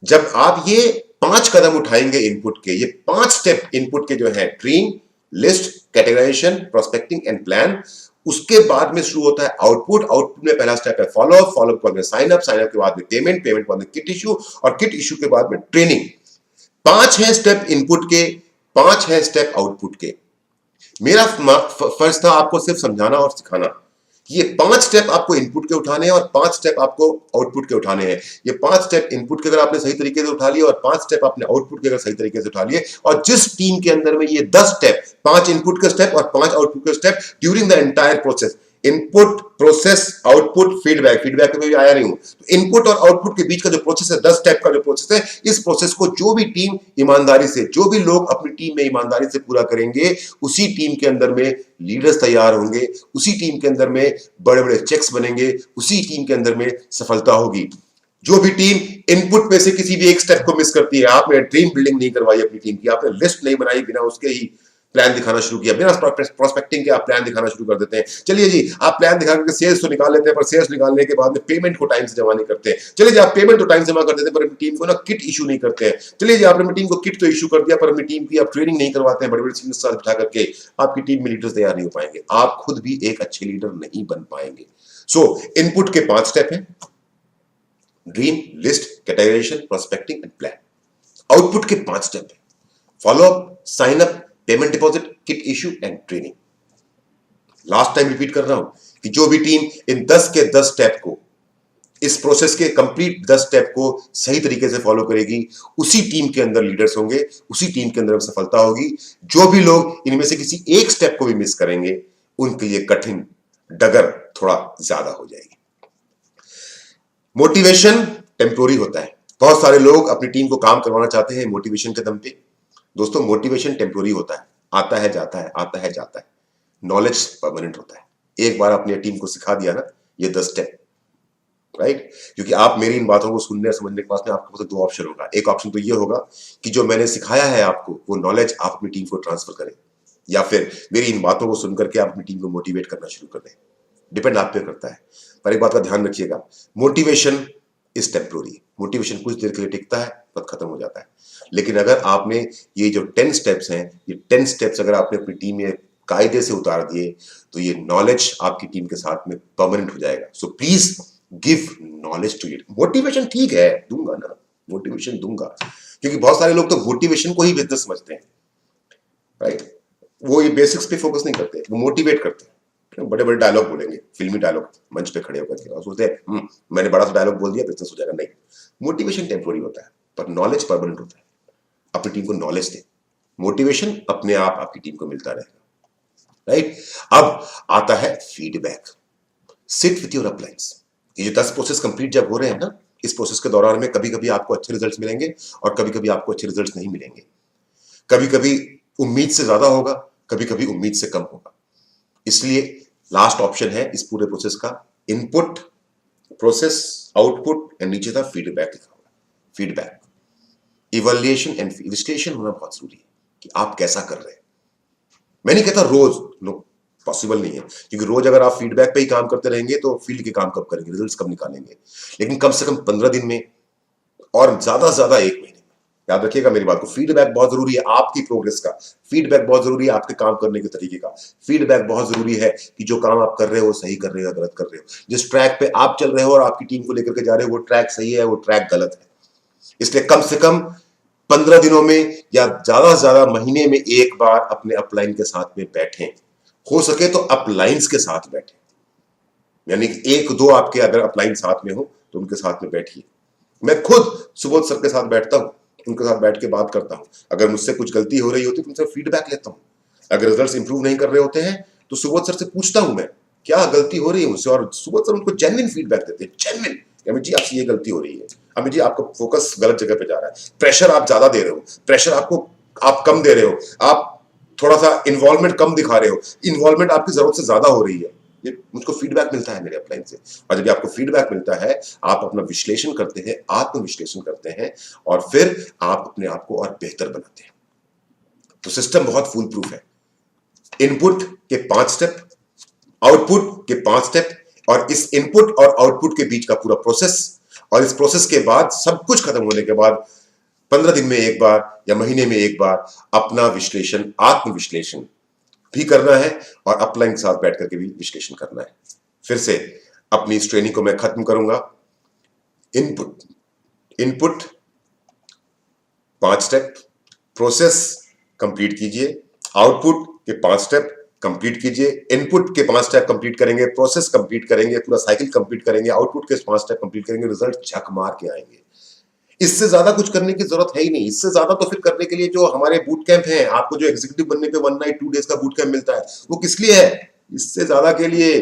जब आप ये 5 कदम उठाएंगे इनपुट के, ये 5 स्टेप इनपुट के जो है, dream, list, categorization, prospecting and plan, उसके बाद में शुरू होता है आउटपुट। आउटपुट में पहला स्टेप है फॉलोअप, फॉलोअप के बाद में साइन अप, साइन अप के बाद में पेमेंट, पेमेंट के बाद में किट इशू और किट इशू के बाद में ट्रेनिंग। 5 है स्टेप इनपुट के, 5 है स्टेप आउटपुट के। मेरा फर्ज था आपको सिर्फ समझाना और सिखाना। ये 5 स्टेप आपको इनपुट के उठाने हैं और 5 स्टेप आपको आउटपुट के उठाने हैं। ये 5 स्टेप इनपुट के अगर आपने सही तरीके से उठा लिए और 5 स्टेप आपने आउटपुट के अगर सही तरीके से उठा लिए, और जिस टीम के अंदर में ये 10 स्टेप, 5 इनपुट के स्टेप और 5 आउटपुट के step during the entire process, input, process, output, feedback, feedback में भी आया नहीं हूं, तो इनपुट और आउटपुट के बीच का जो प्रोसेस है, 10 स्टेप का जो प्रोसेस है, इस प्रोसेस को जो भी टीम ईमानदारी से, जो भी लोग अपनी टीम में ईमानदारी से पूरा करेंगे, उसी टीम के अंदर में लीडर्स तैयार होंगे, उसी टीम के अंदर में बड़े बड़े चेक्स बनेंगे, उसी टीम के अंदर में सफलता होगी। जो भी टीम इनपुट में से किसी भी एक स्टेप को मिस करती है, आपने ड्रीम बिल्डिंग नहीं करवाई अपनी टीम की, आपने लिस्ट नहीं बनाई, बिना उसके ही प्लान दिखाना शुरू किया, बिना प्रोस्पेक्टिंग के आप प्लान दिखाना शुरू कर देते हैं। चलिए जी, आप प्लान दिखा करके सेल्स तो निकाल लेते हैं, पर सेल्स निकालने के बाद में पेमेंट को टाइम से जमा नहीं करते हैं। चलिए जी, आप पेमेंट तो टाइम से जमा कर देते हैं, पर अपनी टीम को ना किट इशू नहीं करते हैं। चलिए जी, आपने अपनी टीम को किट तो इशू कर दिया, पर अपनी टीम की आप ट्रेनिंग नहीं करवाते हैं, बड़े बड़े सीनियर साथ बिठा करके। आपकी टीम में लीडर्स तैयार नहीं हो पाएंगे, आप खुद भी एक अच्छे लीडर नहीं बन पाएंगे। सो इनपुट के 5 स्टेप हैं, dream, list, categorization, prospecting and plan. Output के 5 स्टेप है, follow up, sign up, payment deposit, kit issue and training. Last time repeat कर रहा हूं कि जो भी टीम इन 10 के 10 स्टेप को, इस प्रोसेस के कंप्लीट 10 स्टेप को सही तरीके से फॉलो करेगी, उसी टीम के अंदर लीडर्स होंगे, उसी टीम के अंदर सफलता होगी। जो भी लोग इनमें से किसी एक स्टेप को भी मिस करेंगे, उनके लिए कठिन डगर थोड़ा ज्यादा हो जाएगी। मोटिवेशन टेम्पोरी होता है। बहुत सारे लोग अपनी टीम को काम करवाना चाहते हैं मोटिवेशन के दम पे। दोस्तों, मोटिवेशन टेम्पोरी होता है, आता है जाता है, आता है जाता है। नॉलेज परमानेंट होता है। एक बार अपनी टीम को सिखा दिया ना ये 10 स्टेप, राइट? क्योंकि आप मेरी इन बातों को सुनने और समझने के पास में आपके पास 2 ऑप्शन होगा। एक ऑप्शन तो ये होगा कि जो मैंने सिखाया है आपको, वो नॉलेज आप अपनी टीम को ट्रांसफर करें, या फिर मेरी इन बातों को सुनकर के आप अपनी टीम को मोटिवेट करना शुरू कर दें। डिपेंड आप पे करता है। पर एक बात का ध्यान रखिएगा, मोटिवेशन इज टेम्पोररी। मोटिवेशन कुछ देर के लिए टिकता है, तब खत्म हो जाता है। लेकिन अगर आपने ये जो 10 स्टेप्स हैं, ये 10 स्टेप्स अगर आपने अपनी टीम में कायदे से उतार दिए, तो ये नॉलेज आपकी टीम के साथ में परमानेंट हो जाएगा। So please give knowledge to it. Motivation ठीक है, दूंगा ना, मोटिवेशन दूंगा, क्योंकि बहुत सारे लोग तो मोटिवेशन को ही बिजनेस समझते हैं, राइट। वो ये बेसिक्स पे फोकस नहीं करते, वो मोटिवेट करते हैं। बड़े बड़े डायलॉग बोलेंगे, फिल्मी डायलॉग, मंच पे खड़े होकर के, और सोचते हैं मैंने बड़ा सा डायलॉग बोल दिया, बिजनेस हो जाएगा। नहीं, मोटिवेशन टेम्पोररी होता है, पर नॉलेज परमानेंट होता है। अपनी टीम को नॉलेज दे, मोटिवेशन अपने आप आपकी टीम को मिलता रहेगा, राइट। अब आता है फीडबैक। Sit with your अपलाइंस। ये जो 10 प्रोसेस कंप्लीट जब हो रहे हैं ना, इस प्रोसेस के दौरान में कभी कभी आपको अच्छे रिजल्ट्स मिलेंगे और कभी कभी आपको अच्छे रिजल्ट्स नहीं मिलेंगे। कभी कभी उम्मीद से ज्यादा होगा, कभी कभी उम्मीद से कम होगा। इसलिए लास्ट ऑप्शन है इस पूरे प्रोसेस का, इनपुट, प्रोसेस, आउटपुट एंड नीचे था फीडबैक लिखा हुआ। फीडबैक, इवैल्यूएशन एंड विश्लेषण होना बहुत जरूरी है कि आप कैसा कर रहे हैं। मैं नहीं कहता रोज, नो, पॉसिबल नहीं है, क्योंकि रोज अगर आप फीडबैक पे ही काम करते रहेंगे तो फील्ड के काम कब करेंगे, रिजल्ट्स कब निकालेंगे। लेकिन कम से कम 15 दिन में और ज्यादा से ज्यादा 1 महीने में। याद रखिएगा मेरी बात को, फीडबैक बहुत जरूरी है आपकी प्रोग्रेस का, फीडबैक बहुत जरूरी है आपके काम करने के तरीके का, फीडबैक बहुत जरूरी है कि जो काम आप कर रहे हो वो सही कर रहे हो या गलत कर रहे हो। जिस ट्रैक पे आप चल रहे हो और आपकी टीम को लेकर के जा रहे हो वो ट्रैक सही है, वो ट्रैक गलत है। इसलिए कम से कम 15 दिनों में या ज्यादा से ज्यादा महीने में एक बार अपने अपलाइन के साथ में बैठें। हो सके तो अपलाइंस के साथ बैठें, यानी कि 1-2 आपके अगर अपलाइन साथ में हो तो उनके साथ में बैठिए। मैं खुद सुबोध सर के साथ बैठता हूं, उनके साथ बैठ के बात करता हूं। अगर मुझसे कुछ गलती हो रही होती तो उनसे फीडबैक लेता हूं। अगर रिजल्ट्स इंप्रूव नहीं कर रहे होते हैं तो सुबोध सर से पूछता हूं मैं क्या गलती हो रही है मुझसे, और सुबोध सर उनको जेन्युइन फीडबैक देते हैं। जेन्युइन, अमित जी आपसे ये गलती हो रही है, अमित जी आपका फोकस गलत जगह पे जा रहा है, प्रेशर आप ज्यादा दे रहे हो, प्रेशर आप कम दे रहे हो, आप थोड़ा सा इन्वॉल्वमेंट कम दिखा रहे हो, इन्वॉल्वमेंट आपकी जरूरत से ज्यादा हो रही है। ये मुझको फीडबैक मिलता है मेरे अपलाइन से, और जब आपको फीडबैक मिलता है आप अपना विश्लेषण करते हैं, आत्मविश्लेषण करते हैं, और फिर आप अपने आप को और बेहतर बनाते हैं। तो सिस्टम बहुत फूल प्रूफ है। इनपुट के 5 स्टेप, आउटपुट के 5 स्टेप, और इस इनपुट और आउटपुट के बीच का पूरा प्रोसेस, और इस प्रोसेस के बाद सब कुछ खत्म होने के बाद 15 दिन में एक बार या महीने में एक बार अपना विश्लेषण, आत्मविश्लेषण भी करना है, और अपलाइन के साथ बैठ करके भी विश्लेषण करना है। फिर से अपनी इस ट्रेनिंग को मैं खत्म करूंगा। इनपुट 5 स्टेप, प्रोसेस कंप्लीट कीजिए, आउटपुट के 5 स्टेप कंप्लीट कीजिए, इनपुट के 5 स्टेप कंप्लीट करेंगे, प्रोसेस कंप्लीट करेंगे, पूरा साइकिल कंप्लीट करेंगे, आउटपुट के 5 स्टेप कंप्लीट करेंगे, रिजल्ट झक मार के आएंगे। इससे ज्यादा कुछ करने की जरूरत है ही नहीं। इससे ज्यादा तो फिर करने के लिए जो हमारे बूट कैंप हैं, आपको जो एग्जीक्यूटिव बनने पे 1 नाइट 2 डेज का बूट कैंप मिलता है, वो किस लिए है? इससे ज्यादा के लिए।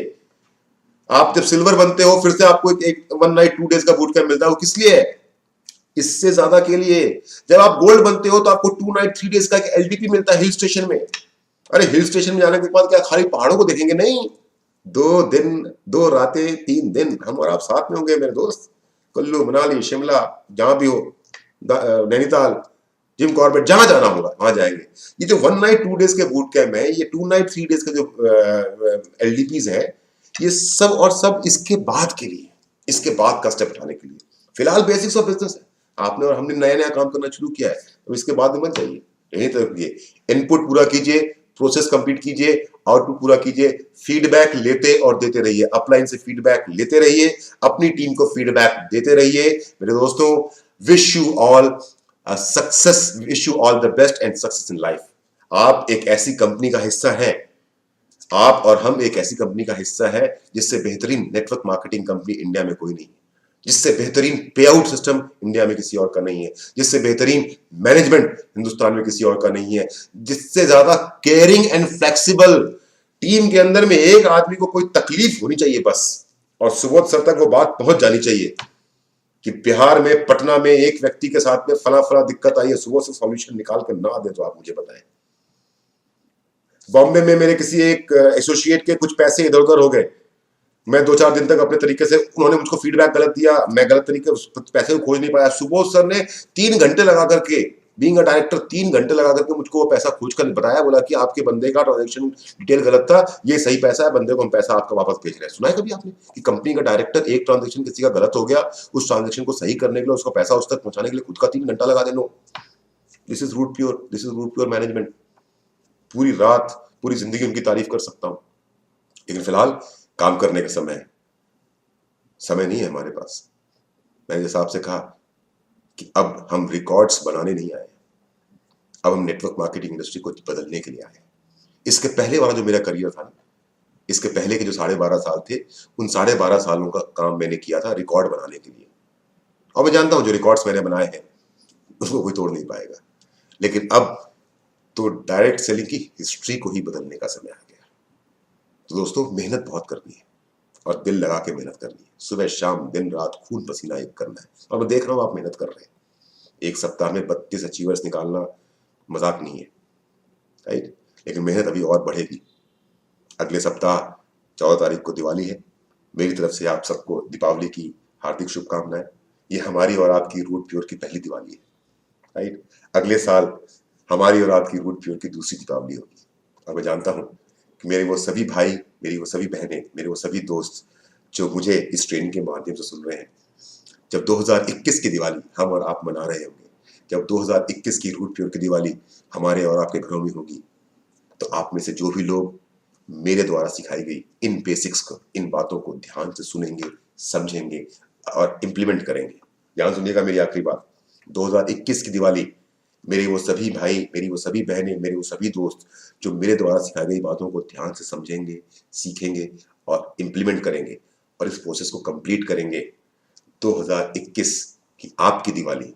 आप जब सिल्वर बनते हो फिर से आपको एक 1 नाइट 2 डेज का बूट कैंप मिलता है, वो किस लिए है? इससे ज्यादा के लिए। जब आप गोल्ड बनते हो तो आपको 2 नाइट 3 डेज का एक एलडीपी मिलता है हिल स्टेशन में। अरे हिल स्टेशन में जाने के बाद क्या खाली पहाड़ों को देखेंगे? नहीं, 2 दिन 2 रातें 3 दिन हम और आप साथ में होंगे मेरे दोस्त। कुल्लू, मनाली, शिमला, जहां भी हो, नैनीताल, जिम कॉर्बेट, जहां जाना होगा वहां जाएंगे। ये जो 1 नाइट 2 डेज के बूट कैंप है, ये 2 नाइट 3 डेज के जो एलडीपीज है, ये सब और सब इसके बाद के लिए, इसके बाद का स्टेप उठाने के लिए। फिलहाल बेसिक्स ऑफ बिजनेस है, आपने और हमने नया नया काम करना शुरू किया है, तो इसके बाद में मत जाइए, यहीं तक ये इनपुट पूरा कीजिए, प्रोसेस कंप्लीट कीजिए, आउटपुट पूरा कीजिए, फीडबैक लेते और देते रहिए, अपलाइन से फीडबैक लेते रहिए, अपनी टीम को फीडबैक देते रहिए। मेरे दोस्तों, wish you all success, wish you all the best and success in life. आप एक ऐसी कंपनी का हिस्सा हैं, आप और हम एक ऐसी कंपनी का हिस्सा है जिससे बेहतरीन नेटवर्क मार्केटिंग कंपनी इंडिया में कोई नहीं है, जिससे बेहतरीन पे आउट सिस्टम इंडिया में किसी और का नहीं है, जिससे बेहतरीन मैनेजमेंट हिंदुस्तान में किसी और का नहीं है, जिससे ज्यादा केयरिंग एंड फ्लेक्सिबल टीम के अंदर में एक आदमी को कोई तकलीफ होनी चाहिए बस, और सुबोध सर तक वो बात पहुंच जानी चाहिए कि बिहार में, पटना में एक व्यक्ति के साथ में फला फला दिक्कत आई है, सुबह से सॉल्यूशन निकाल कर ना दे तो आप मुझे बताएं। बॉम्बे में मेरे किसी एक एसोसिएट के कुछ पैसे इधर उधर हो गए, मैं 2-4 दिन तक अपने तरीके से, उन्होंने मुझको फीडबैक गलत दिया, मैं गलत तरीके उस पैसे को खोज नहीं पाया। सुबोध सर ने 3 घंटे लगा करके बीइंग अ डायरेक्टर 3 घंटे लगा करके मुझको वो पैसा खोज कर बताया, बोला कि आपके बंदे का ट्रांजेक्शन डिटेल गलत था, ये सही पैसा है, बंदे को हम पैसा आपका वापस भेज रहे हैं। सुना है कभी आपने कि कंपनी का डायरेक्टर एक ट्रांजेक्शन किसी का गलत हो गया, उस ट्रांजेक्शन को सही करने के लिए, उसका पैसा उस तक पहुंचाने के लिए खुद का 3 घंटा लगा दे? No, this is root pure, this is root pure management. पूरी रात पूरी जिंदगी उनकी तारीफ कर सकता हूं, लेकिन फिलहाल काम करने का समय नहीं है हमारे पास। मैंने जैसा आपसे कहा कि अब हम रिकॉर्ड्स बनाने नहीं आए, अब हम नेटवर्क मार्केटिंग इंडस्ट्री को बदलने के लिए आए। इसके पहले वाला जो मेरा करियर था, इसके पहले के जो 12.5 साल थे, उन 12.5 सालों का काम मैंने किया था रिकॉर्ड बनाने के लिए। और मैं जानता हूं जो रिकॉर्ड्स मैंने बनाए हैं उसको कोई तोड़ नहीं पाएगा, लेकिन अब तो डायरेक्ट सेलिंग की हिस्ट्री को ही बदलने का समय आ गया। तो दोस्तों, मेहनत बहुत करनी है और दिल लगा के मेहनत करनी है, सुबह शाम दिन रात खून पसीना एक करना है। और मैं देख रहा हूं आप मेहनत कर रहे हैं। एक सप्ताह में 32 अचीवर्स निकालना मजाक नहीं है, राइट? लेकिन मेहनत अभी और बढ़ेगी। अगले सप्ताह 14 तारीख को दिवाली है। मेरी तरफ से आप सबको दीपावली की हार्दिक शुभकामनाएं। ये हमारी और आपकी रूट प्योर की पहली दिवाली है, राइट? अगले साल हमारी और आपकी रूट प्योर की दूसरी दीपावली होगी। और मैं जानता हूं कि मेरे वो सभी भाई, मेरी वो सभी बहनें, मेरे वो सभी दोस्त जो मुझे इस ट्रेनिंग के माध्यम से सुन रहे हैं, जब 2021 की दिवाली हम और आप मना रहे होंगे, जब 2021 की रूट प्योर की दिवाली हमारे और आपके घरों में होगी, तो आप में से जो भी लोग मेरे द्वारा सिखाई गई इन बेसिक्स को, इन बातों को ध्यान से सुनेंगे, समझेंगे और इम्प्लीमेंट करेंगे। ध्यान सुनिएगा मेरी आखिरी बात, 2021 की दिवाली मेरे वो सभी भाई, मेरी वो सभी बहनें, मेरे वो सभी दोस्त जो मेरे द्वारा सिखाई गई बातों को ध्यान से समझेंगे, सीखेंगे और इम्प्लीमेंट करेंगे और इस प्रोसेस को कंप्लीट करेंगे, 2021 की आपकी दिवाली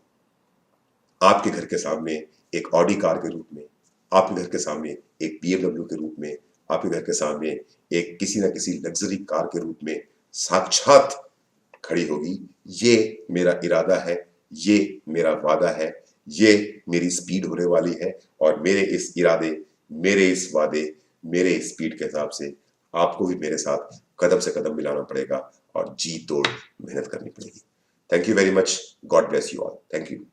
आपके घर के सामने एक ऑडी कार के रूप में, आपके घर के सामने एक BMW के रूप में, आपके घर के सामने एक किसी न किसी लग्जरी कार के रूप में साक्षात खड़ी होगी। ये मेरा इरादा है, ये मेरा वादा है, ये मेरी स्पीड होने वाली है और मेरे इस इरादे, मेरे इस वादे, मेरे इस स्पीड के हिसाब से आपको भी मेरे साथ कदम से कदम मिलाना पड़ेगा और जी तोड़ मेहनत करनी पड़ेगी। Thank you very much. God bless you all. Thank you.